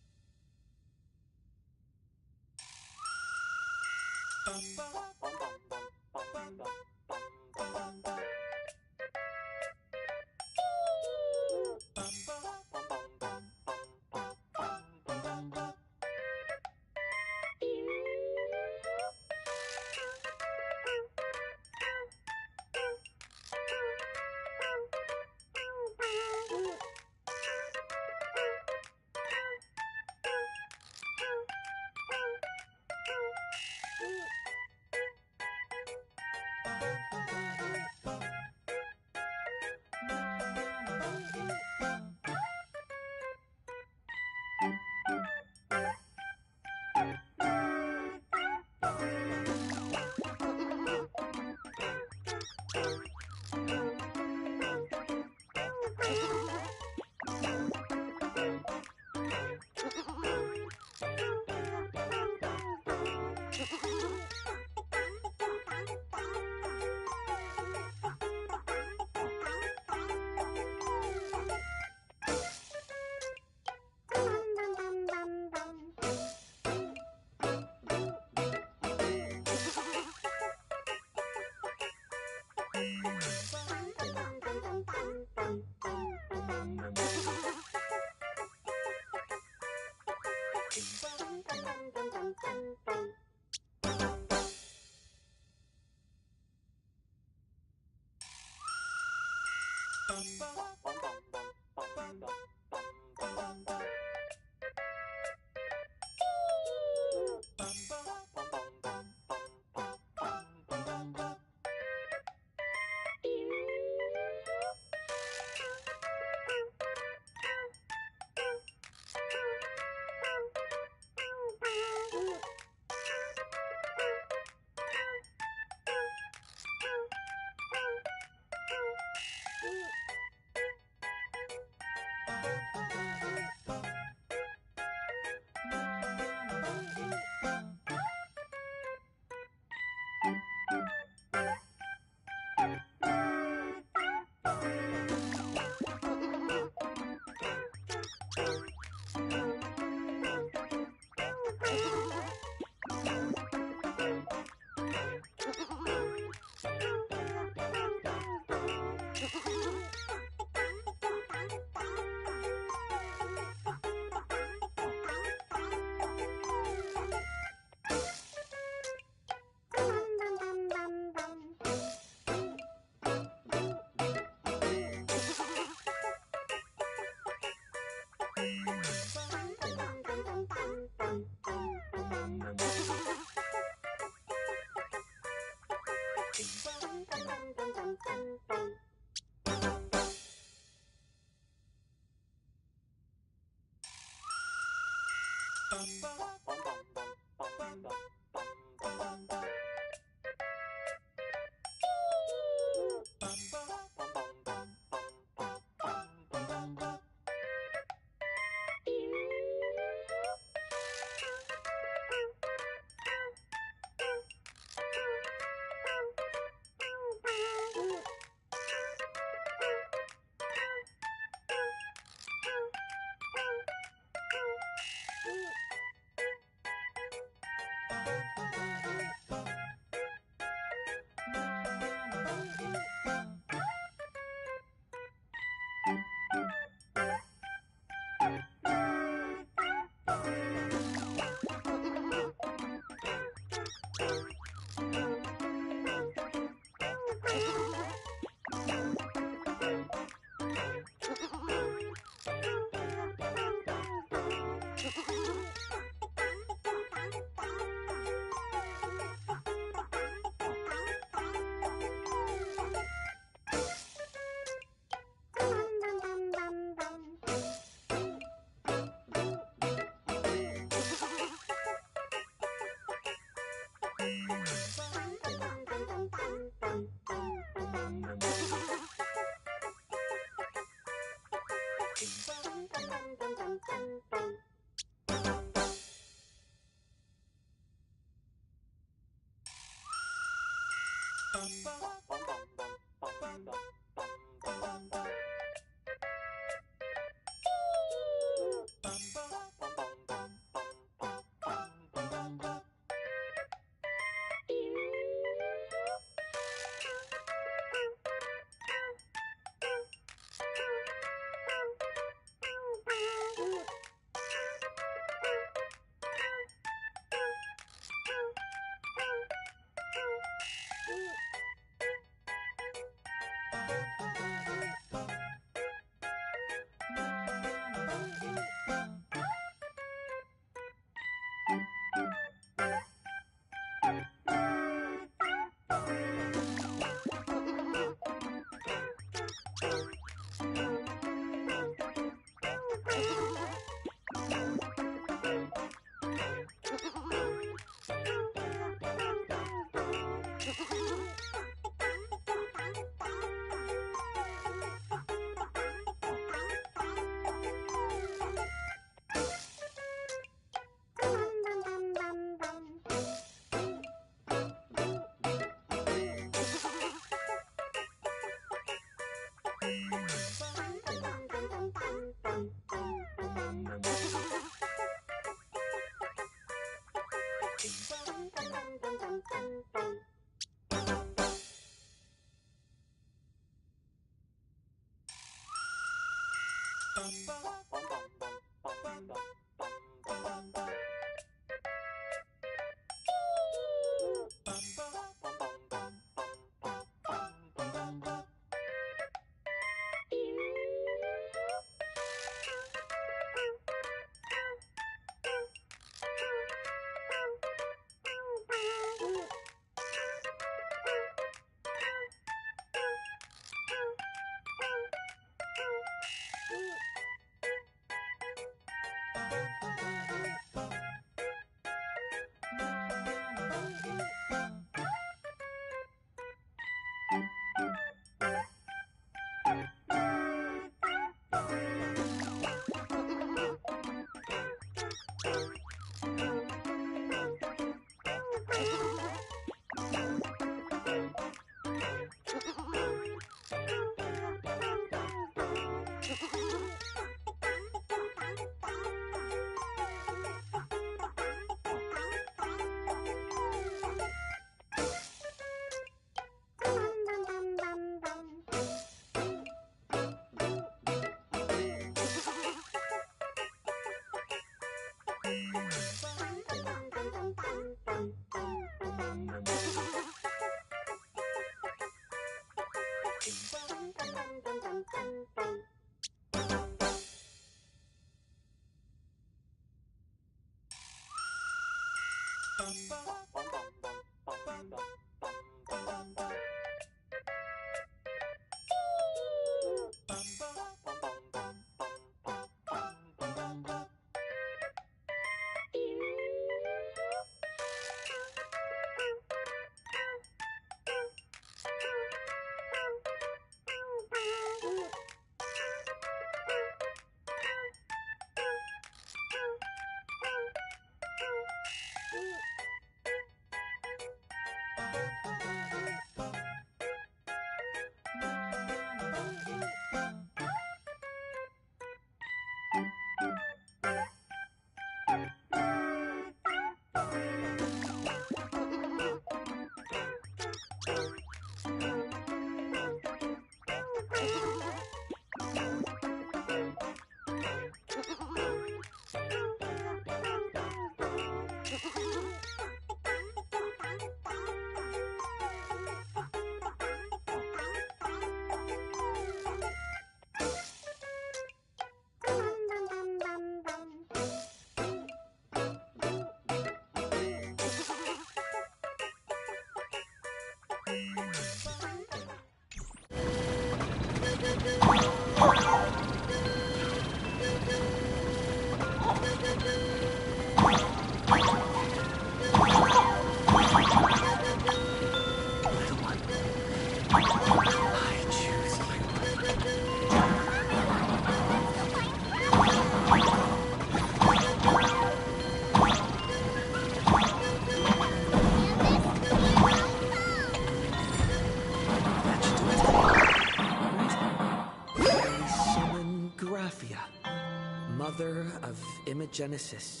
mother of Imogenesis,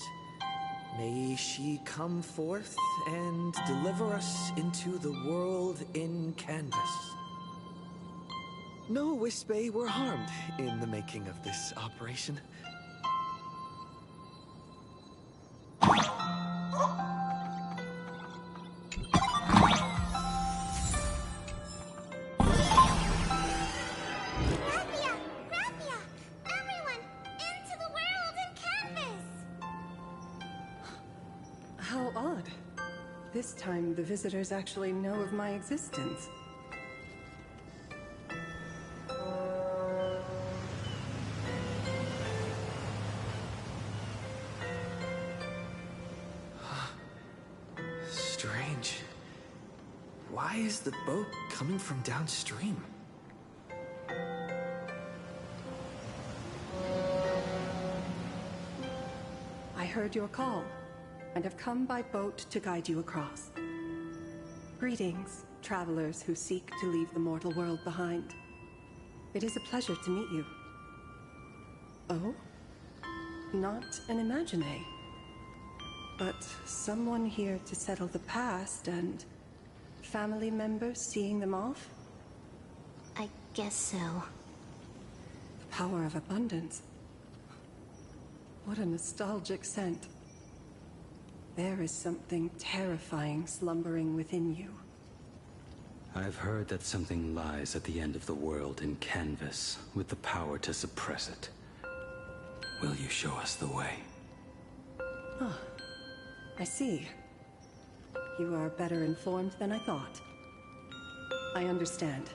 may she come forth and deliver us into the world in canvas. No Wispe were harmed in the making of this operation. How odd. This time, the visitors actually know of my existence. Strange. Why is the boat coming from downstream? I heard your call, and have come by boat to guide you across. Greetings, travelers who seek to leave the mortal world behind. It is a pleasure to meet you. Oh? Not an Imagine, but someone here to settle the past and family members seeing them off? I guess so. The power of abundance. What a nostalgic scent. There is something terrifying slumbering within you. I've heard that something lies at the end of the world in canvas, with the power to suppress it. Will you show us the way? Ah, I see. You are better informed than I thought. I understand.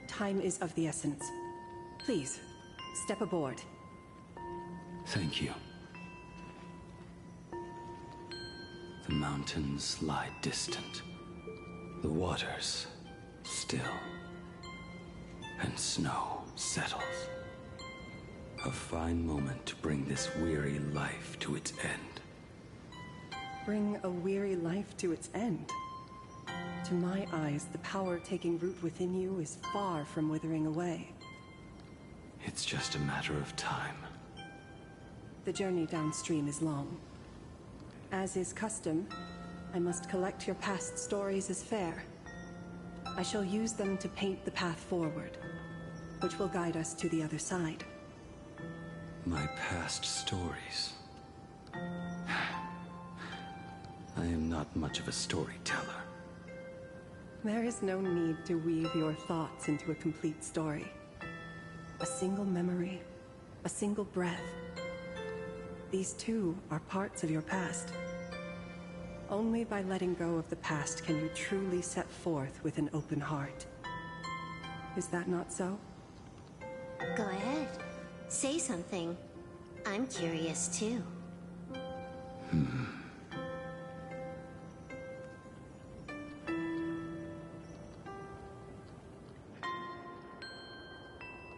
Time is of the essence. Please, step aboard. Thank you. The mountains lie distant. The waters still. And snow settles. A fine moment to bring this weary life to its end. Bring a weary life to its end? To my eyes, the power taking root within you is far from withering away. It's just a matter of time. The journey downstream is long. As is custom, I must collect your past stories as fair. I shall use them to paint the path forward, which will guide us to the other side. My past stories. I am not much of a storyteller. There is no need to weave your thoughts into a complete story. A single memory, a single breath. These too are parts of your past. Only by letting go of the past can you truly set forth with an open heart. Is that not so? Go ahead. Say something. I'm curious too.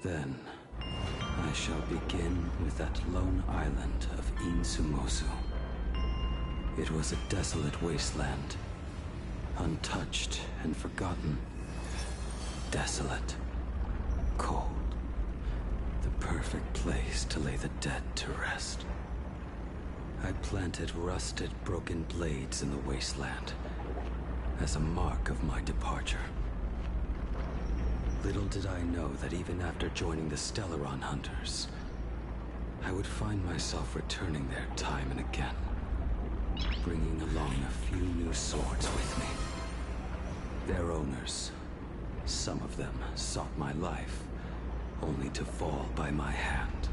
Then, I shall begin with that lone island of Insumosu. It was a desolate wasteland, untouched and forgotten. Desolate, cold, the perfect place to lay the dead to rest. I planted rusted, broken blades in the wasteland as a mark of my departure. Little did I know that even after joining the Stellaron Hunters, I would find myself returning there time and again, bringing along a few new swords with me. Their owners, some of them sought my life, only to fall by my hand.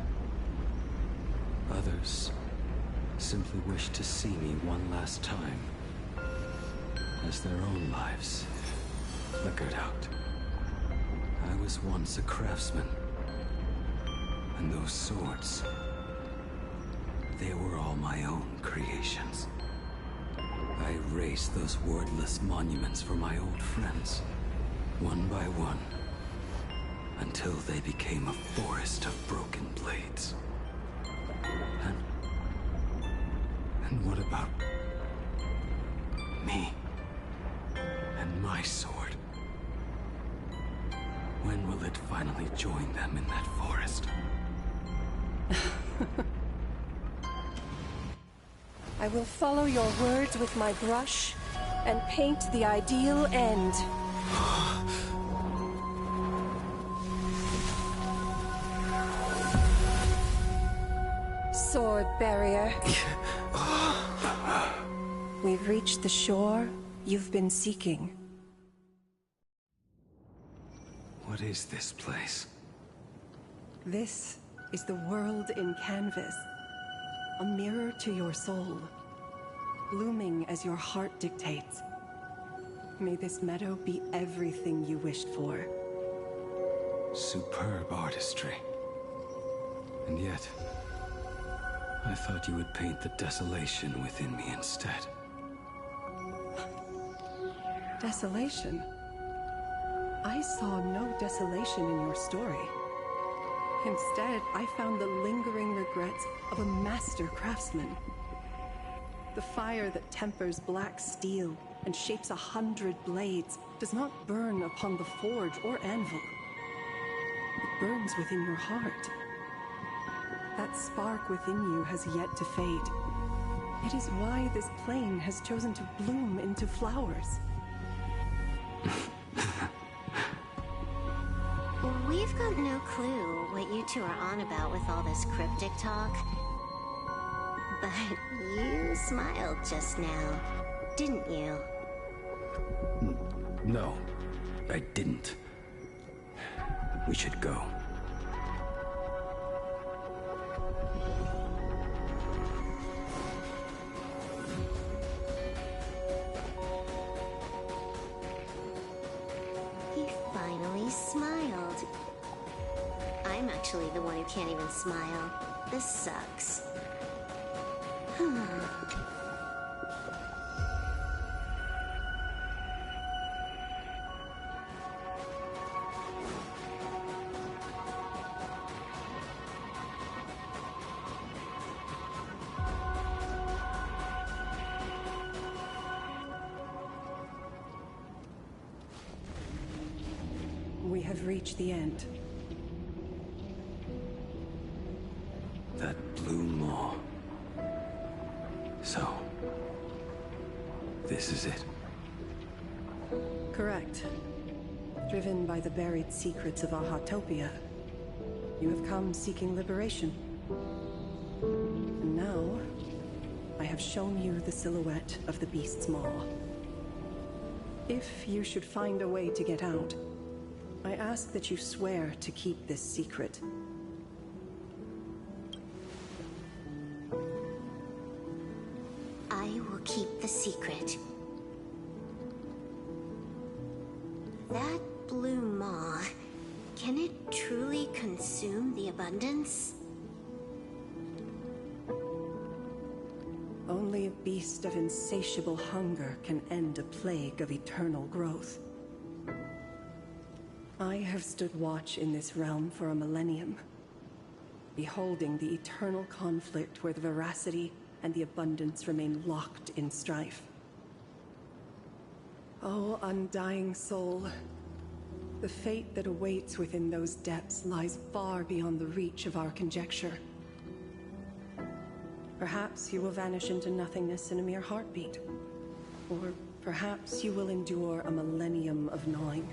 Others simply wished to see me one last time, as their own lives flickered out. I was once a craftsman, and those swords, they were all my own creations. I erased those wordless monuments for my old friends, one by one, until they became a forest of broken blades. And what about me and my sword? When will it finally join them in that forest? I will follow your words with my brush and paint the ideal end. Sword barrier. We've reached the shore you've been seeking. What is this place? This is the world in canvas. A mirror to your soul, blooming as your heart dictates. May this meadow be everything you wished for. Superb artistry. And yet, I thought you would paint the desolation within me instead. Desolation? I saw no desolation in your story. Instead, I found the lingering regrets of a master craftsman. The fire that tempers black steel and shapes 100 blades does not burn upon the forge or anvil. It burns within your heart. That spark within you has yet to fade. It is why this plane has chosen to bloom into flowers. We've got no clue what you two are on about with all this cryptic talk. But you smiled just now, didn't you? No, I didn't. We should go. He finally smiled. I'm actually the one who can't even smile. This sucks. We have reached the end. That blue maw. So, this is it. Correct. Driven by the buried secrets of Ahatopia, you have come seeking liberation. And now, I have shown you the silhouette of the beast's maw. If you should find a way to get out, I ask that you swear to keep this secret. I will keep the secret. That blue maw, can it truly consume the abundance? Only a beast of insatiable hunger can end a plague of eternal growth. I have stood watch in this realm for a millennium, beholding the eternal conflict where the veracity and the abundance remain locked in strife. Oh, undying soul, the fate that awaits within those depths lies far beyond the reach of our conjecture. Perhaps you will vanish into nothingness in a mere heartbeat. Or perhaps you will endure a millennium of gnawing,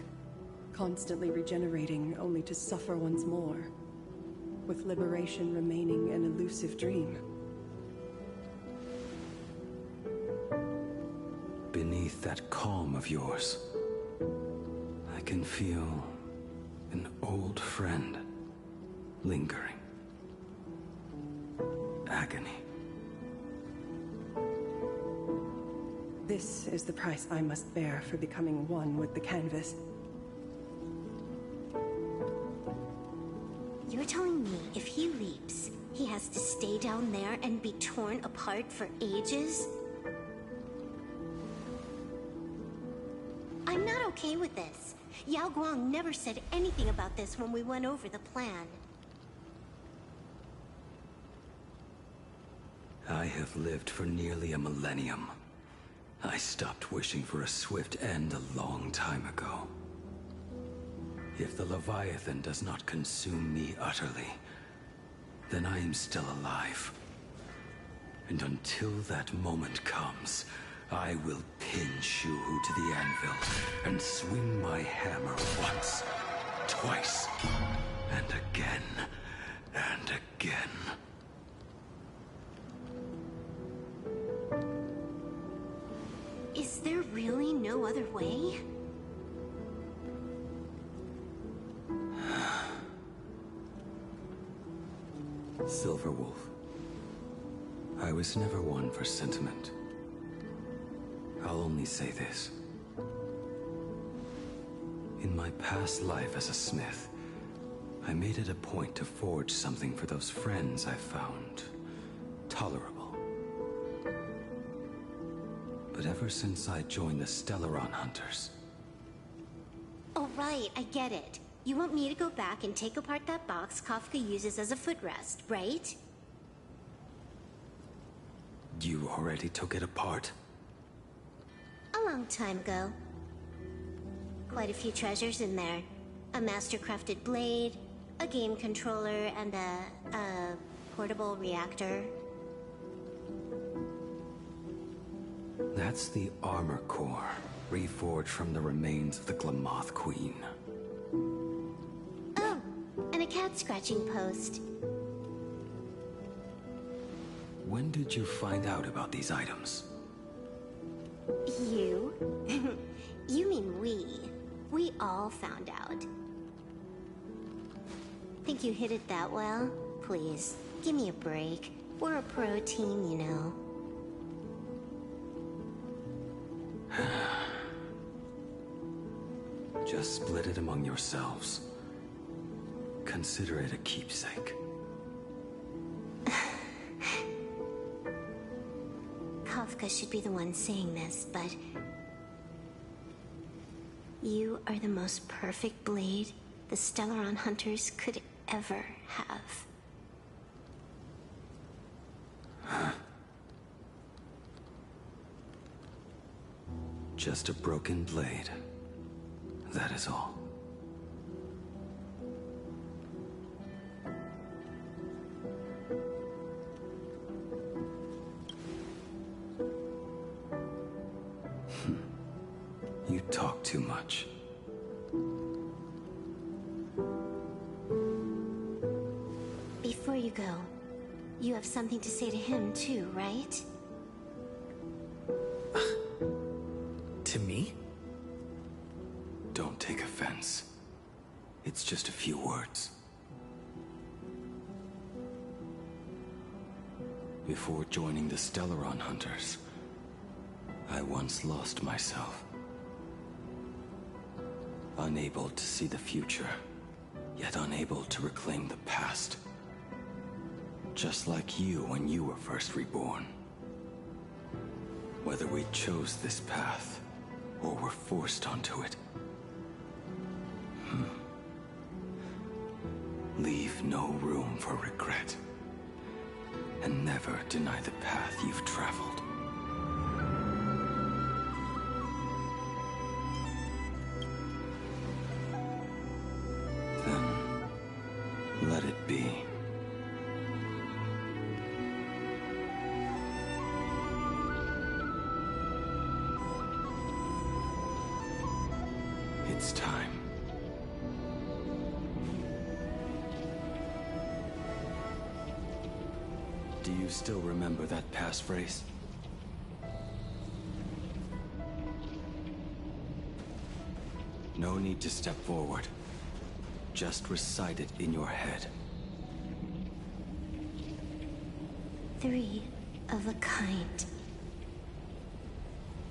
constantly regenerating only to suffer once more, with liberation remaining an elusive dream. Beneath that calm of yours, I can feel an old friend lingering. Agony. This is the price I must bear for becoming one with the canvas. You're telling me if he leaps, he has to stay down there and be torn apart for ages? I'm not okay with this. Yao Guang never said anything about this when we went over the plan. I have lived for nearly a millennium. I stopped wishing for a swift end a long time ago. If the Leviathan does not consume me utterly, then I am still alive. And until that moment comes, I will pin Shuhu to the anvil and swing my hammer once, twice, and again, and again. Is there really no other way? Silverwolf, I was never one for sentiment. I'll only say this. In my past life as a smith, I made it a point to forge something for those friends I found tolerable. But ever since I joined the Stellaron Hunters... Oh right, I get it. You want me to go back and take apart that box Kafka uses as a footrest, right? You already took it apart? A long time ago. Quite a few treasures in there. A master-crafted blade, a game controller, and a portable reactor. That's the armor core, reforged from the remains of the Glamoth Queen. Oh, and a cat-scratching post. When did you find out about these items? You? You mean we. We all found out. Think you hid it that well? Please, give me a break. We're a pro team, you know. Just split it among yourselves. Consider it a keepsake. Kafka should be the one saying this, but... You are the most perfect blade the Stellaron Hunters could ever have. Just a broken blade. That is all. You talk too much. Before you go, you have something to say to him too, right? To me? Don't take offense. It's just a few words. Before joining the Stellaron Hunters, I once lost myself. Unable to see the future, yet unable to reclaim the past. Just like you when you were first reborn. Whether we chose this path, or were forced onto it. Leave no room for regret. And never deny the path you've traveled. Then, let it be. It's time. Do you still remember that passphrase? No need to step forward. Just recite it in your head. 3 of a kind.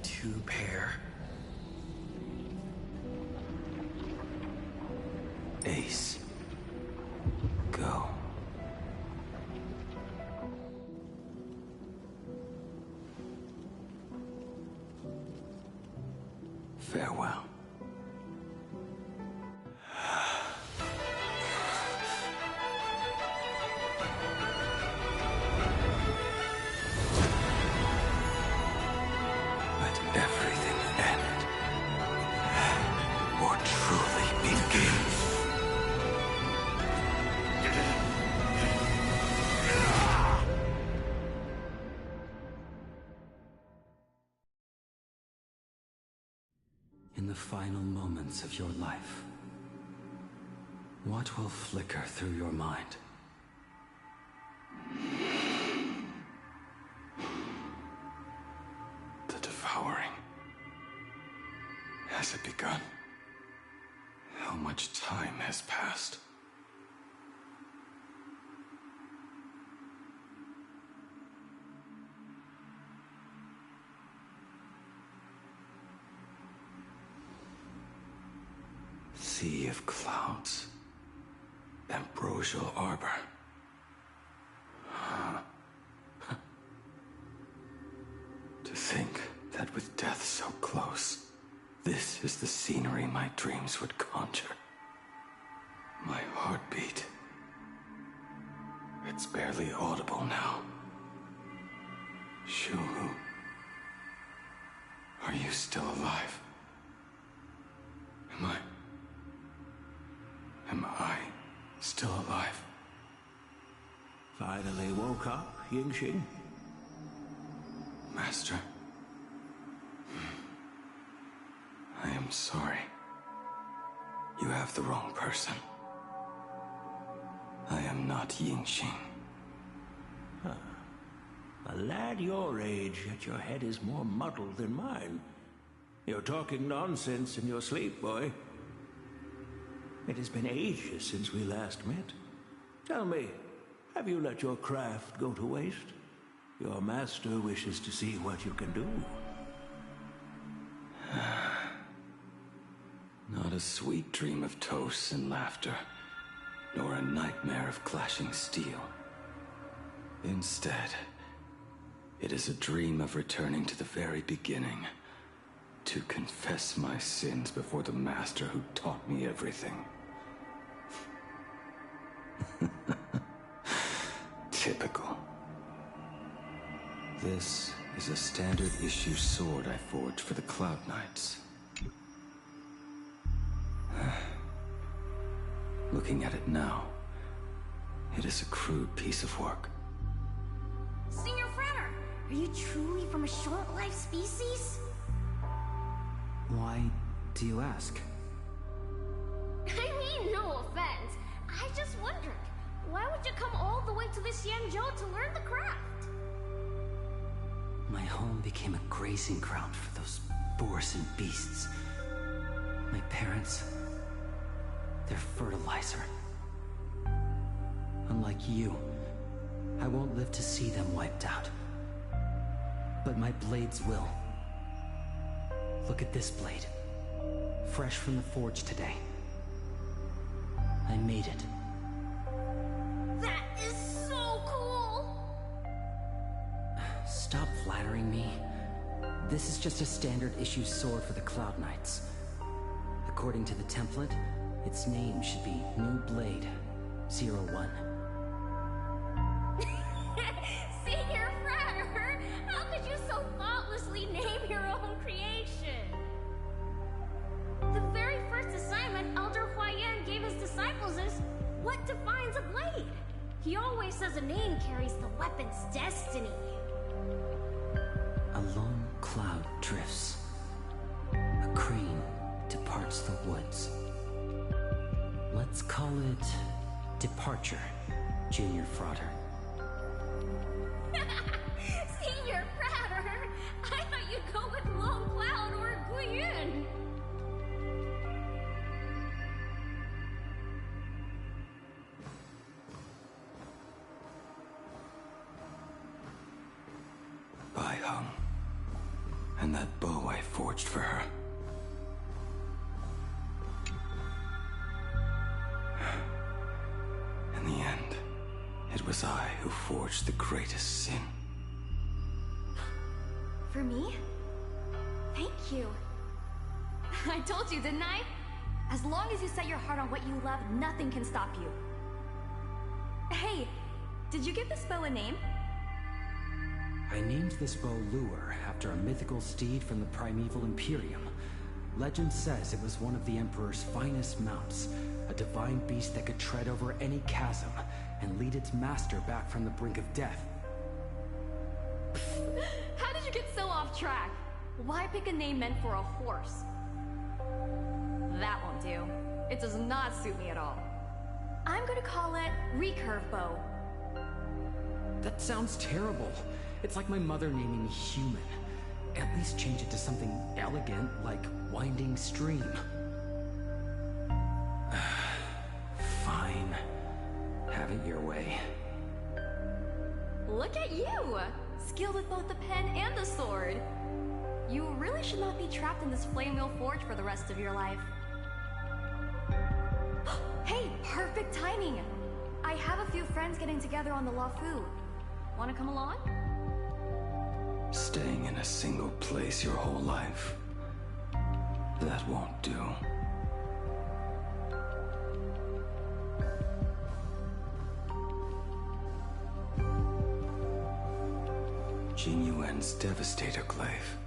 2 pair. Ace. Go. Farewell. Let everything end, or truly begin. final moments of your life, what will flicker through your mind? The devouring. Has it begun? How much time has passed? Sea of clouds. Ambrosial arbor. To think that with death so close, this is the scenery my dreams would conjure. My heartbeat. It's barely audible now. Shuhu. Are you still alive? Am I still alive? Finally woke up, Yingxing? Master. I am sorry. You have the wrong person. I am not Yingxing. Huh. A lad your age, yet your head is more muddled than mine. You're talking nonsense in your sleep, boy. It has been ages since we last met. Tell me, have you let your craft go to waste? Your master wishes to see what you can do. Not a sweet dream of toasts and laughter, nor a nightmare of clashing steel. Instead, it is a dream of returning to the very beginning, to confess my sins before the master who taught me everything. Typical. This is a standard issue sword I forged for the Cloud Knights. Looking at it now, it is a crude piece of work. Senior Frater, are you truly from a short-lived species? Why do you ask? I mean, no offense. I just wondered, why would you come all the way to this Yanzhou to learn the craft? My home became a grazing ground for those boars and beasts. My parents, they're fertilizer. Unlike you, I won't live to see them wiped out. But my blades will. Look at this blade. Fresh from the forge today. I made it. That is so cool! Stop flattering me. This is just a standard issue sword for the Cloud Knights. According to the template, its name should be New Blade 01. Senior Frater, how could you so thoughtlessly name your own creation? The very first assignment Elder Huayan gave his disciples is, what defines a blade? He always says a name carries the weapon's destiny. A lone cloud drifts. A crane departs the woods. Let's call it Departure, Junior Frater. Senior Frater, I thought you'd go with Lone Cloud or Guiyun. Bai Hung. And that bow I forged for her. In the end, it was I who forged the greatest sin. For me? Thank you. I told you, didn't I? As long as you set your heart on what you love, nothing can stop you. Hey, did you give this bow a name? I named this bow Lure after a mythical steed from the primeval Imperium. Legend says it was one of the Emperor's finest mounts, a divine beast that could tread over any chasm and lead its master back from the brink of death. How did you get so off track? Why pick a name meant for a horse? That won't do. It does not suit me at all. I'm gonna call it recurve bow. That sounds terrible. It's like my mother naming me human. At least change it to something elegant, like winding stream. Fine. Have it your way. Look at you! Skilled with both the pen and the sword. You really should not be trapped in this flame wheel forge for the rest of your life. Hey, perfect timing! I have a few friends getting together on the Lafu. Wanna come along? Staying in a single place your whole life. That won't do. Jing Yuan's Devastator Glaive.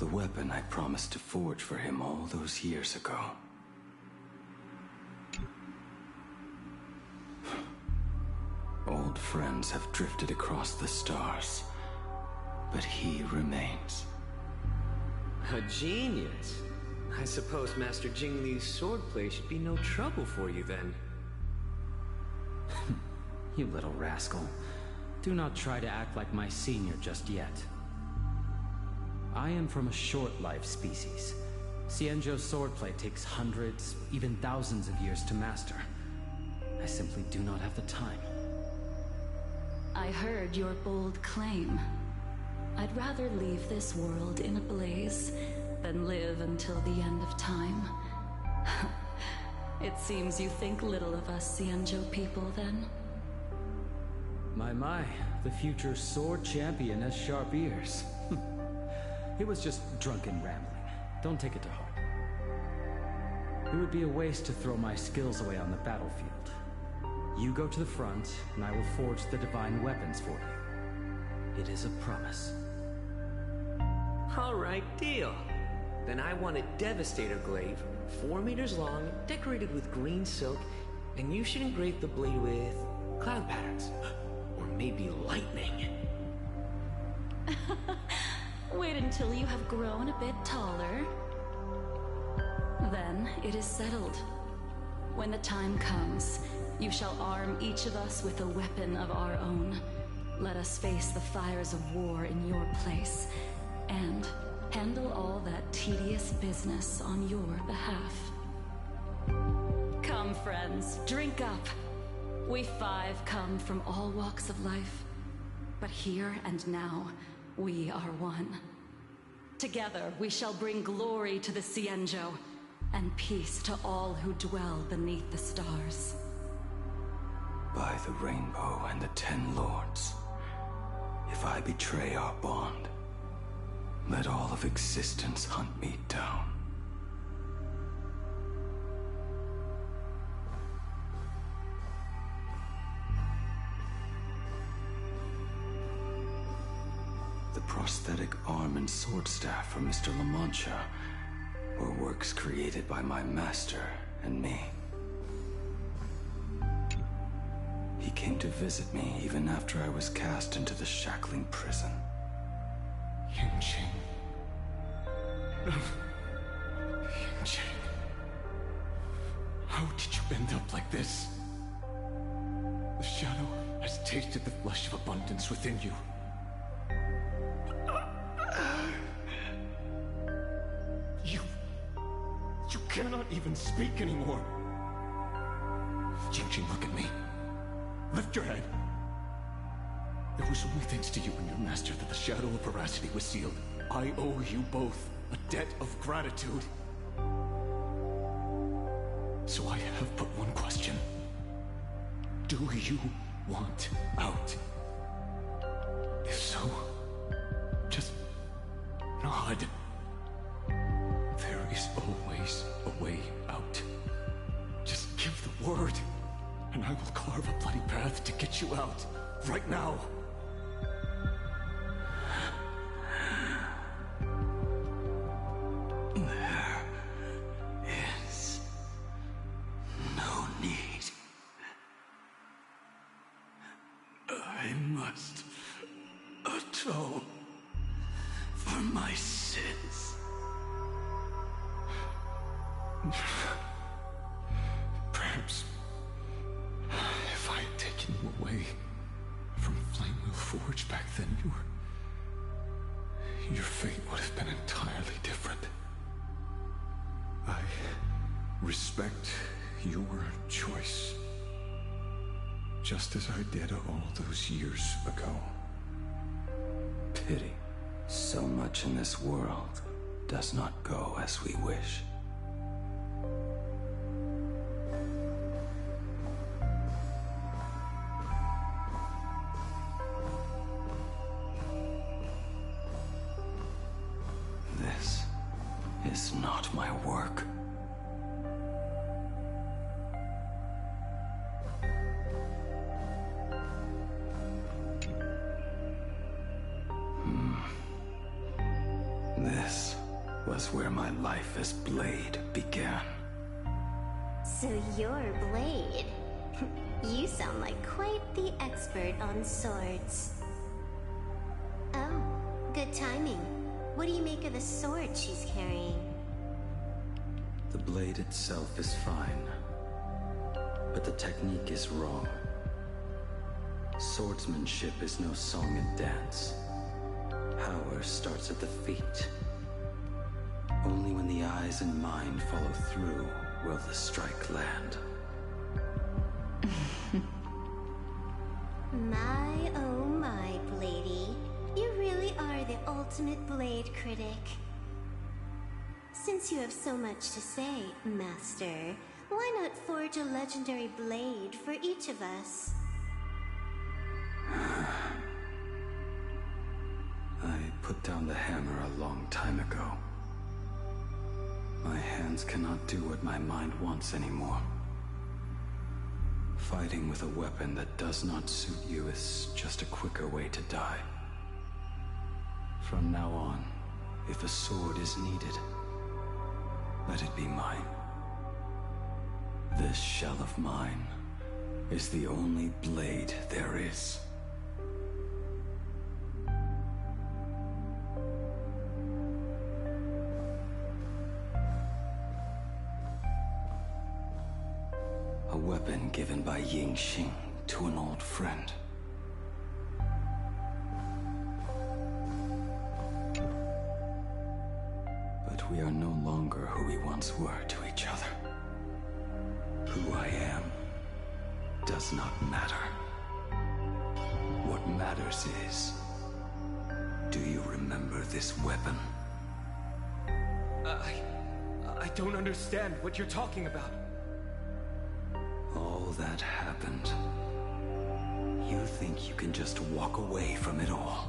The weapon I promised to forge for him all those years ago. Old friends have drifted across the stars, but he remains. A genius. I suppose Master Jing Li's swordplay should be no trouble for you then. You little rascal. Do not try to act like my senior just yet. I am from a short-life species. Xianzhou's swordplay takes hundreds, even thousands of years to master. I simply do not have the time. I heard your bold claim. I'd rather leave this world in a blaze than live until the end of time. It seems you think little of us Xianzhou people, then? My, the future sword champion has sharp ears. It was just drunken rambling. Don't take it to heart. It would be a waste to throw my skills away on the battlefield. You go to the front, and I will forge the divine weapons for you. It is a promise. All right, deal. Then I want a Devastator Glaive, 4 meters long, decorated with green silk, and you should engrave the blade with cloud patterns. Or maybe lightning. Wait until you have grown a bit taller. Then it is settled. When the time comes, you shall arm each of us with a weapon of our own. Let us face the fires of war in your place, and handle all that tedious business on your behalf. Come, friends, drink up. We 5 come from all walks of life, but here and now, we are one. Together, we shall bring glory to the Xianzhou, and peace to all who dwell beneath the stars. By the rainbow and the 10 lords, if I betray our bond, let all of existence hunt me down. The prosthetic arm and sword staff from Mr. La Mancha were works created by my master and me. He came to visit me even after I was cast into the shackling prison. Yinjing. Yinjing. How did you end up like this? The shadow has tasted the flesh of abundance within you. You cannot even speak anymore. Yinjing, look at me. Lift your head. It was only thanks to you and your master that the shadow of veracity was sealed. I owe you both a debt of gratitude. So I have but one question. Do you want out? If so, just nod. There is always a way out. Just give the word, and I will carve a bloody path to get you out, right now. There is no need. I must atone for my sins. Perhaps if I had taken you away from Flamewheel Forge back then, your fate would have been entirely different. I respect your choice, just as I did all those years ago. Pity. So much in this world does not go as we wish. This is not my work. This was where my life as Blade began. So you're Blade. You sound like quite the expert on swords. Oh, good timing. What do you make of the sword she's carrying? The blade itself is fine, but the technique is wrong. Swordsmanship is no song and dance. Power starts at the feet. Only when the eyes and mind follow through will the strike land. My, oh my, Bladey. You really are the ultimate blade critic. Since you have so much to say, Master, why not forge a legendary blade for each of us? I put down the hammer a long time ago. My hands cannot do what my mind wants anymore. Fighting with a weapon that does not suit you is just a quicker way to die. From now on, if a sword is needed, let it be mine. This shell of mine is the only blade there is. A weapon given by Ying Xing to an old friend. But we are no longer who we once were to each other. Who I am does not matter. What matters is, do you remember this weapon? I don't understand what you're talking about. All that happened. You think you can just walk away from it all?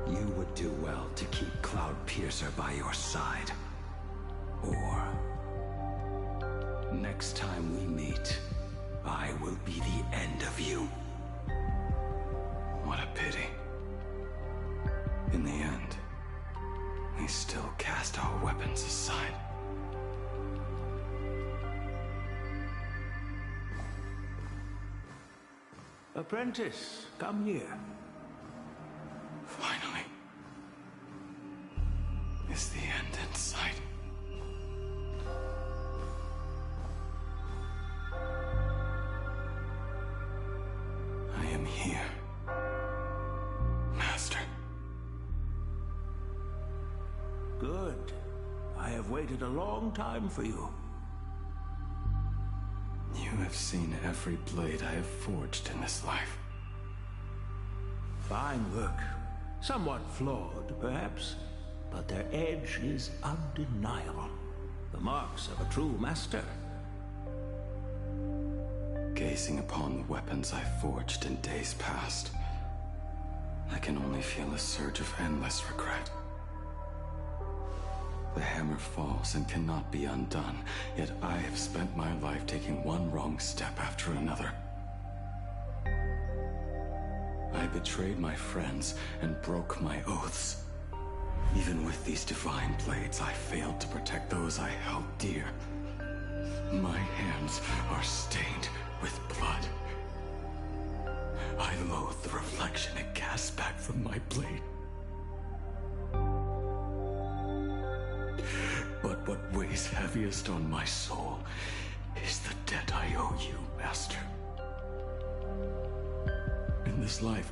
You would do well to keep Cloudpiercer by your side. Or, next time we meet, I will be the end of you. What a pity. In the end, we still cast our weapons aside. Apprentice, come here. Finally. Is the end in sight? I am here, Master. Good. I have waited a long time for you. You have seen every blade I have forged in this life. Fine work. Somewhat flawed, perhaps, but their edge is undeniable. The marks of a true master. Gazing upon the weapons I forged in days past, I can only feel a surge of endless regret. The hammer falls and cannot be undone, yet I have spent my life taking one wrong step after another. I betrayed my friends and broke my oaths. Even with these divine blades, I failed to protect those I held dear. My hands are stained with blood. I loathe the reflection it casts back from my blade. heaviest on my soul is the debt I owe you, Master. In this life,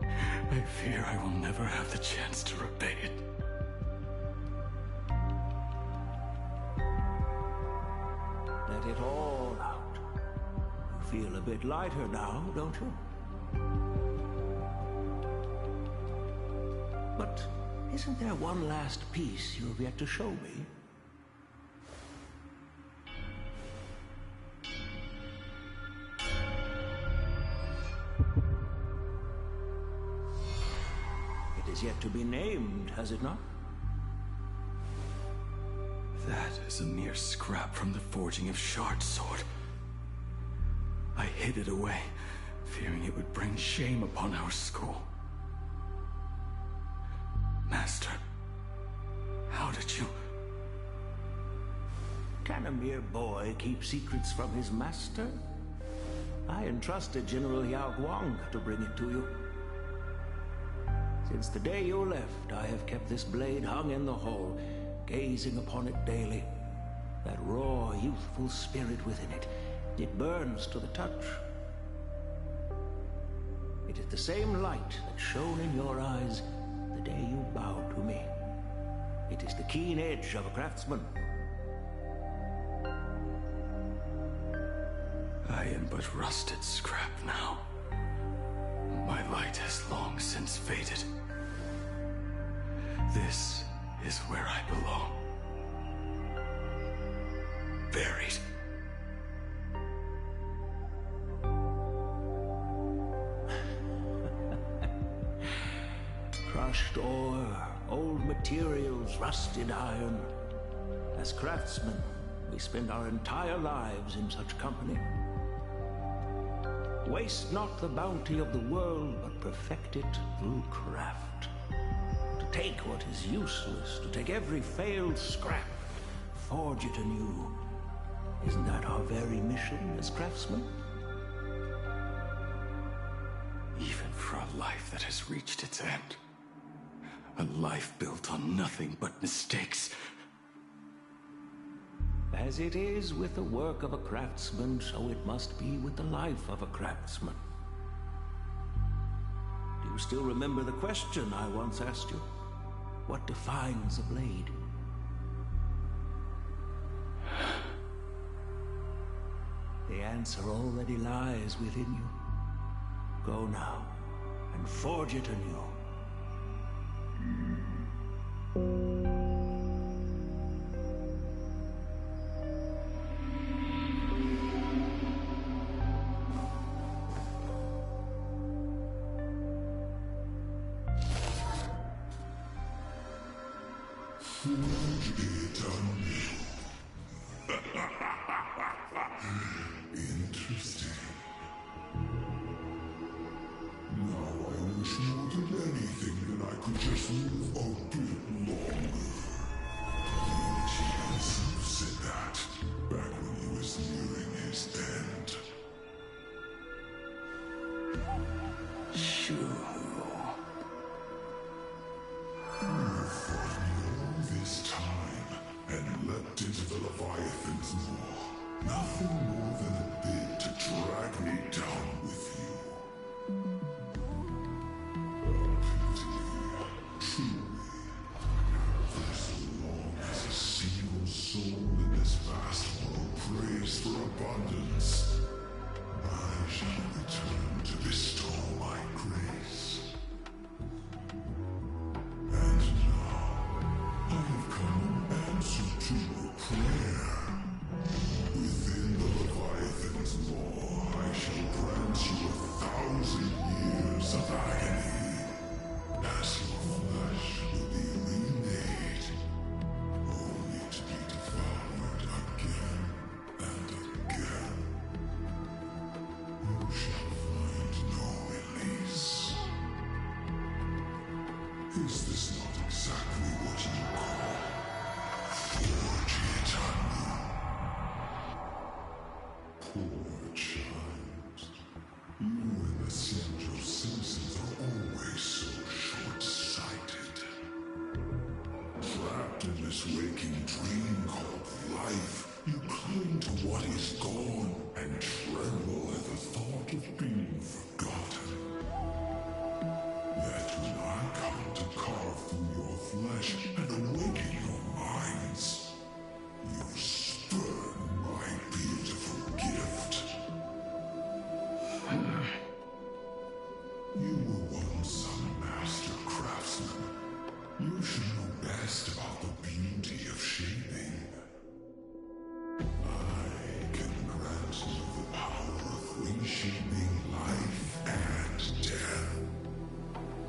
I fear I will never have the chance to repay it. Let it all out. You feel a bit lighter now, don't you? But isn't there one last piece you have yet to show me? It is yet to be named, has it not? That is a mere scrap from the forging of Shard Sword. I hid it away, fearing it would bring shame upon our school. Master, how did you... Can a mere boy keep secrets from his master? I entrusted General Yao Guang to bring it to you. Since the day you left, I have kept this blade hung in the hall, gazing upon it daily. That raw, youthful spirit within it, it burns to the touch. It is the same light that shone in your eyes the day you bowed to me. It is the keen edge of a craftsman. I am but rusted scrap now. My light has long since faded. This is where I belong. Buried. Crushed ore, old materials, rusted iron. As craftsmen, we spend our entire lives in such company. Waste not the bounty of the world, but perfect it through craft. To take what is useless, to take every failed scrap, forge it anew. Isn't that our very mission as craftsmen? Even for a life that has reached its end. A life built on nothing but mistakes. As it is with the work of a craftsman, so it must be with the life of a craftsman. Do you still remember the question I once asked you? What defines a blade? The answer already lies within you. Go now, and forge it anew. Interesting. Now I wish more than anything that I could just live a bit longer. He said that back when he was nearing his end. Shoo. You fought me all this time and leapt into the Leviathan's maw. Nothing more than a bit to drag me down with you. Truly, for so long as a single soul in this vast world prays for abundance, I shall return to bestow my grace. And now, I have come in answer to your prayer. Within the Leviathan's law, I shall grant you 1,000 years of agony, as your flesh will be remade, only to be devoured again and again. You shall find no release. Is this not exactly what you call forge it anew? Poor child. You and the Sindro Simpsons are always so short-sighted. Trapped in this waking return to what is gone and tremble at the thought of being forgotten. Yet when I come to carve through your flesh and awaken your minds, you spurn my beautiful gift. You were once a master craftsman. You should know best about the beauty of shaping. I can grant you the power of reshaping life and death,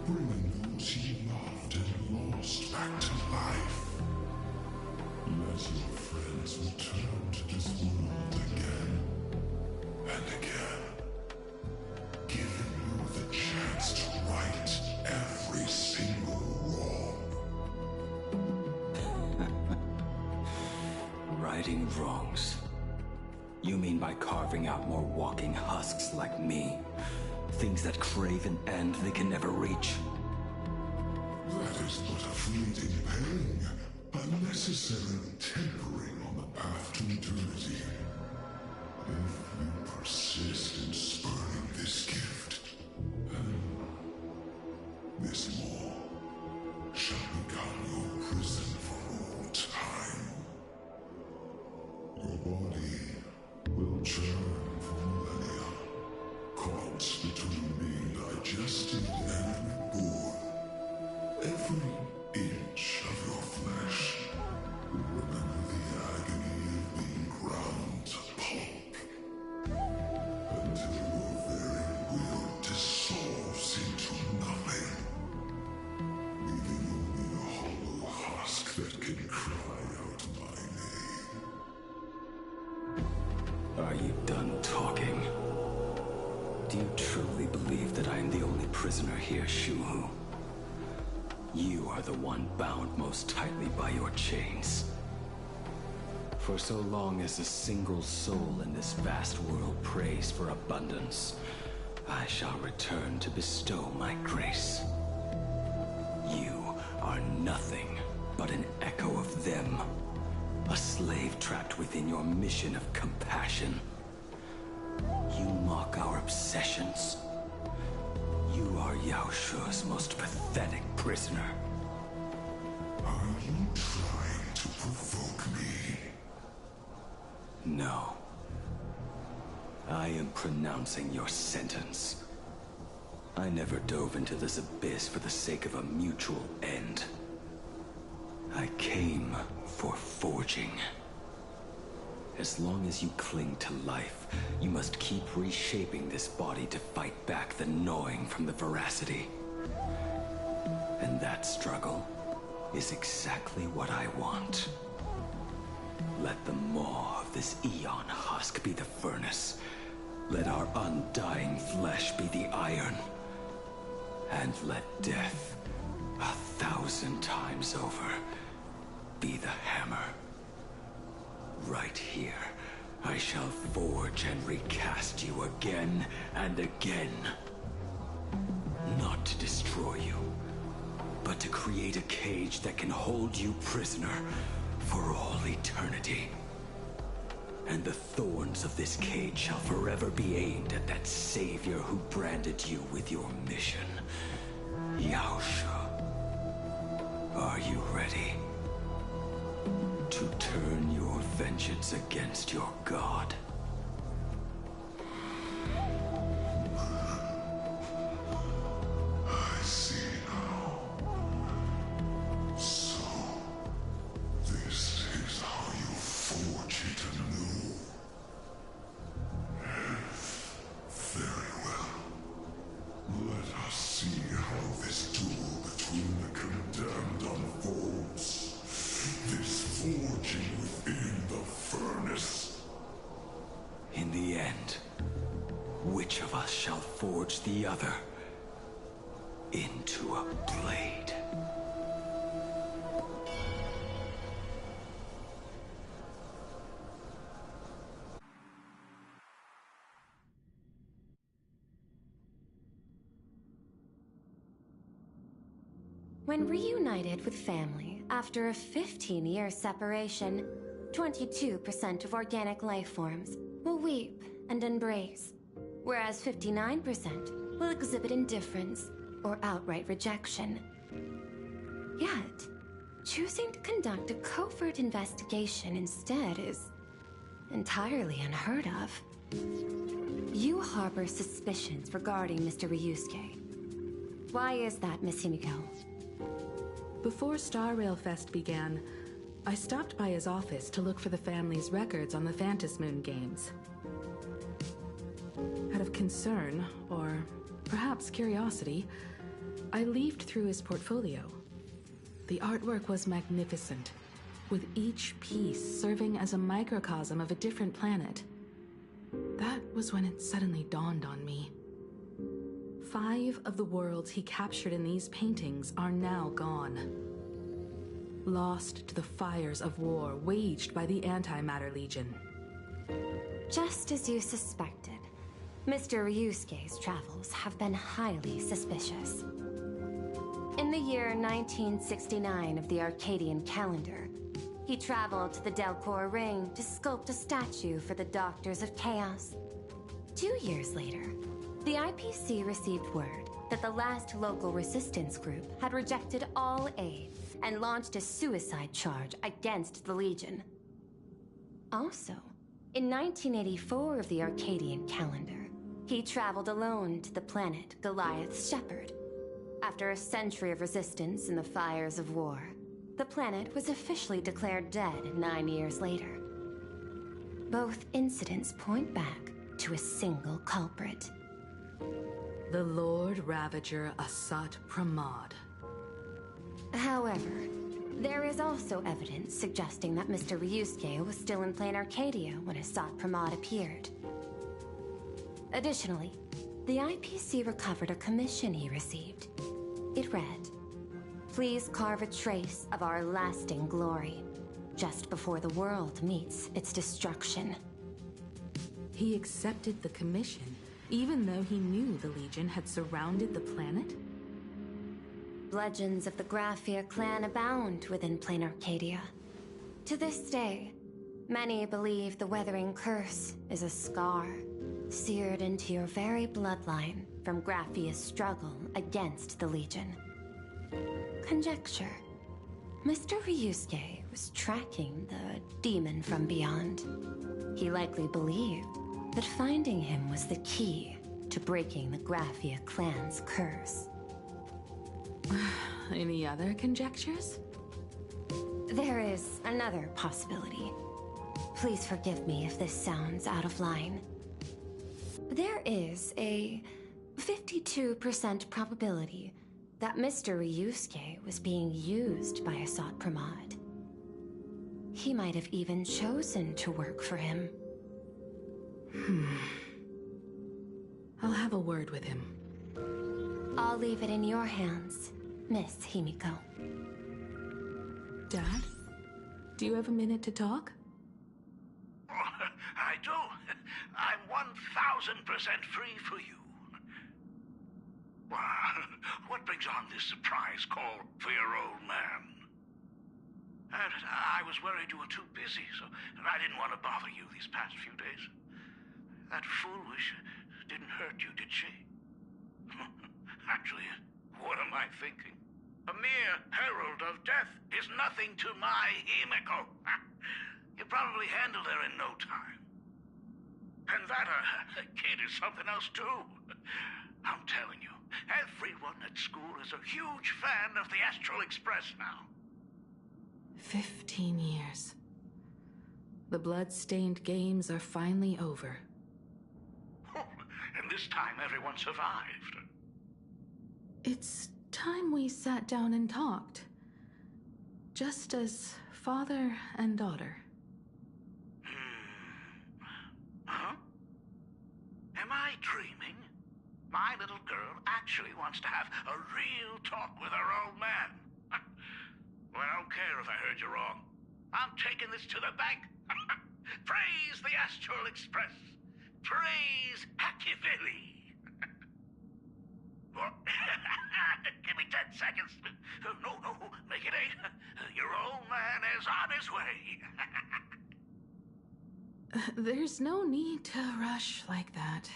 bringing those you loved and lost back to life. Let your friends return to this world again and again, giving you the chance to right every single wrong. Righting wrongs. You mean by carving out more walking husks like me? Things that crave an end they can never reach? That is but a fleeting pang, a necessary tempering on the path to eternity. If you persist in spurning this gift, this maw shall become your prison for all time. Your body will churn for millennia, caught between being digested and reborn. Every inch of your flesh will remember the agony of being ground to pulp, until your very will dissolves into nothing, leaving only a hollow husk that can cry out my name. Are you done talking? Do you truly believe that I am the only prisoner here, Shuhu? You are the one bound most tightly by your chains. For so long as a single soul in this vast world prays for abundance, I shall return to bestow my grace. You are nothing but an echo of them, a slave trapped within your mission of compassion. You mock our obsessions. You are Yao Shu's most pathetic prisoner. Are you trying to provoke me? No. I am pronouncing your sentence. I never dove into this abyss for the sake of a mutual end. I came for forging. As long as you cling to life, you must keep reshaping this body to fight back the gnawing from the veracity. And that struggle is exactly what I want. Let the maw of this Eon husk be the furnace. Let our undying flesh be the iron. And let death, 1,000 times over, be the hammer. Right here, I shall forge and recast you again and again. Not to destroy you, but to create a cage that can hold you prisoner for all eternity. And the thorns of this cage shall forever be aimed at that savior who branded you with your mission. Yao Shu. Are you ready to turn your vengeance against your god? I see now. So, this is how you forge it anew. Very well. Let us see how this duel between the condemned unfolds. This forging within the furnace. In the end, which of us shall forge the other into a blade? When reunited with family after a 15-year separation, 22% of organic life forms will weep and embrace, whereas 59% will exhibit indifference or outright rejection. Yet, choosing to conduct a covert investigation instead is entirely unheard of. You harbor suspicions regarding Mr. Ryusuke. Why is that, Miss Himiko? Before Star Rail Fest began, I stopped by his office to look for the family's records on the Phantom Moon games. Out of concern, or perhaps curiosity, I leafed through his portfolio. The artwork was magnificent, with each piece serving as a microcosm of a different planet. That was when it suddenly dawned on me. 5 of the worlds he captured in these paintings are now gone. Lost to the fires of war waged by the Antimatter Legion. Just as you suspected, Mr. Ryusuke's travels have been highly suspicious. In the year 1969 of the Arcadian calendar, he traveled to the Delcor Ring to sculpt a statue for the Doctors of Chaos. 2 years later, the IPC received word that the last local resistance group had rejected all aid and launched a suicide charge against the Legion. Also, in 1984 of the Arcadian calendar, he traveled alone to the planet Goliath's Shepherd. After a century of resistance in the fires of war, the planet was officially declared dead 9 years later. Both incidents point back to a single culprit. The Lord Ravager Asat Pramod. However, there is also evidence suggesting that Mr. Ryusuke was still in plain Arcadia when Asat Pramod appeared. Additionally, the IPC recovered a commission he received. It read, "Please carve a trace of our lasting glory, just before the world meets its destruction." He accepted the commission, even though he knew the Legion had surrounded the planet? Legends of the Graphia clan abound within plain Arcadia. To this day, many believe the Weathering Curse is a scar seared into your very bloodline from Graphia's struggle against the Legion. Conjecture. Mr. Ryusuke was tracking the demon from beyond. He likely believed that finding him was the key to breaking the Graphia clan's curse. Any other conjectures? There is another possibility. Please forgive me if this sounds out of line. There is a 52% probability that Mr. Ryusuke was being used by Asat Pramod. He might have even chosen to work for him. I'll have a word with him. I'll leave it in your hands, Miss Himiko. Dad? Do you have a minute to talk? I do. I'm 1000% free for you. What brings on this surprise call for your old man? I was worried you were too busy, so I didn't want to bother you these past few days. That foolish didn't hurt you, did she? Actually, what am I thinking? A mere herald of death is nothing to my Himiko. You probably handled her in no time. And that kid is something else too. I'm telling you, everyone at school is a huge fan of the Astral Express now. 15 years. The blood-stained games are finally over. And this time everyone survived. It's time we sat down and talked. Just as father and daughter. Huh? Am I dreaming? My little girl actually wants to have a real talk with her old man. Well, I don't care if I heard you wrong. I'm taking this to the bank. Praise the Astral Express. Praise Hachivelli. Give me 10 seconds. No, make it 8. Your old man is on his way. There's no need to rush like that.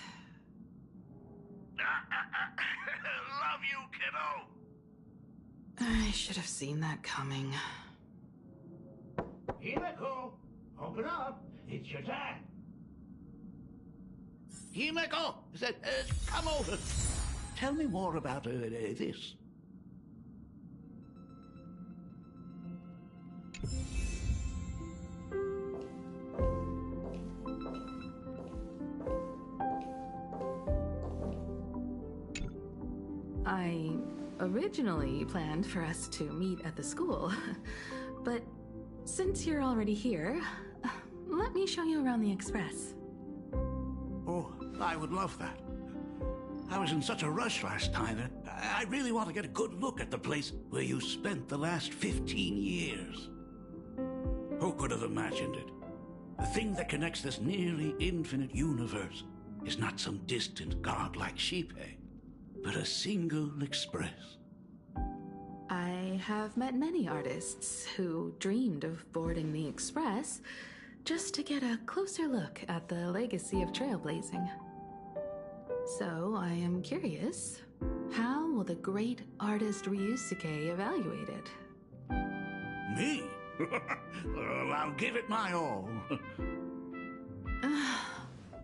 Love you, kiddo. I should have seen that coming. Himeko, open up. It's your dad. Himeko, come over. Tell me more about this. I originally planned for us to meet at the school, but since you're already here, let me show you around the Express. Oh, I would love that. I was in such a rush last time. I really want to get a good look at the place where you spent the last 15 years. Who could have imagined it? The thing that connects this nearly infinite universe is not some distant godlike Shipe, but a single express. I have met many artists who dreamed of boarding the Express just to get a closer look at the legacy of trailblazing. So I am curious, how will the great artist Ryusuke evaluate it? Me? Well, I'll give it my all.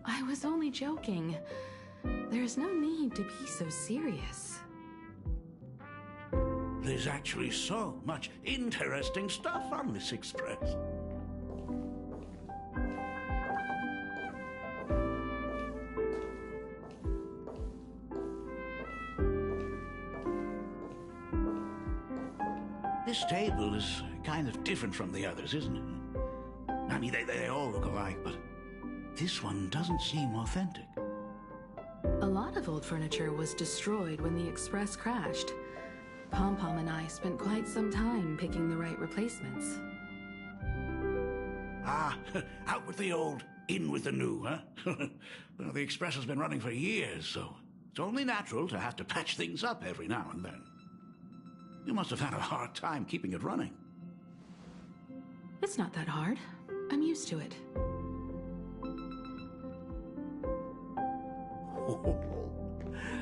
I was only joking. There's no need to be so serious. There's actually so much interesting stuff on this express. This table is kind of different from the others, isn't it? I mean, they all look alike, but this one doesn't seem authentic. A lot of old furniture was destroyed when the Express crashed. Pom-Pom and I spent quite some time picking the right replacements. Ah, out with the old, in with the new, huh? Well, the Express has been running for years, so it's only natural to have to patch things up every now and then. You must have had a hard time keeping it running. It's not that hard. I'm used to it.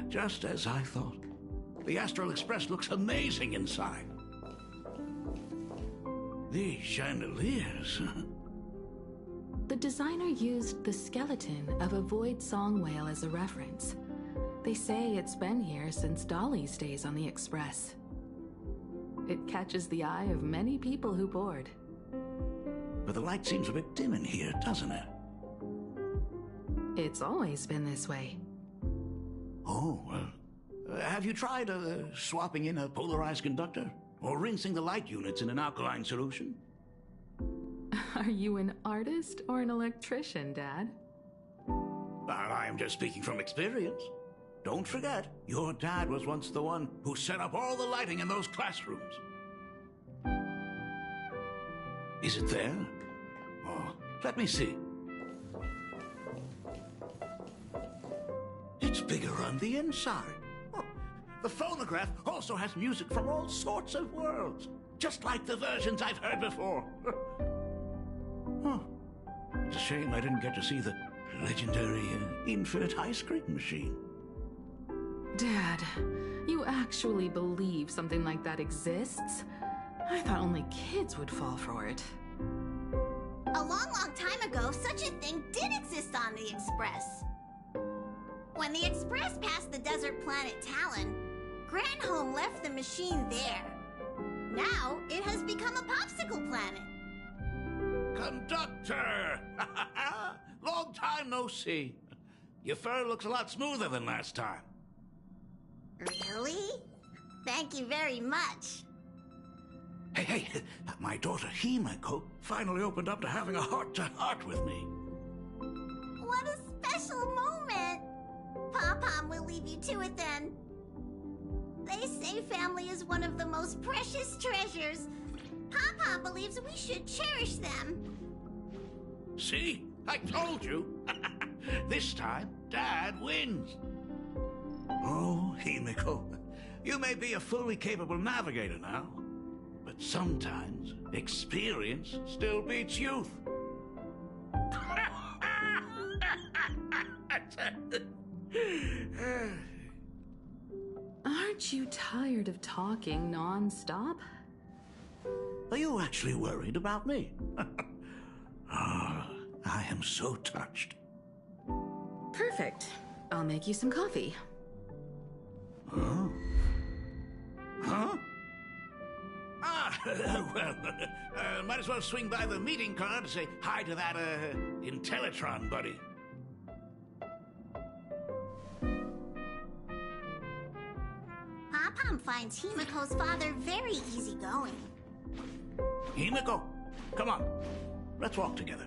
Just as I thought. The Astral Express looks amazing inside. These chandeliers. The designer used the skeleton of a void song whale as a reference. They say it's been here since Dolly's days on the Express. It catches the eye of many people who board. But the light seems a bit dim in here, doesn't it? It's always been this way. Oh, well. Have you tried swapping in a polarized conductor? Or rinsing the light units in an alkaline solution? Are you an artist or an electrician, Dad? I am just speaking from experience. Don't forget, your dad was once the one who set up all the lighting in those classrooms. Is it there? Oh, let me see. It's bigger on the inside. Oh, the phonograph also has music from all sorts of worlds, just like the versions I've heard before. Oh, it's a shame I didn't get to see the legendary infinite ice cream machine. Dad, you actually believe something like that exists? I thought only kids would fall for it. A long time ago, such a thing did exist on the Express. When the Express passed the desert planet Talon, Granholm left the machine there. Now, it has become a popsicle planet. Conductor! Long time no see. Your fur looks a lot smoother than last time. Really? Thank you very much. Hey, my daughter Himeko finally opened up to having a heart-to-heart with me. What a special moment! Pom-Pom will leave you to it then. They say family is one of the most precious treasures. Pom-Pom believes we should cherish them. See? I told you. This time, Dad wins. Oh, Himeko, You may be a fully capable navigator now, but sometimes experience still beats youth. Aren't you tired of talking non-stop? Are you actually worried about me? Ah, I am so touched. Perfect. I'll make you some coffee. Huh? Huh? Ah, well, might as well swing by the meeting car to say hi to that, Intellitron buddy. Pom-Pom finds Himiko's father very easygoing. Himiko, come on. Let's walk together.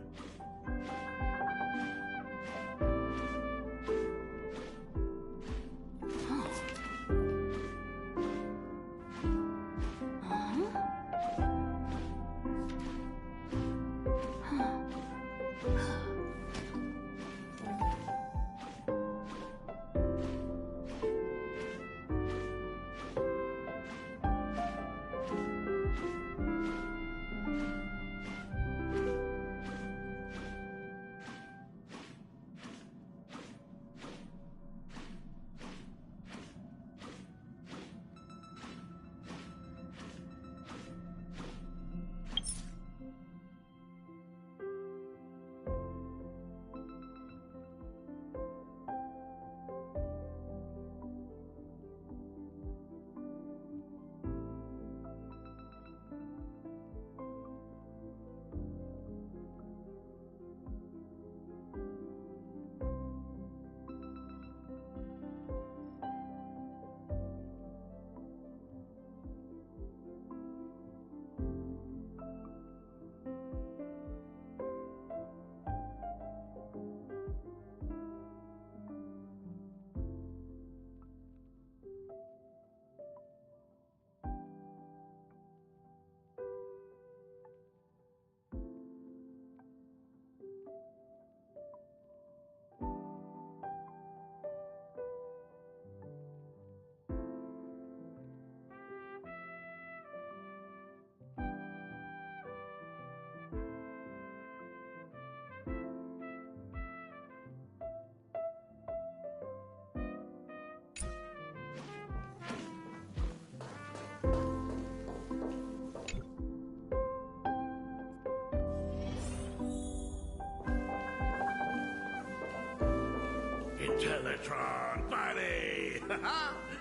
Intellitron buddy!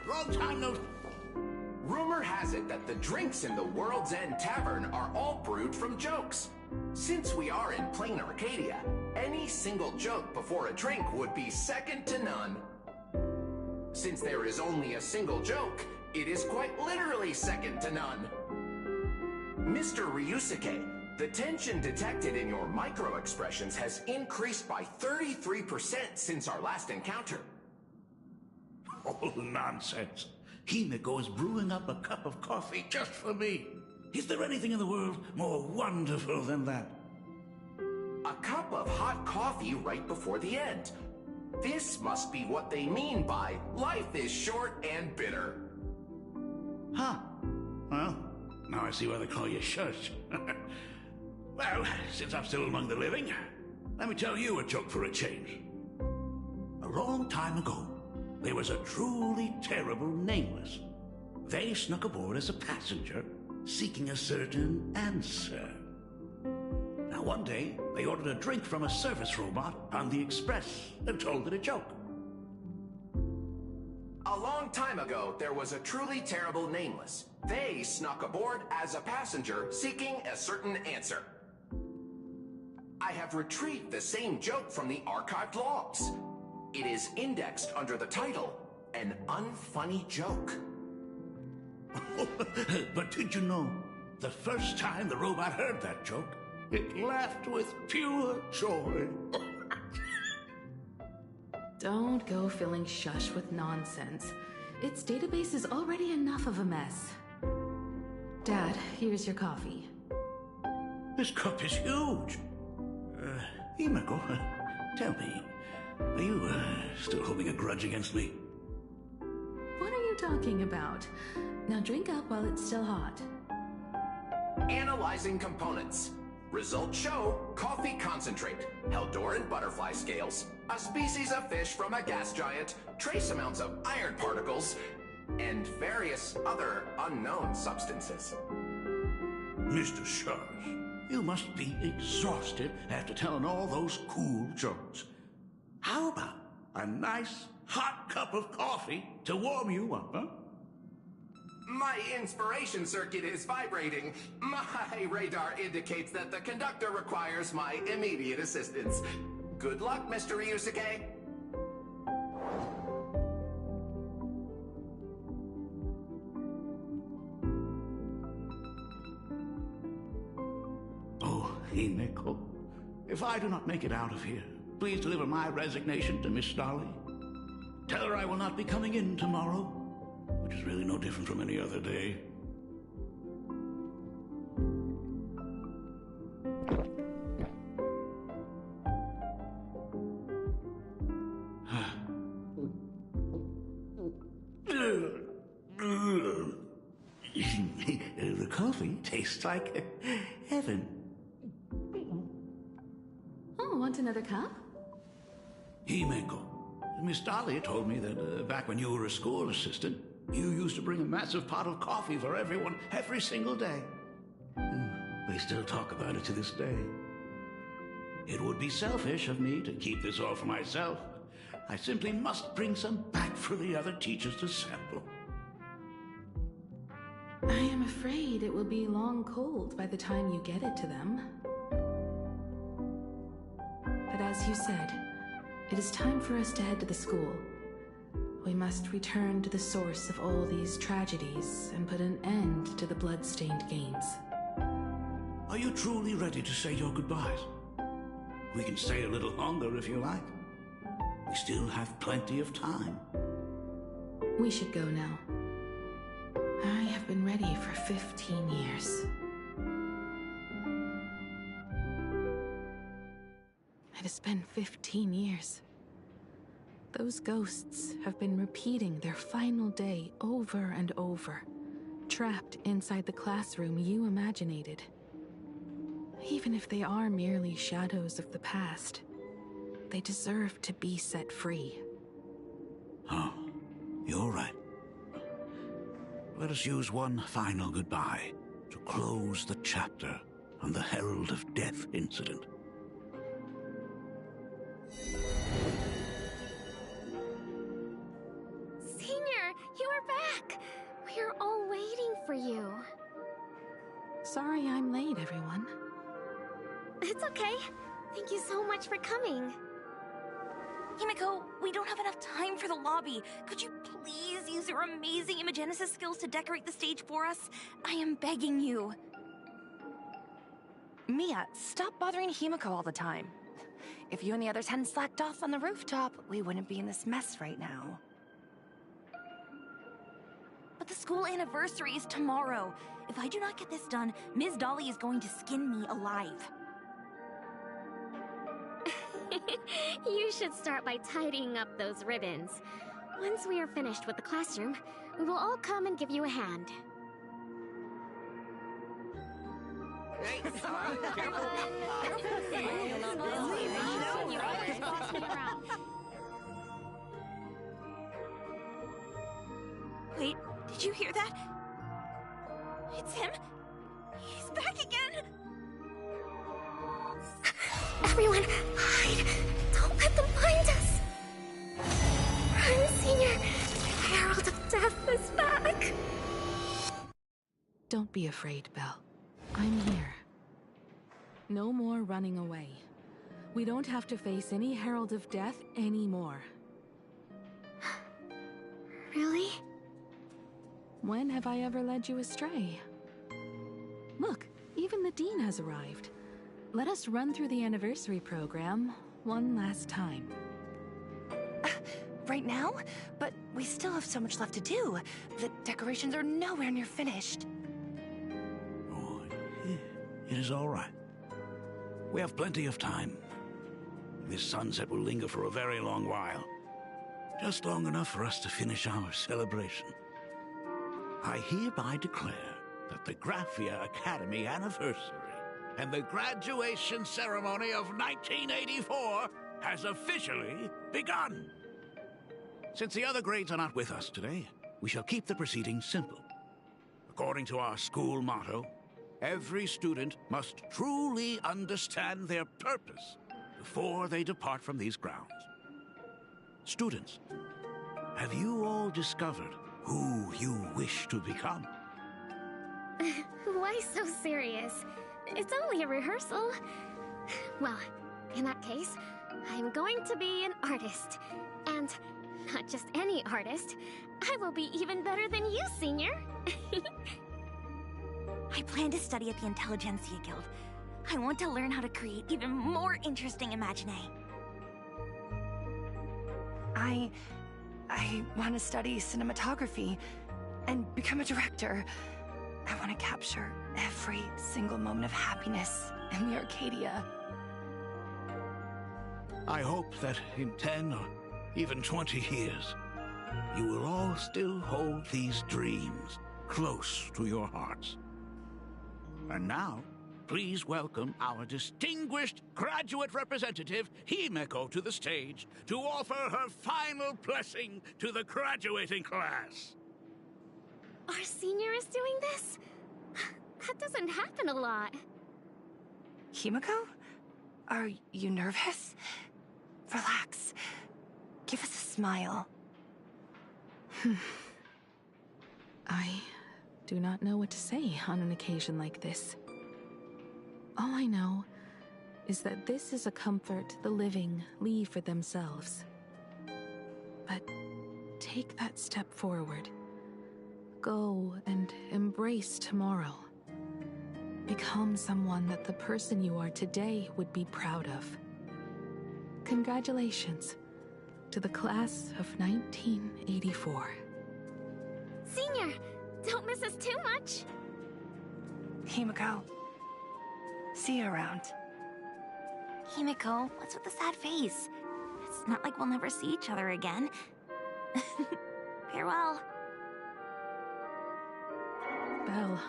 Long time no... Rumor has it that the drinks in the World's End Tavern are all brewed from jokes. Since we are in plain Arcadia, any single joke before a drink would be second to none. Since there is only a single joke, it is quite literally second to none. Mr. Ryusuke, the tension detected in your micro-expressions has increased by 33% since our last encounter. Oh, nonsense. Himiko is brewing up a cup of coffee just for me. Is there anything in the world more wonderful than that? A cup of hot coffee right before the end. This must be what they mean by life is short and bitter. Huh. Well, now I see why they call you Shush. Well, since I'm still among the living, let me tell you a joke for a change. A long time ago, there was a truly terrible nameless. They snuck aboard as a passenger, seeking a certain answer. Now one day, they ordered a drink from a service robot on the express and told it a joke. A long time ago, there was a truly terrible nameless. They snuck aboard as a passenger, seeking a certain answer. I have retrieved the same joke from the archived logs. It is indexed under the title, An Unfunny Joke. But did you know, the first time the robot heard that joke, it laughed with pure joy. Don't go filling Shush with nonsense. Its database is already enough of a mess. Dad, here's your coffee. This cup is huge. Himiko, tell me, are you still holding a grudge against me? What are you talking about. Now drink up while it's still hot. Analyzing components. Results show coffee concentrate, Heldoran butterfly scales, a species of fish from a gas giant, trace amounts of iron particles, and various other unknown substances. Mr. Shurs, you must be exhausted after telling all those cool jokes. How about a nice hot cup of coffee to warm you up, huh? My inspiration circuit is vibrating. My radar indicates that the conductor requires my immediate assistance. Good luck, Mr. Ryusuke. Oh, Himeko, if I do not make it out of here, please deliver my resignation to Miss Dolly. Tell her I will not be coming in tomorrow, which is really no different from any other day. The coffee tastes like heaven. Oh, want another cup? Himeko, Miss Dolly told me that back when you were a school assistant, you used to bring a massive pot of coffee for everyone every single day. They still talk about it to this day. It would be selfish of me to keep this all for myself. I simply must bring some back for the other teachers to sample. I am afraid it will be long cold by the time you get it to them. But as you said, it is time for us to head to the school. We must return to the source of all these tragedies and put an end to the blood-stained games. Are you truly ready to say your goodbyes? We can stay a little longer if you like. We still have plenty of time. We should go now. I have been ready for 15 years. It has been 15 years. Those ghosts have been repeating their final day over and over, trapped inside the classroom you imaginated. Even if they are merely shadows of the past, they deserve to be set free. Oh, you're right. Let us use one final goodbye to close the chapter on the Herald of Death incident. Senior, you are back! We are all waiting for you. Sorry I'm late, everyone. It's okay. Thank you so much for coming. Himeko, we don't have enough time for the lobby. Could you please use your amazing imagenesis skills to decorate the stage for us? I am begging you. Mia, stop bothering Himeko all the time. If you and the others hadn't slacked off on the rooftop, we wouldn't be in this mess right now. But the school anniversary is tomorrow. If I do not get this done, Ms. Dolly is going to skin me alive. You should start by tidying up those ribbons. Once we are finished with the classroom, we will all come and give you a hand. Hey, wait, did you hear that? It's him. He's back again. Everyone, hide! Don't let them find us! Run, Senior! The Herald of Death is back! Don't be afraid, Belle. I'm here. No more running away. We don't have to face any Herald of Death anymore. Really? When have I ever led you astray? Look, even the Dean has arrived. Let us run through the anniversary program one last time. Right now? But we still have so much left to do. The decorations are nowhere near finished. Oh, it is all right. We have plenty of time. This sunset will linger for a very long while. Just long enough for us to finish our celebration. I hereby declare that the Graphia Academy anniversary and the graduation ceremony of 1984 has officially begun. Since the other grades are not with us today, we shall keep the proceedings simple. According to our school motto, every student must truly understand their purpose before they depart from these grounds. Students, have you all discovered who you wish to become? Why so serious? It's only a rehearsal. Well, in that case, I'm going to be an artist. And not just any artist. I will be even better than you, Senior. I plan to study at the Intelligentsia Guild. I want to learn how to create even more interesting imaginae. I want to study cinematography and become a director. I want to capture every single moment of happiness in the Arcadia. I hope that in 10 or even 20 years, you will all still hold these dreams close to your hearts. And now, please welcome our distinguished graduate representative, Himeko, to the stage to offer her final blessing to the graduating class. Our senior is doing this? That doesn't happen a lot. Himeko? Are you nervous? Relax. Give us a smile. I do not know what to say on an occasion like this. All I know is that this is a comfort the living leave for themselves. But take that step forward. Go and embrace tomorrow. Become someone that the person you are today would be proud of. Congratulations to the class of 1984. Senior, don't miss us too much. Himeko, see you around. Himeko, what's with the sad face? It's not like we'll never see each other again. Farewell. Belle.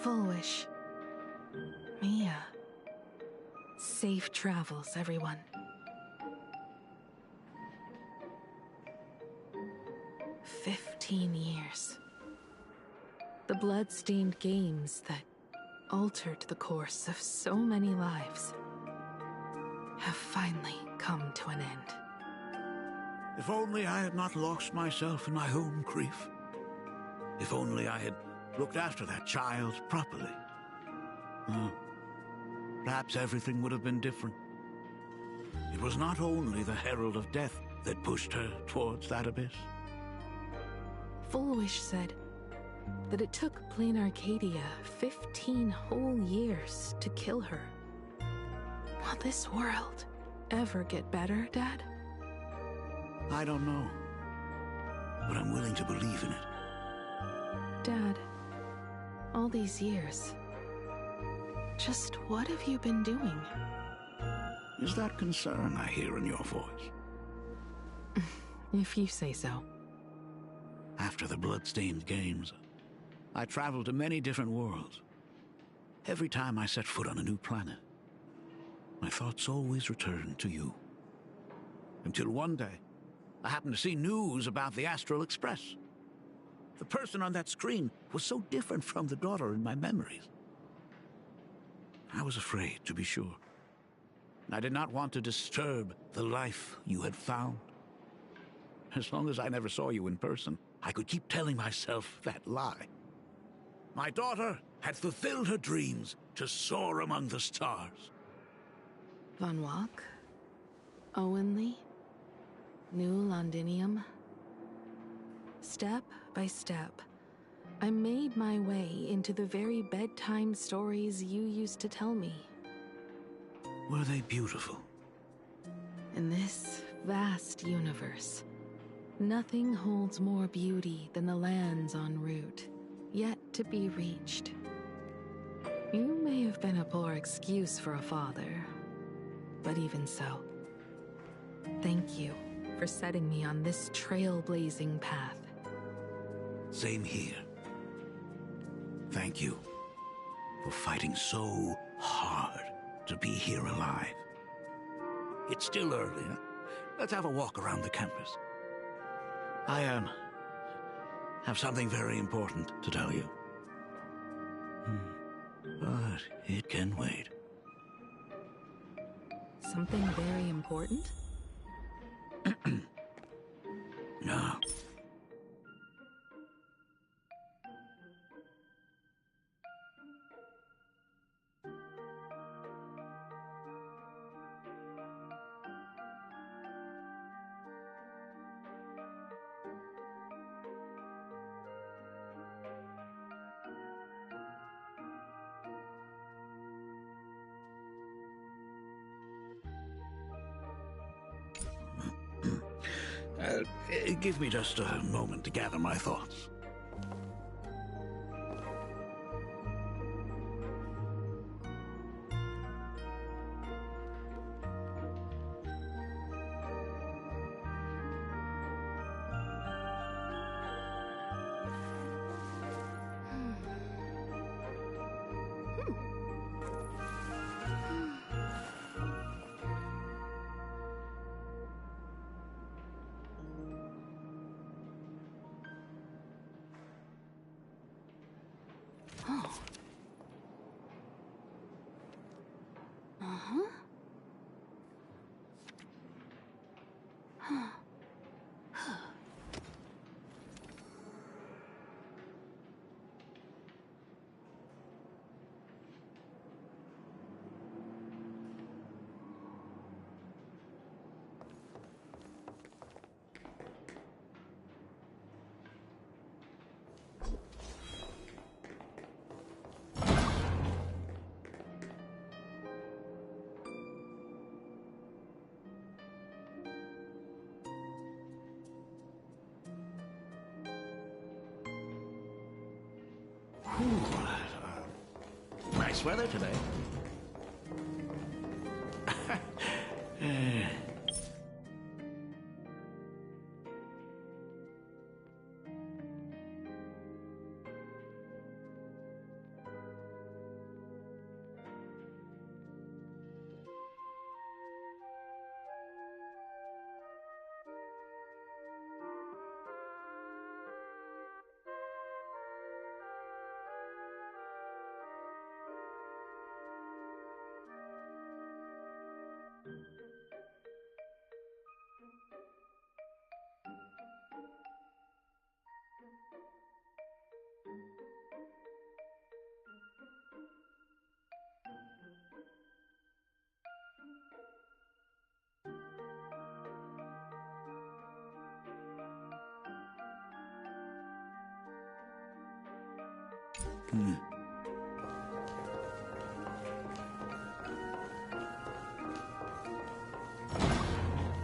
Foolish. Mia. Safe travels, everyone. 15 years. The blood-stained games that altered the course of so many lives have finally come to an end. If only I had not lost myself in my own grief. If only I had looked after that child properly. Perhaps everything would have been different. It was not only the Herald of Death that pushed her towards that abyss. Foolish said that it took Plain Arcadia 15 whole years to kill her. Will this world ever get better, Dad? I don't know, but I'm willing to believe in it. Dad, all these years, just what have you been doing? Is that concern I hear in your voice? If you say so. After the blood-stained games, I traveled to many different worlds. Every time I set foot on a new planet, my thoughts always returned to you. Until one day, I happened to see news about the Astral Express. The person on that screen was so different from the daughter in my memories. I was afraid, to be sure. I did not want to disturb the life you had found. As long as I never saw you in person, I could keep telling myself that lie. My daughter had fulfilled her dreams to soar among the stars. Von Walk? Owenly? New Londinium? Step by step, I made my way into the very bedtime stories you used to tell me. Were they beautiful? In this vast universe, nothing holds more beauty than the lands en route, yet to be reached. You may have been a poor excuse for a father, but even so, thank you for setting me on this trailblazing path. Same here. Thank you for fighting so hard to be here alive. It's still early. Huh? Let's have a walk around the campus. I have something very important to tell you. But it can wait. Something very important? No. Give me just a moment to gather my thoughts. Nice weather today.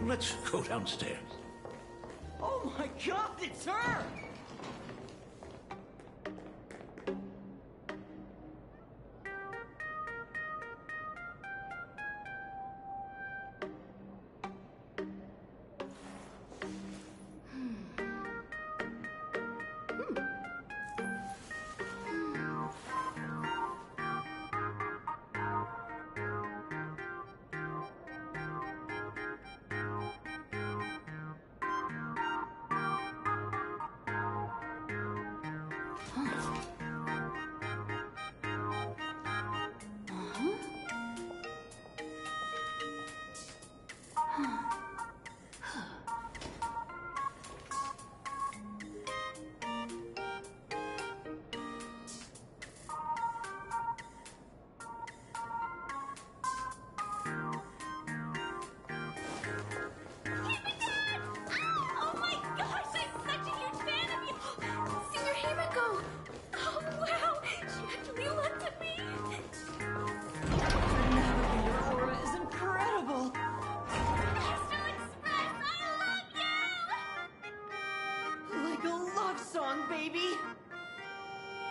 Let's go downstairs. Oh my god, it's her!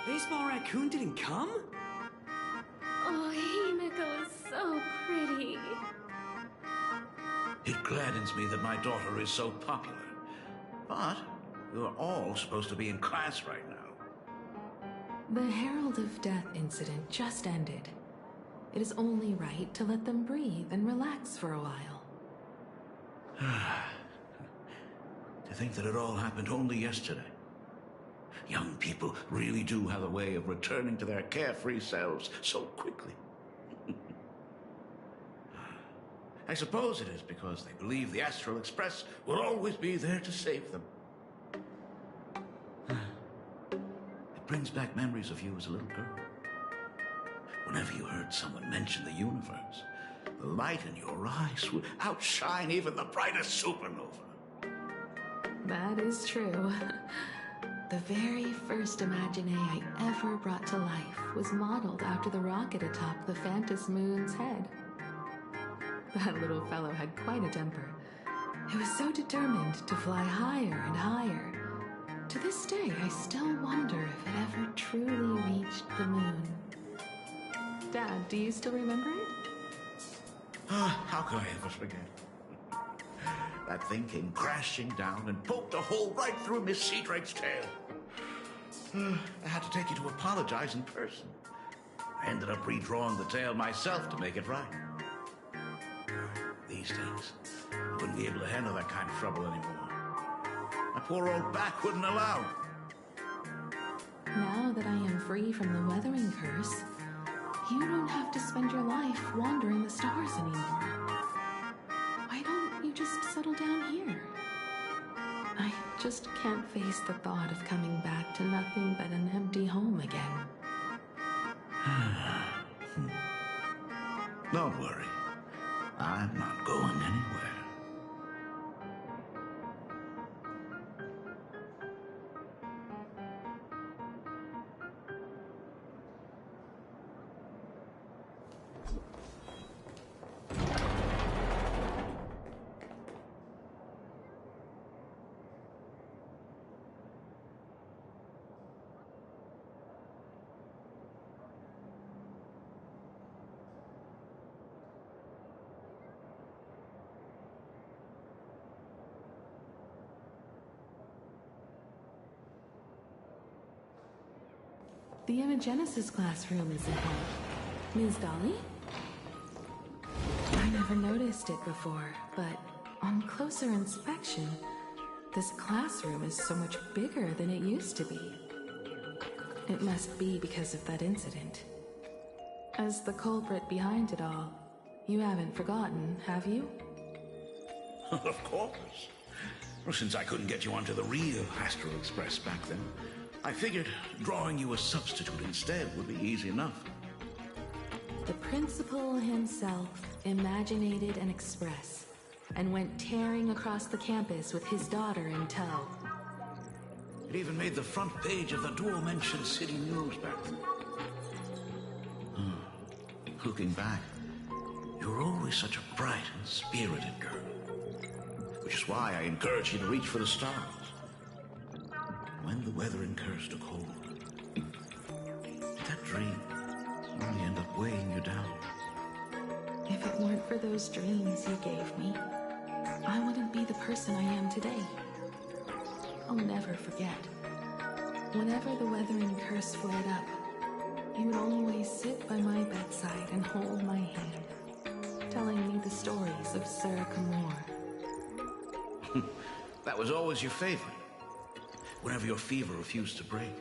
Baseball Raccoon didn't come? Oh, Himeko is so pretty. It gladdens me that my daughter is so popular. But You're all supposed to be in class right now. The Herald of Death incident just ended. It is only right to let them breathe and relax for a while. To think that it all happened only yesterday. Young people really do have a way of returning to their carefree selves so quickly. I suppose it is because they believe the Astral Express will always be there to save them. It brings back memories of you as a little girl. Whenever you heard someone mention the universe, the light in your eyes would outshine even the brightest supernova. That is true. The very first Imagine I ever brought to life was modeled after the rocket atop the Phantom Moon's head. That little fellow had quite a temper. He was so determined to fly higher and higher. To this day, I still wonder if it ever truly reached the moon. Dad, do you still remember it? How could I ever forget? That thing came crashing down and poked a hole right through Miss Seadrake's tail. I had to take you to apologize in person. I ended up redrawing the tail myself to make it right. These days, I wouldn't be able to handle that kind of trouble anymore. My poor old back wouldn't allow. Now that I am free from the weathering curse, you don't have to spend your life wandering the stars anymore. Why don't you just settle down here? I just can't face the thought of coming back to nothing but an empty home again. Don't worry. I'm not going anywhere. The Imagenesis classroom is ahead. Ms. Dolly? I never noticed it before, but on closer inspection, this classroom is so much bigger than it used to be. It must be because of that incident. As the culprit behind it all, you haven't forgotten, have you? Of course. Well, since I couldn't get you onto the real Astral Express back then, I figured drawing you a substitute instead would be easy enough. The principal himself imaginated an express and went tearing across the campus with his daughter in tow. It even made the front page of the dual-mentioned city news back then. Looking back, you were always such a bright and spirited girl. Which is why I encourage you to reach for the stars. When the weathering curse took hold, that dream only end up weighing you down. If it weren't for those dreams you gave me, I wouldn't be the person I am today. I'll never forget. Whenever the weathering curse flared up, you would always sit by my bedside and hold my hand, telling me the stories of Sir Camor. That was always your favorite. Whenever your fever refused to break,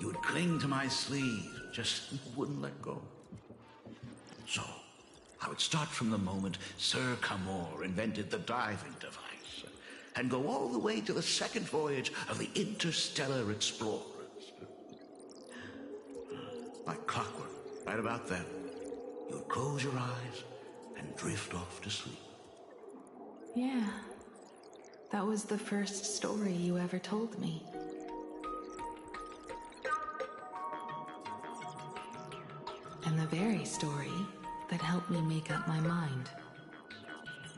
you would cling to my sleeve, just wouldn't let go. So, I would start from the moment Sir Camor invented the diving device, and go all the way to the second voyage of the Interstellar Explorers. Like clockwork, right about then, you would close your eyes and drift off to sleep. Yeah. That was the first story you ever told me. And the very story that helped me make up my mind.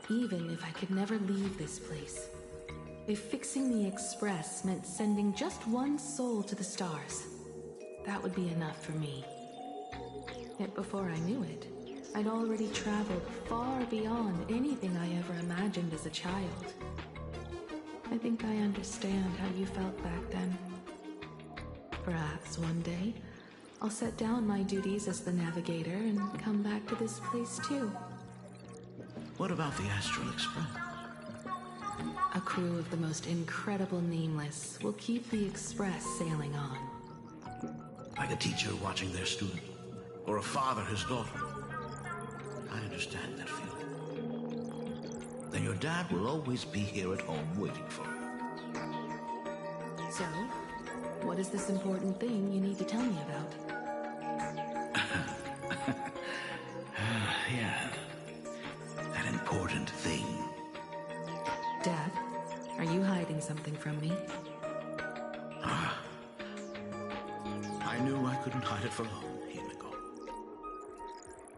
Even if I could never leave this place, if fixing the Express meant sending just one soul to the stars, that would be enough for me. Yet before I knew it, I'd already traveled far beyond anything I ever imagined as a child. I think I understand how you felt back then. Perhaps one day, I'll set down my duties as the navigator and come back to this place too. What about the Astral Express? A crew of the most incredible nameless will keep the Express sailing on. Like a teacher watching their student, or a father his daughter. I understand that feeling. Then your dad will always be here at home waiting for you. So, what is this important thing you need to tell me about? Yeah, that important thing. Dad, are you hiding something from me? I knew I couldn't hide it for long, Himiko.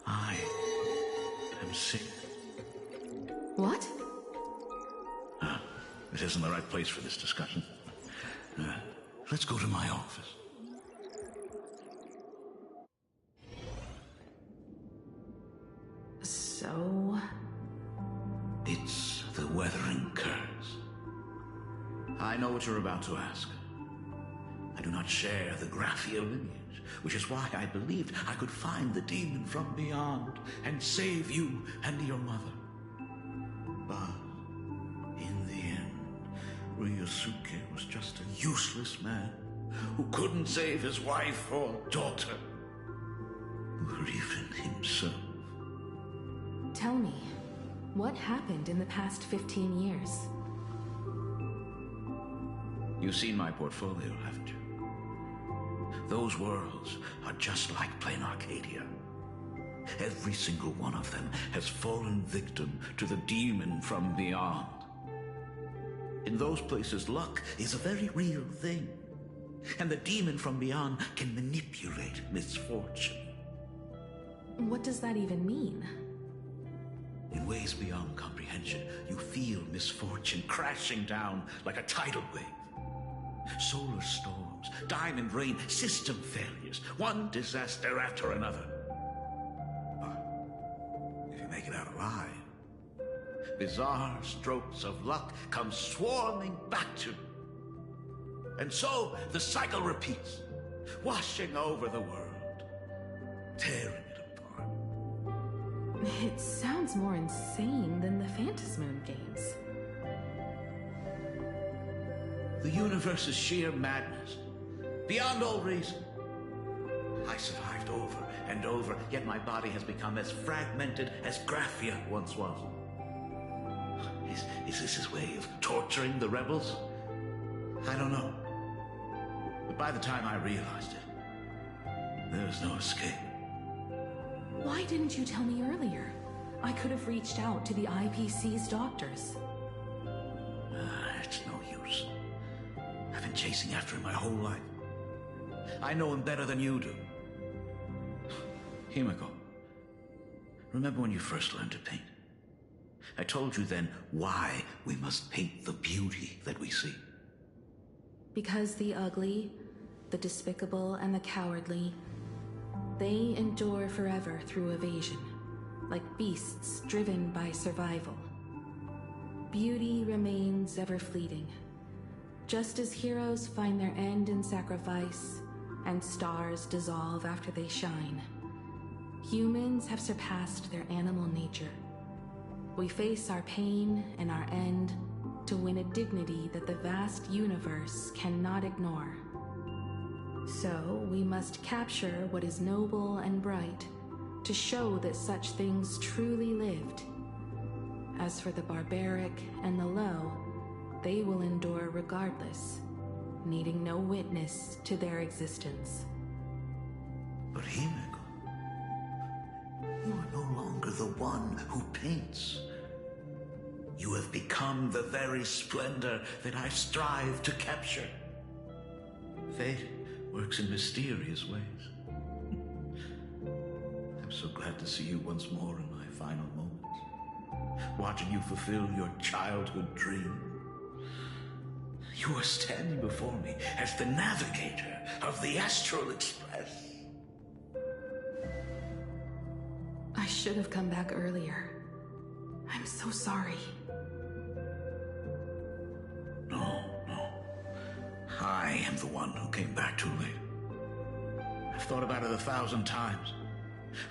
I am sick. What? This isn't the right place for this discussion. Let's go to my office. So... It's the Weathering Curse. I know what you're about to ask. I do not share the Graphia lineage, which is why I believed I could find the demon from beyond and save you and your mother. But in the end, Ryosuke was just a useless man who couldn't save his wife or daughter, or even himself. Tell me, what happened in the past 15 years? You've seen my portfolio, haven't you? Those worlds are just like plain Arcadia. Every single one of them has fallen victim to the demon from beyond. In those places, luck is a very real thing, and the demon from beyond can manipulate misfortune. What does that even mean? In ways beyond comprehension, you feel misfortune crashing down like a tidal wave. Solar storms, diamond rain, system failures, one disaster after another. But if you make it out alive, bizarre strokes of luck come swarming back to you. And so the cycle repeats, washing over the world, tearing it apart. It sounds more insane than the Phantasmoon games. The universe is sheer madness, beyond all reason. I survived over and over, yet my body has become as fragmented as Graphia once was. Is this his way of torturing the rebels? I don't know. But by the time I realized it, there was no escape. Why didn't you tell me earlier? I could have reached out to the IPC's doctors. It's no use. I've been chasing after him my whole life. I know him better than you do. Himiko, remember when you first learned to paint? I told you then why we must paint the beauty that we see. Because the ugly, the despicable, and the cowardly, they endure forever through evasion, like beasts driven by survival. Beauty remains ever fleeting, just as heroes find their end in sacrifice, and stars dissolve after they shine. Humans have surpassed their animal nature. We face our pain and our end to win a dignity that the vast universe cannot ignore. So we must capture what is noble and bright to show that such things truly lived. As for the barbaric and the low, they will endure regardless, needing no witness to their existence. But Himiko, you are no longer the one who paints. You have become the very splendor that I strive to capture. Fate works in mysterious ways. I'm so glad to see you once more in my final moments, watching you fulfill your childhood dream. You are standing before me as the navigator of the Astral Express. I should have come back earlier. I'm so sorry. I am the one who came back too late. I've thought about it 1,000 times.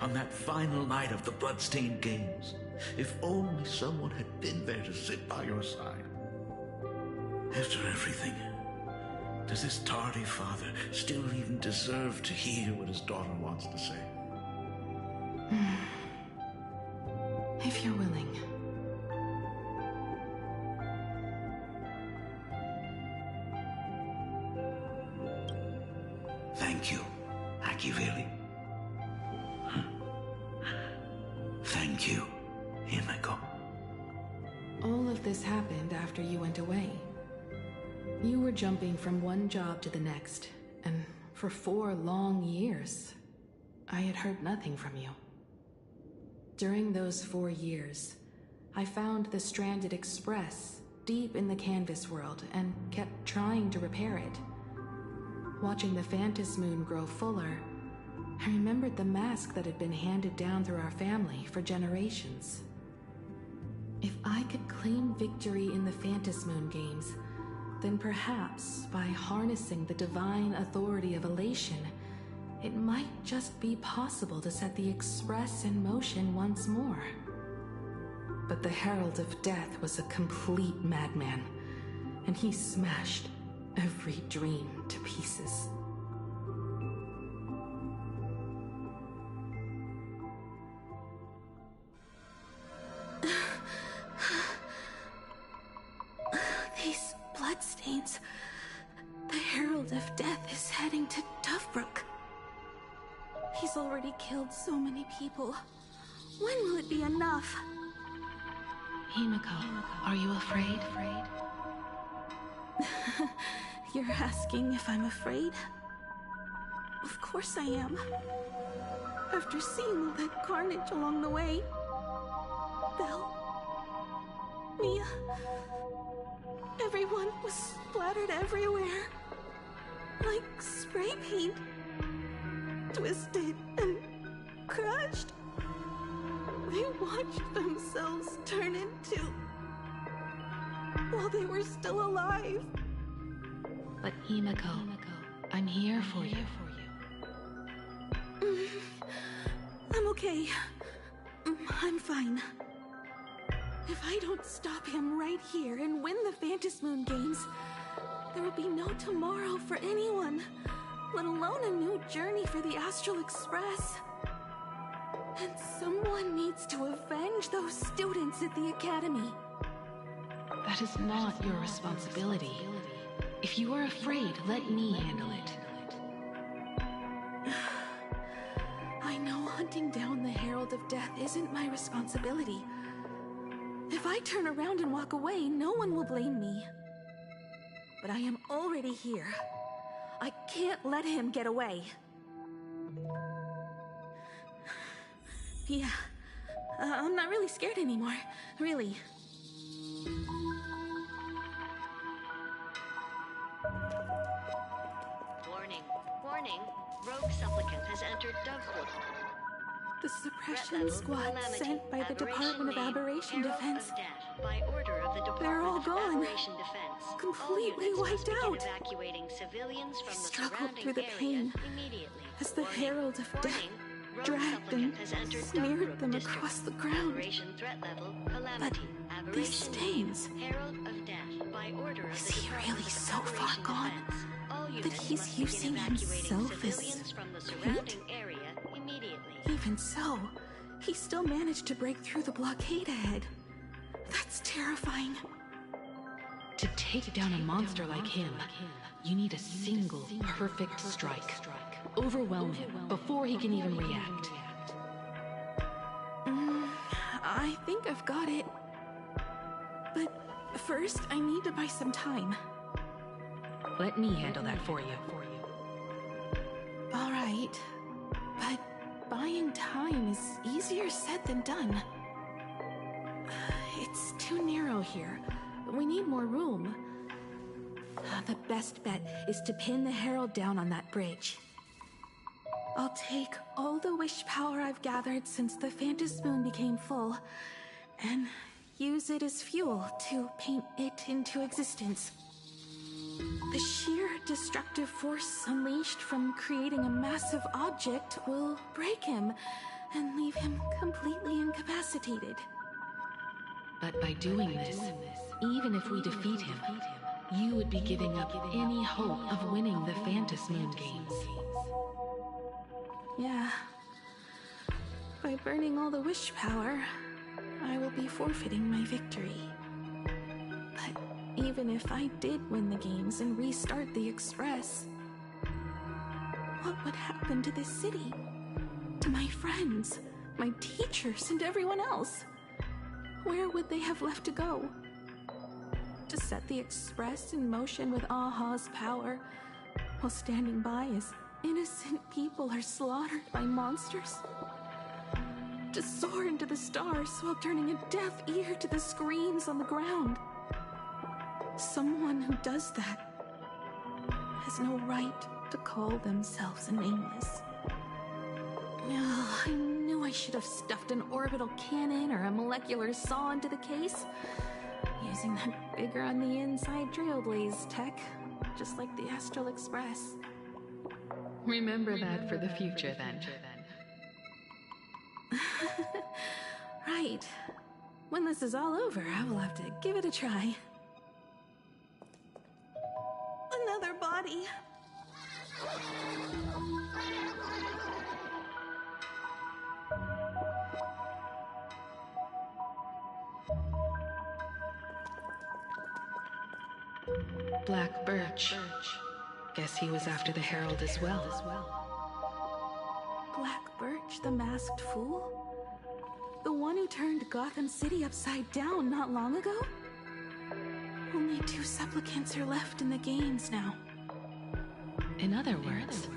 On that final night of the Bloodstained Games, if only someone had been there to sit by your side. After everything, does this tardy father still even deserve to hear what his daughter wants to say? If you're willing. Thank you, Akiveli. Thank you, Himeko. All of this happened after you went away. You were jumping from one job to the next, and for 4 long years, I had heard nothing from you. During those 4 years, I found the stranded Express deep in the canvas world and kept trying to repair it. Watching the Phantom Moon grow fuller, I remembered the mask that had been handed down through our family for generations. If I could claim victory in the Phantom Moon games, then perhaps by harnessing the divine authority of elation, it might just be possible to set the Express in motion once more. But the Herald of Death was a complete madman, and he smashed every dream to pieces. These bloodstains. The Herald of Death is heading to Dovebrook. He's already killed so many people. When will it be enough? Himeko, are you afraid? You're asking if I'm afraid? Of course I am. After seeing all that carnage along the way. Belle, Mia, everyone was splattered everywhere. Like spray paint. Twisted and crushed. They watched themselves turn into... while they were still alive. But Himeko, I'm here for you. I'm okay. I'm fine. If I don't stop him right here and win the Phantom Moon games, there will be no tomorrow for anyone, let alone a new journey for the Astral Express. And someone needs to avenge those students at the Academy. That is not your responsibility. If you are afraid, let me handle it. I know hunting down the Herald of Death isn't my responsibility. If I turn around and walk away, no one will blame me. But I am already here. I can't let him get away. Yeah, I'm not really scared anymore, really. Warning. Rogue supplicant has entered Dovebrook. The suppression squad sent by the Department of Aberration Defense. By order of the Department They're all gone. Aberration Defense. Completely wiped out. Evacuating civilians from the struggled through the pain as the Herald of Death dragged and smeared them across the ground. But these stains... Is he really so far gone that he's using himself as paint? Even so, he still managed to break through the blockade ahead. That's terrifying. To take down a monster like him, you need a single perfect strike. Overwhelm him before he can even react. I think I've got it. But first, I need to buy some time. Let me handle that for you. All right. But buying time is easier said than done. It's too narrow here. We need more room. The best bet is to pin the Herald down on that bridge. I'll take all the wish power I've gathered since the Phantom Moon became full, and use it as fuel to paint it into existence. The sheer that destructive force unleashed from creating a massive object will break him and leave him completely incapacitated. But by doing this, even if we defeat him, you would be giving up any hope of winning the Phantas Moon Games. Yeah. By burning all the wish power, I will be forfeiting my victory. But even if I did win the games and restart the Express, what would happen to this city? To my friends, my teachers, and everyone else? Where would they have left to go? To set the Express in motion with Aha's power, while standing by as innocent people are slaughtered by monsters? To soar into the stars while turning a deaf ear to the screams on the ground? Someone who does that has no right to call themselves a nameless. I knew I should have stuffed an orbital cannon or a molecular saw into the case, using that bigger on the inside trailblaze tech, just like the Astral Express. Remember that for the future, then. Right. When this is all over, I will have to give it a try. Another body. Black Birch. Guess he was after the Herald as well. Black Birch, the masked fool? The one who turned Gotham City upside down not long ago? Only 2 supplicants are left in the games now. In other words,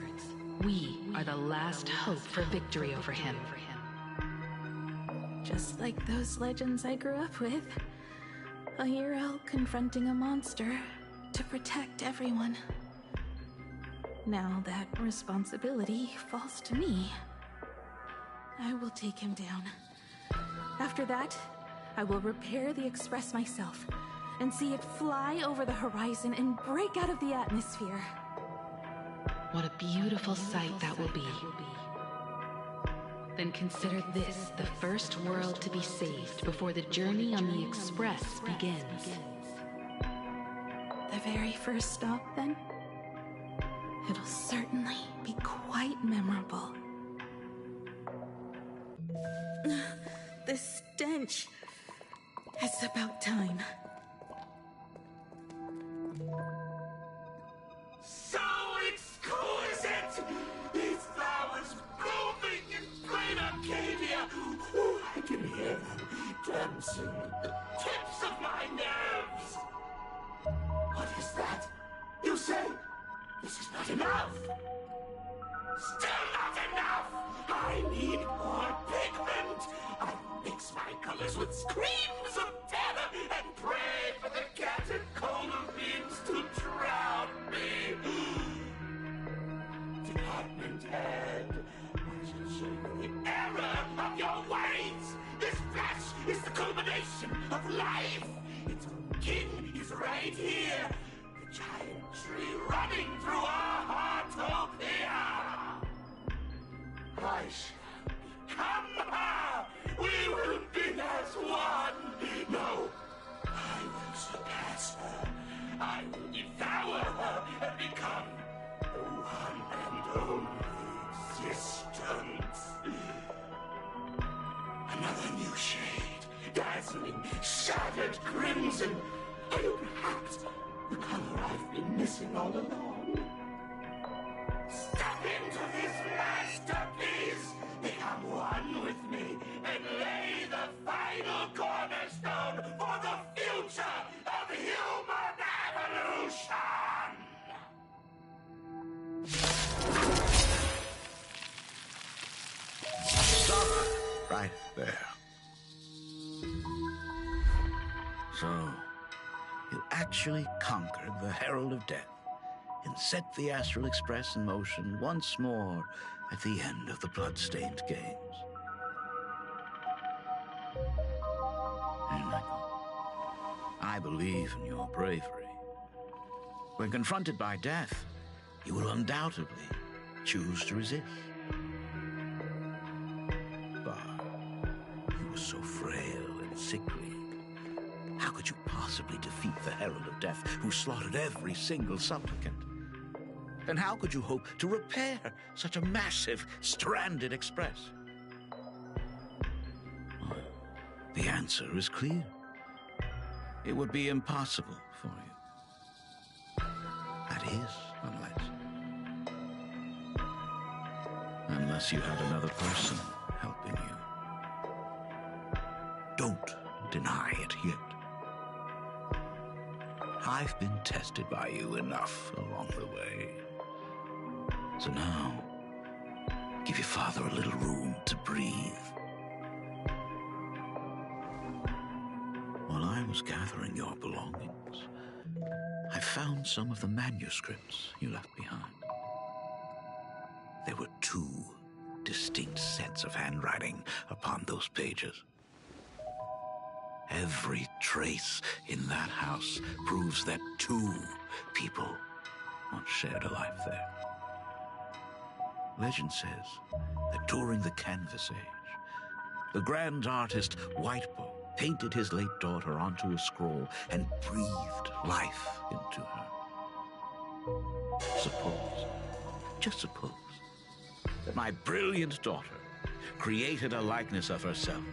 we are the last hope for victory over him. Just like those legends I grew up with. A hero confronting a monster to protect everyone. Now that responsibility falls to me. I will take him down. After that, I will repair the Express myself and see it fly over the horizon and break out of the atmosphere. What a beautiful sight that will be. Then consider this the first world to be saved before the journey on the Express begins. The very first stop, then? It'll certainly be quite memorable. The stench. It's about time. So exquisite! These flowers blooming in plain Arcadia! Oh, I can hear them dancing at the tips of my nerves! What is that? You say this is not enough? Still not enough! I need more pigment! I mix my colors with screams of terror and pray for the catecholamines beings to drown me! Department head, I shall show you the error of your ways! This flash is the culmination of life! Its king is right here! The giant tree running through our heartopia! I shall become her! We will be as one! No, I will surpass her. I will devour her and become the one and only existence. Another new shade, dazzling, shattered crimson. Are you perhaps the color I've been missing all along? Step into this masterpiece! Become one with me and lay the final cornerstone for the future of human evolution! Stop right there. So, you actually conquered the Herald of Death and set the Astral Express in motion once more at the end of the blood-stained games. And I believe in your bravery. When confronted by death, you will undoubtedly choose to resist. But you were so frail and sickly. How could you possibly defeat the Herald of Death who slaughtered every single supplicant? And how could you hope to repair such a massive, stranded express? Well, the answer is clear. It would be impossible for you. That is, unless you had another person helping you. Don't deny it yet. I've been tested by you enough along the way. So now, give your father a little room to breathe. While I was gathering your belongings, I found some of the manuscripts you left behind. There were 2 distinct sets of handwriting upon those pages. Every trace in that house proves that 2 people once shared a life there. Legend says that during the Canvas Age, the grand artist Whitebow painted his late daughter onto a scroll and breathed life into her. Suppose, just suppose, that my brilliant daughter created a likeness of herself,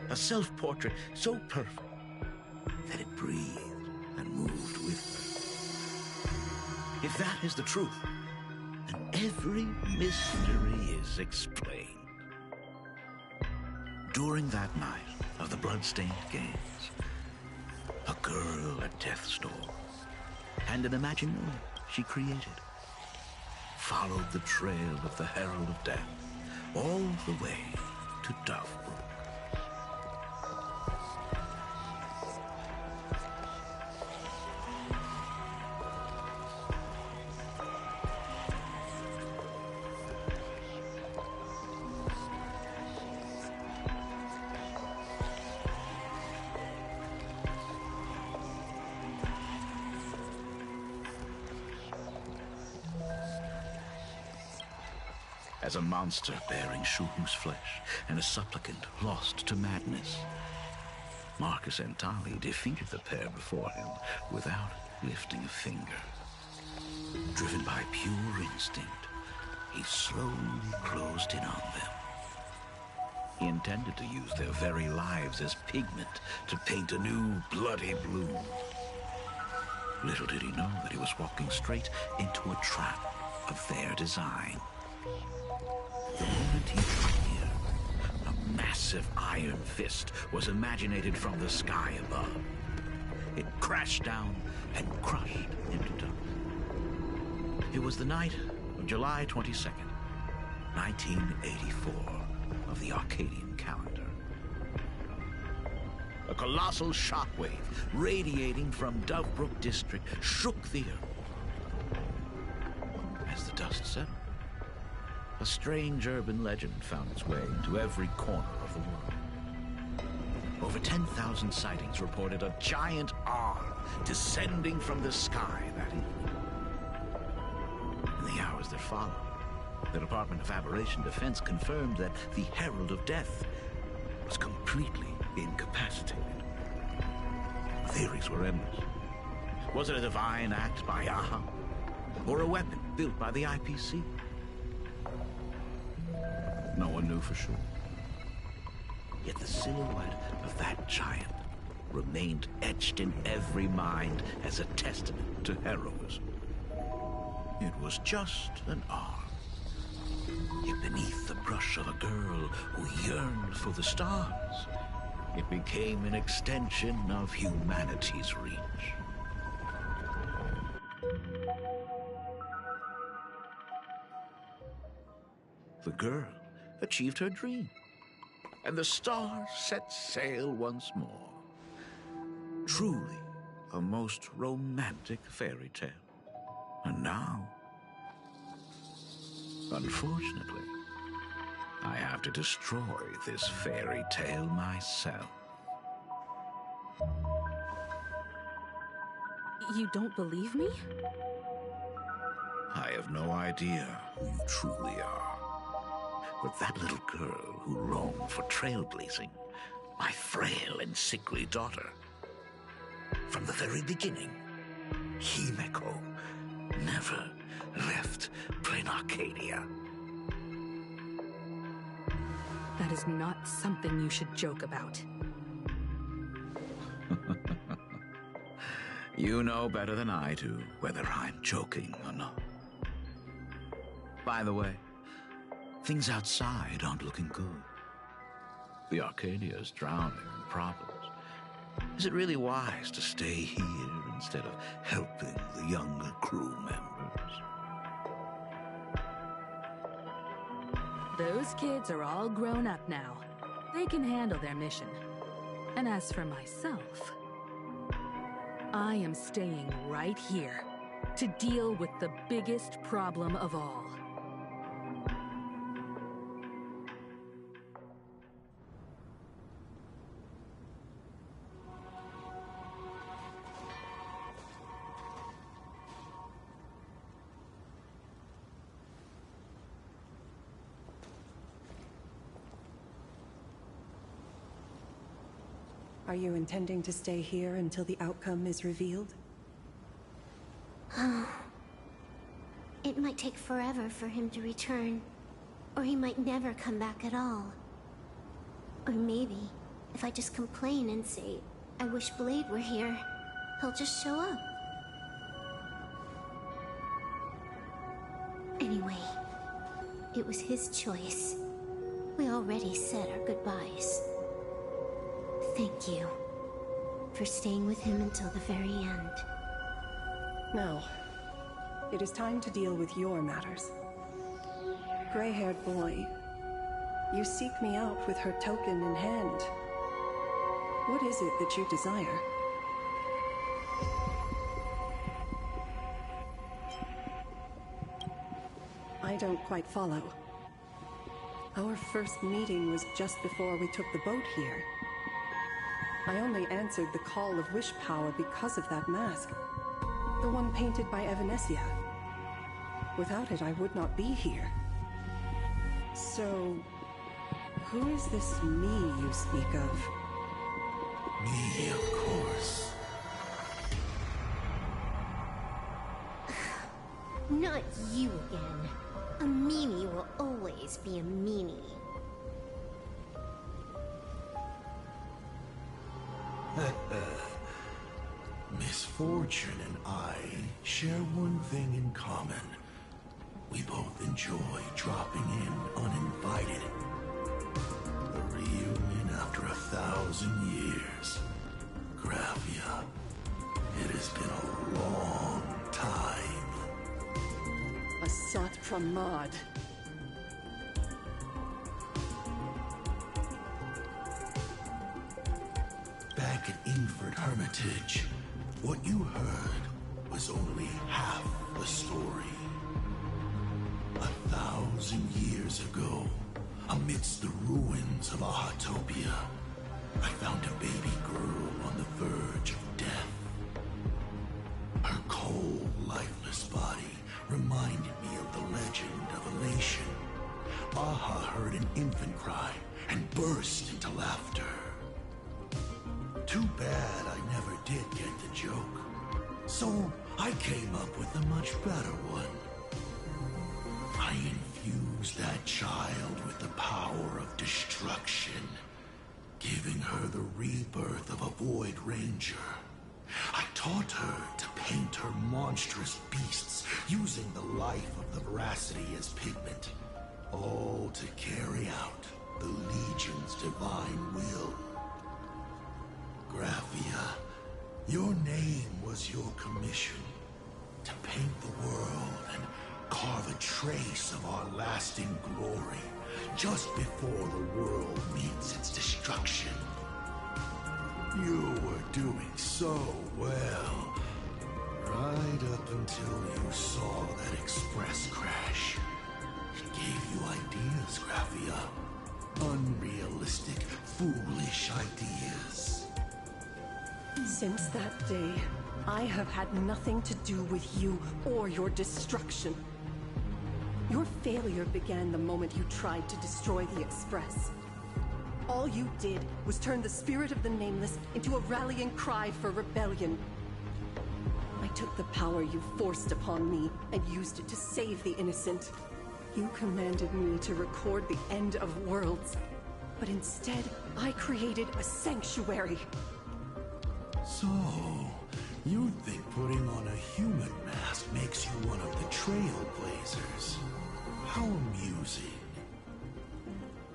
a self-portrait so perfect that it breathed and moved with her. If that is the truth, then every mystery is explained. During that night of the blood-stained games, a girl at death's door and an imaginary she created followed the trail of the Herald of Death all the way to Dovebrook. As a monster bearing Shuhu's flesh and a supplicant lost to madness, Marcus Antali defeated the pair before him without lifting a finger. Driven by pure instinct, he slowly closed in on them. He intended to use their very lives as pigment to paint a new bloody blue. Little did he know that he was walking straight into a trap of their design. The moment he drew near, a massive iron fist was imaginated from the sky above. It crashed down and crushed into dust. It was the night of July 22nd, 1984, of the Arcadian calendar. A colossal shockwave radiating from Dovebrook district shook the earth. As the dust settled, a strange urban legend found its way into every corner of the world. Over 10,000 sightings reported a giant arm descending from the sky that evening. In the hours that followed, the Department of Aberration Defense confirmed that the Herald of Death was completely incapacitated. Theories were endless. Was it a divine act by Aha? Or a weapon built by the IPC? No one knew for sure. Yet the silhouette of that giant remained etched in every mind as a testament to heroism. It was just an arm. Yet beneath the brush of a girl who yearned for the stars, it became an extension of humanity's reach. The girl achieved her dream, and the stars set sail once more. Truly a most romantic fairy tale. And now, unfortunately, I have to destroy this fairy tale myself. You don't believe me? I have no idea who you truly are. But that little girl who longed for trailblazing, my frail and sickly daughter. From the very beginning, Himeko never left plain Arcadia. That is not something you should joke about. You know better than I do whether I'm joking or not. By the way, things outside aren't looking good. The Arcadia is drowning in problems. Is it really wise to stay here instead of helping the younger crew members? Those kids are all grown up now. They can handle their mission. And as for myself, I am staying right here to deal with the biggest problem of all. Are you intending to stay here until the outcome is revealed? It might take forever for him to return. Or he might never come back at all. Or maybe, if I just complain and say, I wish Blade were here, he'll just show up. Anyway, it was his choice. We already said our goodbyes. Thank you for staying with him until the very end. Now, it is time to deal with your matters. Gray-haired boy, you seek me out with her token in hand. What is it that you desire? I don't quite follow. Our first meeting was just before we took the boat here. I only answered the call of wish power because of that mask. The one painted by Evanesia. Without it, I would not be here. So, who is this me you speak of? Me, of course. Not you again. A Mimi will always be a Mimi. Misfortune and I share one thing in common. We both enjoy dropping in uninvited. A reunion after 1,000 years. Graphia, it has been a long time. A Sat Pramad. Back at Ingford Hermitage, what you heard was only half the story. 1,000 years ago, amidst the ruins of Ahatopia, I found a baby girl on the verge of death. Her cold, lifeless body reminded me of the legend of Elation. Aha heard an infant cry and burst into laughter. Too bad I never did get the joke. So I came up with a much better one. I infused that child with the power of destruction, giving her the rebirth of a Void Ranger. I taught her to paint her monstrous beasts using the life of the veracity as pigment, all to carry out the Legion's divine will. Graphia, your name was your commission, to paint the world and carve a trace of our lasting glory just before the world meets its destruction. You were doing so well, right up until you saw that express crash. It gave you ideas, Graphia. Unrealistic, foolish ideas. Since that day, I have had nothing to do with you or your destruction. Your failure began the moment you tried to destroy the Express. All you did was turn the spirit of the Nameless into a rallying cry for rebellion. I took the power you forced upon me and used it to save the innocent. You commanded me to record the end of worlds, but instead, I created a sanctuary. So, you think putting on a human mask makes you one of the trailblazers? How amusing.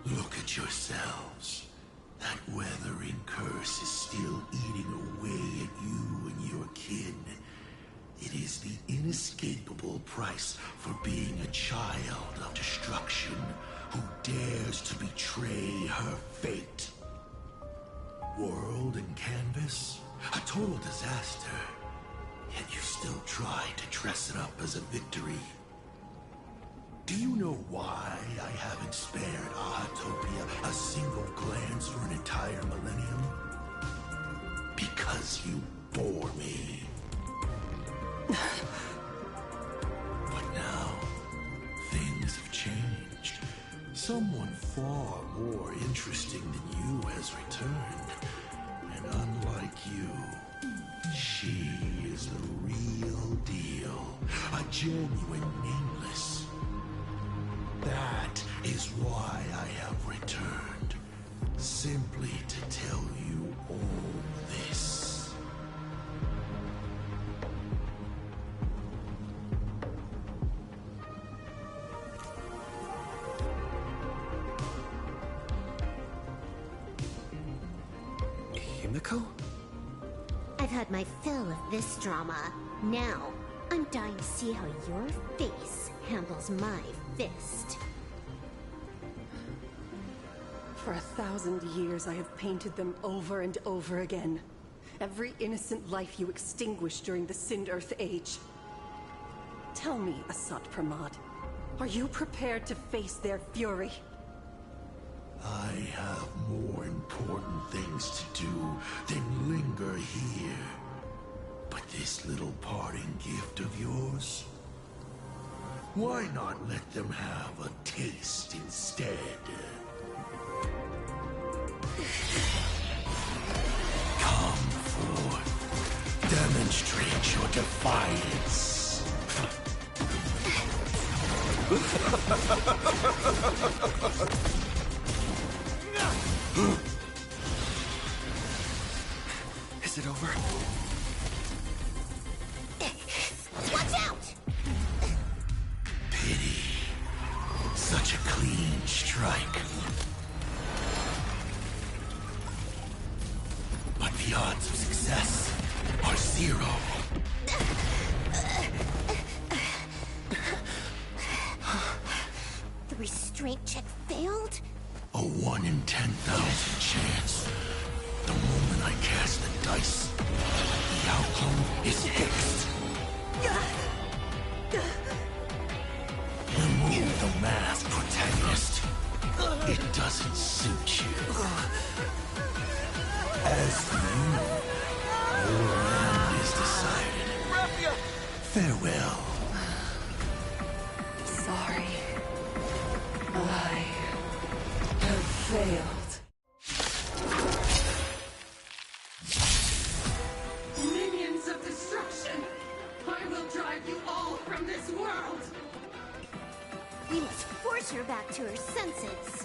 Look at yourselves. That weathering curse is still eating away at you and your kin. It is the inescapable price for being a child of destruction who dares to betray her fate. World and canvas, a total disaster. Yet you still try to dress it up as a victory. Do you know why I haven't spared Ahatopia a single glance for an entire millennium? Because you bore me. But now, things have changed. Someone far more interesting than you has returned. And unlike you, she is the real deal. A genuine Nameless. That is why I have returned. Simply to tell you all this. Himiko? I've had my fill of this drama. Now, I'm dying to see how your face handles my fist. For 1,000 years, I have painted them over and over again. Every innocent life you extinguished during the Sind Earth Age. Tell me, Asat Pramad, are you prepared to face their fury? I have more important things to do than linger here. But this little parting gift of yours? Why not let them have a taste instead? Come forth. Demonstrate your defiance. Is it over? Watch out! Pity. Such a clean strike. But the odds of success are 0. The restraint check failed? A 1 in 10,000 chance. The moment I cast the dice, the outcome is fixed. Remove the mask, protagonist. It doesn't suit you. As for you, your end is decided. Farewell. Sorry. I have failed. Minions of destruction! I will drive you all from this world! We must force her back to her senses.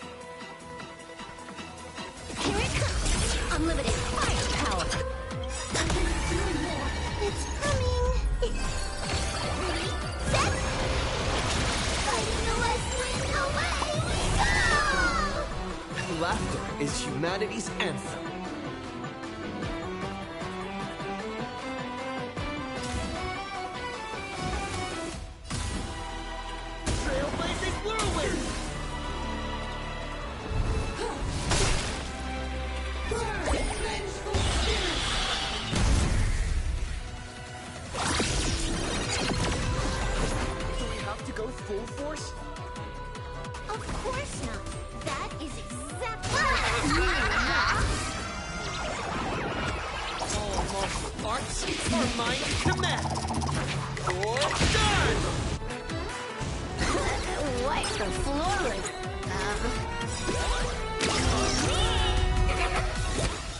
Here it comes! Unlimited fire power! It's coming! Ready, set! Fighting the West Wind away we go! Laughter is humanity's anthem. Trailblazing whirlwind! Do we have to go full force? Of course not. That is exactly Our mind command. You're done! Wipe the floor with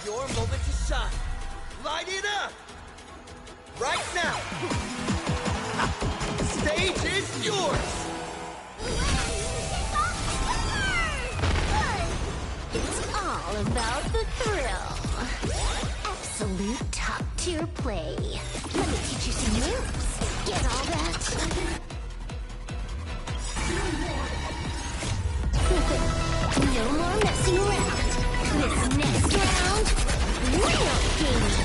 Your moment to shine. Light it up! Right now! The stage is yours! It's all about the thrill. Absolute top-tier play. Let me teach you some moves. Get all that? No more messing around. This next round, real gaming.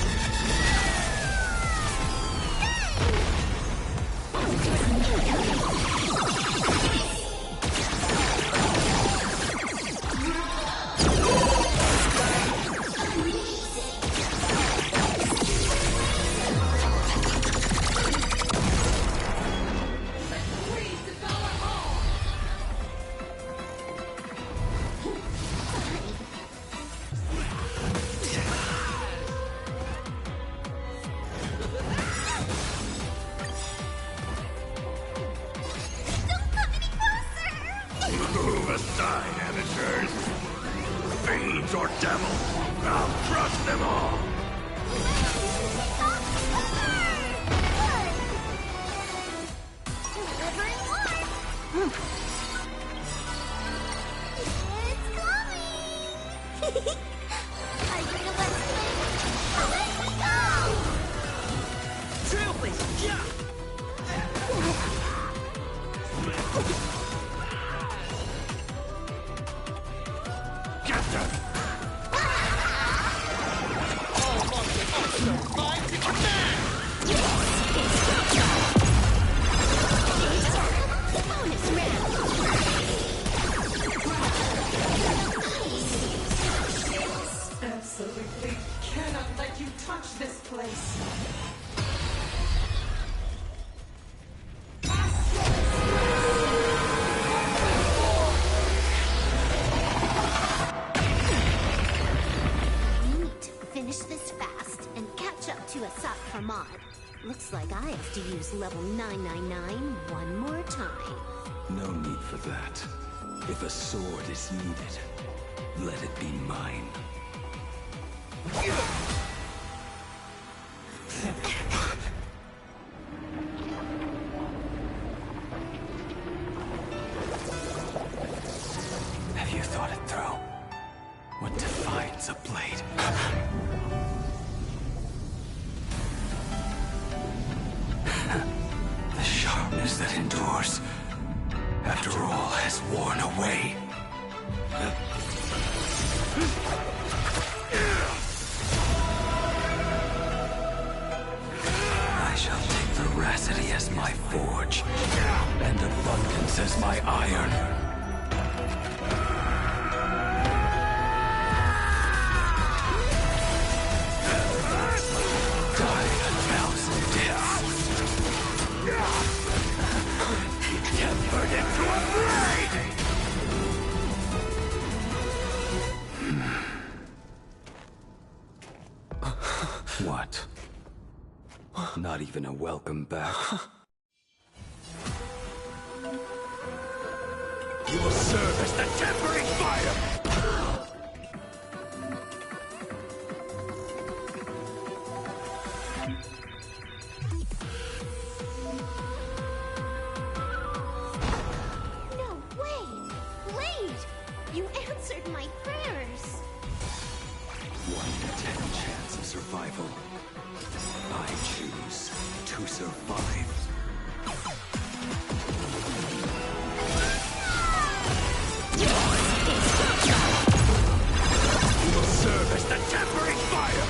Move aside, amateurs. Fiends or devils, I'll crush them all. Delivering one. It's coming. Are you gonna let me win? Away we go! Trailblazer, yeah! Absolutely cannot let you touch this place. We need to finish this fast and catch up to Asat Hamad. Looks like I have to use level 999 one more time. No need for that. If a sword is needed, let it be mine. Have you thought it through? What defines a blade? The sharpness that endures after all has worn away. I shall take veracity as my forge, and abundance as my iron. Die a thousand deaths. Tempered into a blade! What? Not even a welcome back? You will serve as the tempering fire! No way! Blade! You answered my prayers! 1 in 10 chance of survival. I choose to survive. You will serve as the tempering fire!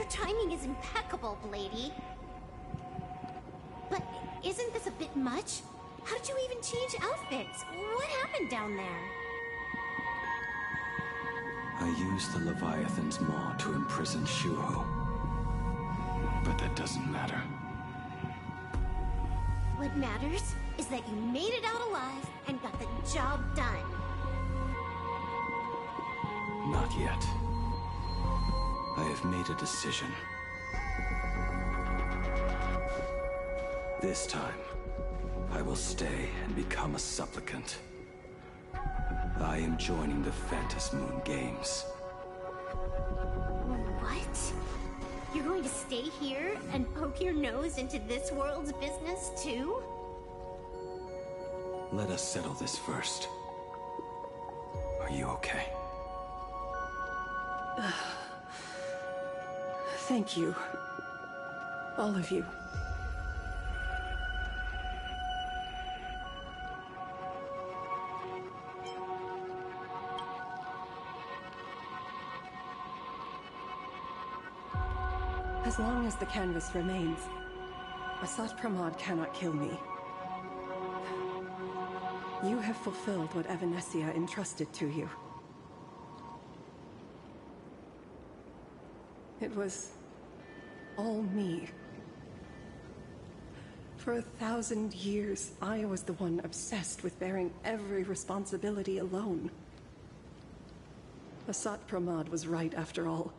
timing is impeccable, Blady. But isn't this a bit much? How did you even change outfits? What happened down there? I used the Leviathan's maw to imprison Shuho. But that doesn't matter. What matters is that you made it out alive and got the job done. Not yet. I have made a decision. This time, I will stay and become a supplicant. I am joining the Phantas Moon Games. What? You're going to stay here and poke your nose into this world's business, too? Let us settle this first. Are you okay? Thank you. All of you. As long as the canvas remains, Asat Pramod cannot kill me. You have fulfilled what Evanescia entrusted to you. It was all me. For 1,000 years, I was the one obsessed with bearing every responsibility alone. Asat Pramod was right after all.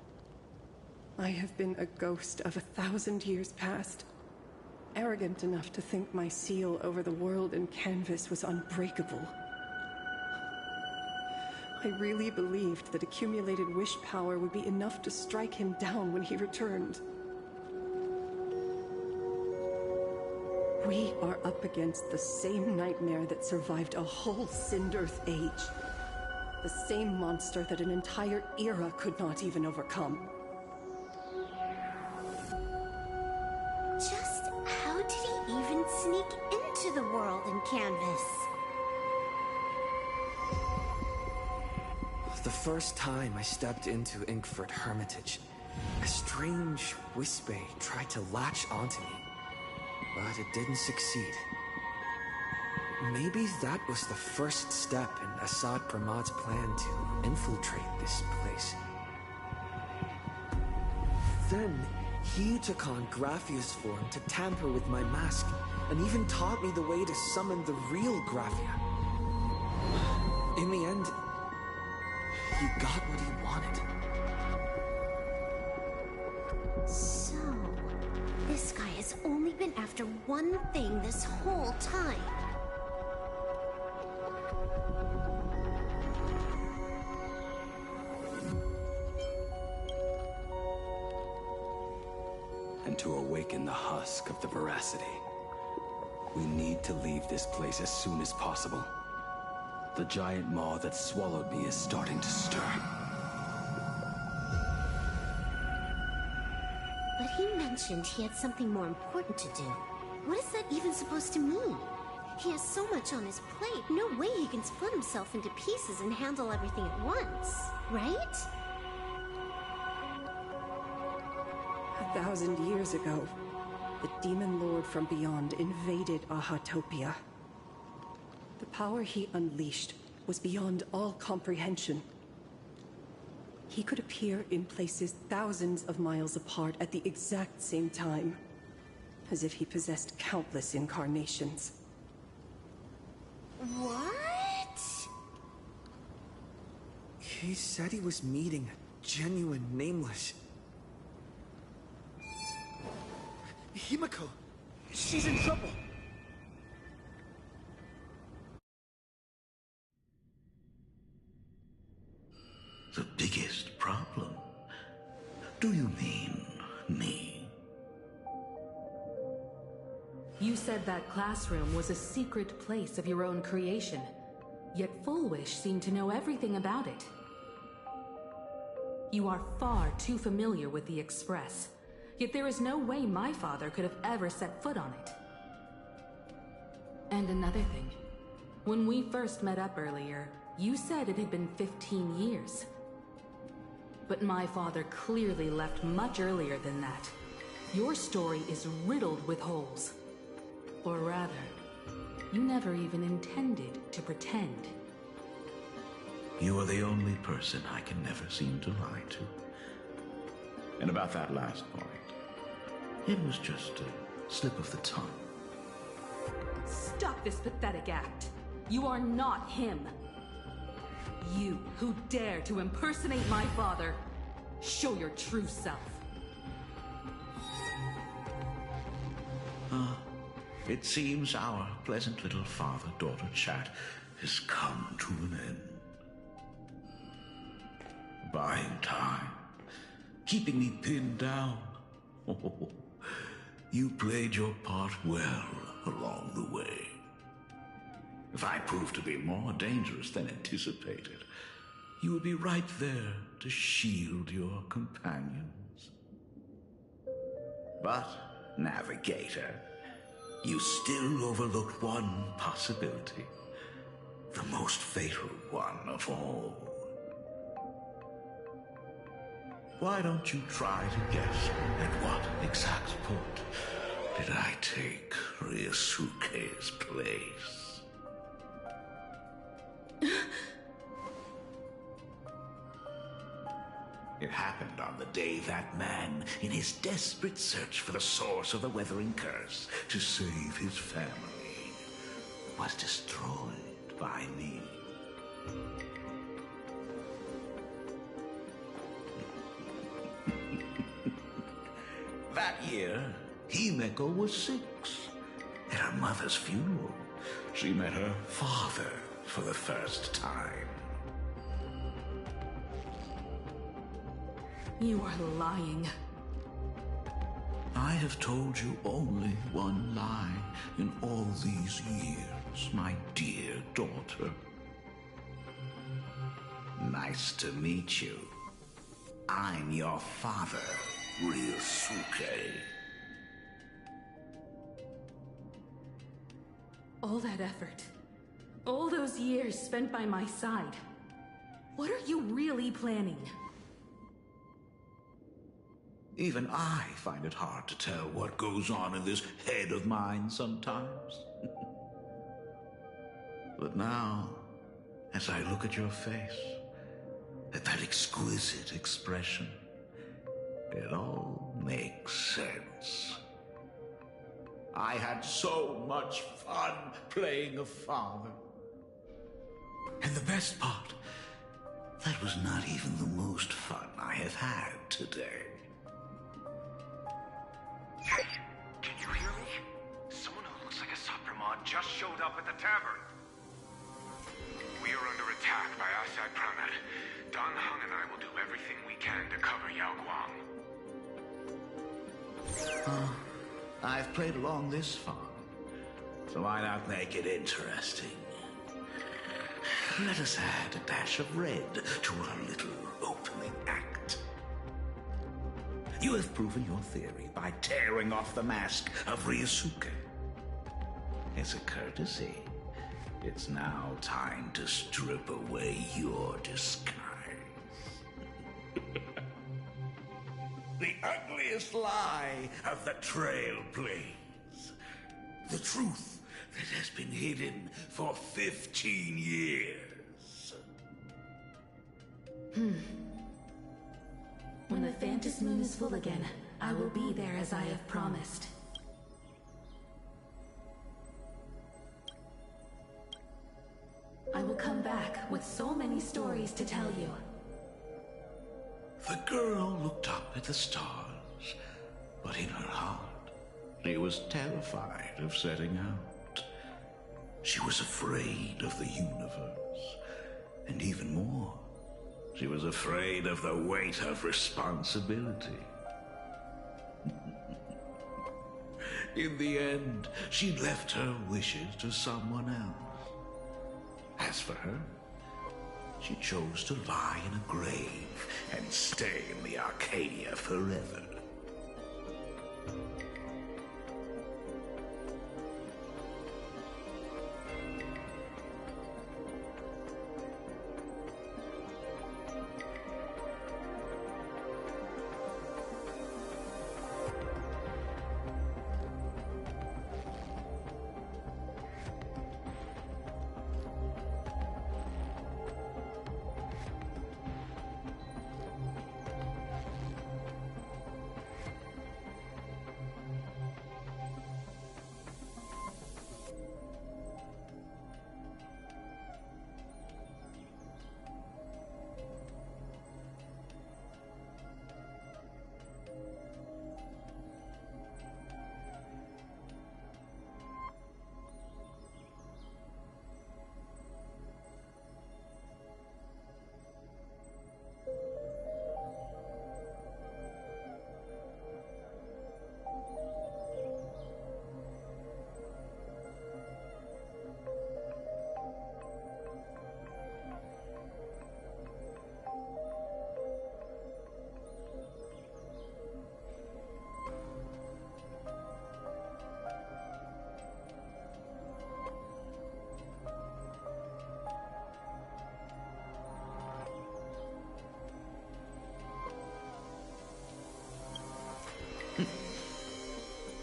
I have been a ghost of 1,000 years past, arrogant enough to think my seal over the world and canvas was unbreakable. I really believed that accumulated wish power would be enough to strike him down when he returned. We are up against the same nightmare that survived a whole Sindarth age. The same monster that an entire era could not even overcome. Just how did he even sneak into the world in canvas? The first time I stepped into Inkford Hermitage, a strange Wispe tried to latch onto me, but it didn't succeed. Maybe that was the first step in Asad Pramod's plan to infiltrate this place. Then, he took on Graphia's form to tamper with my mask, and even taught me the way to summon the real Graphia. In the end, he got what he wanted. So, this guy has only been after one thing this whole time. And to awaken the husk of the veracity, we need to leave this place as soon as possible. The giant maw that swallowed me is starting to stir. But he mentioned he had something more important to do. What is that even supposed to mean? He has so much on his plate, no way he can split himself into pieces and handle everything at once, right? 1,000 years ago, the demon lord from beyond invaded Ahatopia. The power he unleashed was beyond all comprehension. He could appear in places thousands of miles apart at the exact same time, as if he possessed countless incarnations. What? He said he was meeting a genuine nameless. Himiko! She's in trouble! The biggest problem? Do you mean me? You said that classroom was a secret place of your own creation, yet Full Wish seemed to know everything about it. You are far too familiar with the Express, yet there is no way my father could have ever set foot on it. And another thing, when we first met up earlier, you said it had been 15 years. But my father clearly left much earlier than that. Your story is riddled with holes. Or rather, you never even intended to pretend. You are the only person I can never seem to lie to. And about that last point, it was just a slip of the tongue. Stop this pathetic act. You are not him. You who dare to impersonate my father, show your true self. It seems our pleasant little father-daughter chat has come to an end. Buying time, keeping me pinned down. Oh, you played your part well along the way. If I proved to be more dangerous than anticipated, you would be right there to shield your companions. But, Navigator, you still overlooked one possibility. The most fatal one of all. Why don't you try to guess at what exact point did I take Ryusuke's place? It happened on the day that man, in his desperate search for the source of the Weathering Curse to save his family, was destroyed by me. That year, Himeko was 6. At her mother's funeral, she met her father for the first time. You are lying. I have told you only one lie in all these years, my dear daughter. Nice to meet you. I'm your father, Ryusuke. All that effort, all those years spent by my side, what are you really planning? Even I find it hard to tell what goes on in this head of mine sometimes. But now, as I look at your face, at that exquisite expression, it all makes sense. I had so much fun playing a father. And the best part, that was not even the most fun I have had today. Hey, can you hear me? Someone who looks like a Sapramon just showed up at the tavern. We are under attack by Asai Pramet. Dan Heng and I will do everything we can to cover Yao Guang. I've played along this far, so why not make it interesting? Let us add a dash of red to our little opening act. You have proven your theory by tearing off the mask of Ryusuke. As a courtesy, it's now time to strip away your disguise. The ugliest lie of the Trail Plains. The truth that has been hidden for 15 years. When the Phantom Moon is full again, I will be there as I have promised. I will come back with so many stories to tell you. The girl looked up at the stars, but in her heart, she was terrified of setting out. She was afraid of the universe, and even more, she was afraid of the weight of responsibility. In the end, she left her wishes to someone else. As for her, she chose to lie in a grave and stay in the Arcadia forever.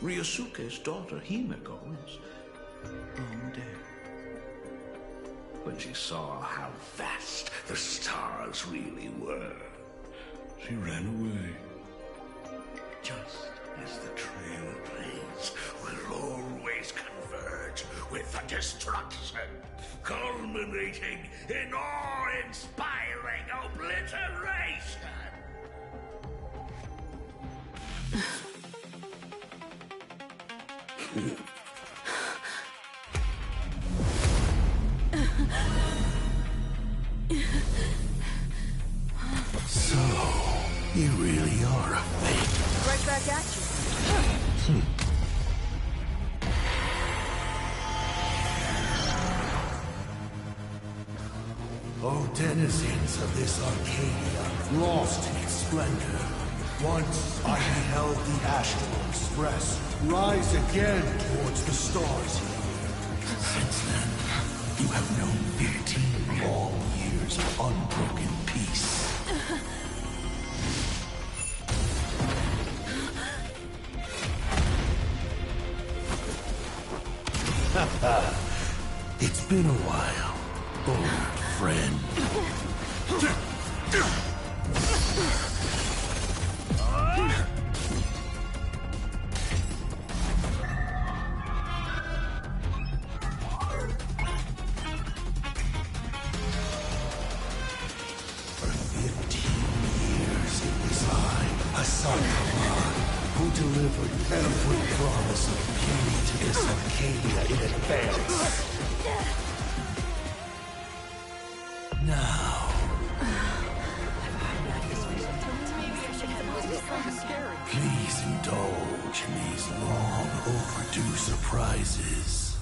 Ryosuke's daughter Himeko is long dead. When she saw how vast the stars really were, she ran away. Just as the trailblaze will always converge with the destruction, culminating in awe-inspiring obliteration. So, you really are a fake. Right back at you. O denizens of this Arcadia, lost in its splendor, once I beheld the Astral Express rise again towards the stars. Since then, you have known 15 long years of unbroken peace. It's been a while, old friend. For 15 years it was I, Asakawa, who delivered every promise of beauty to this Arcadia in advance. Now... Please indulge in these long overdue surprises.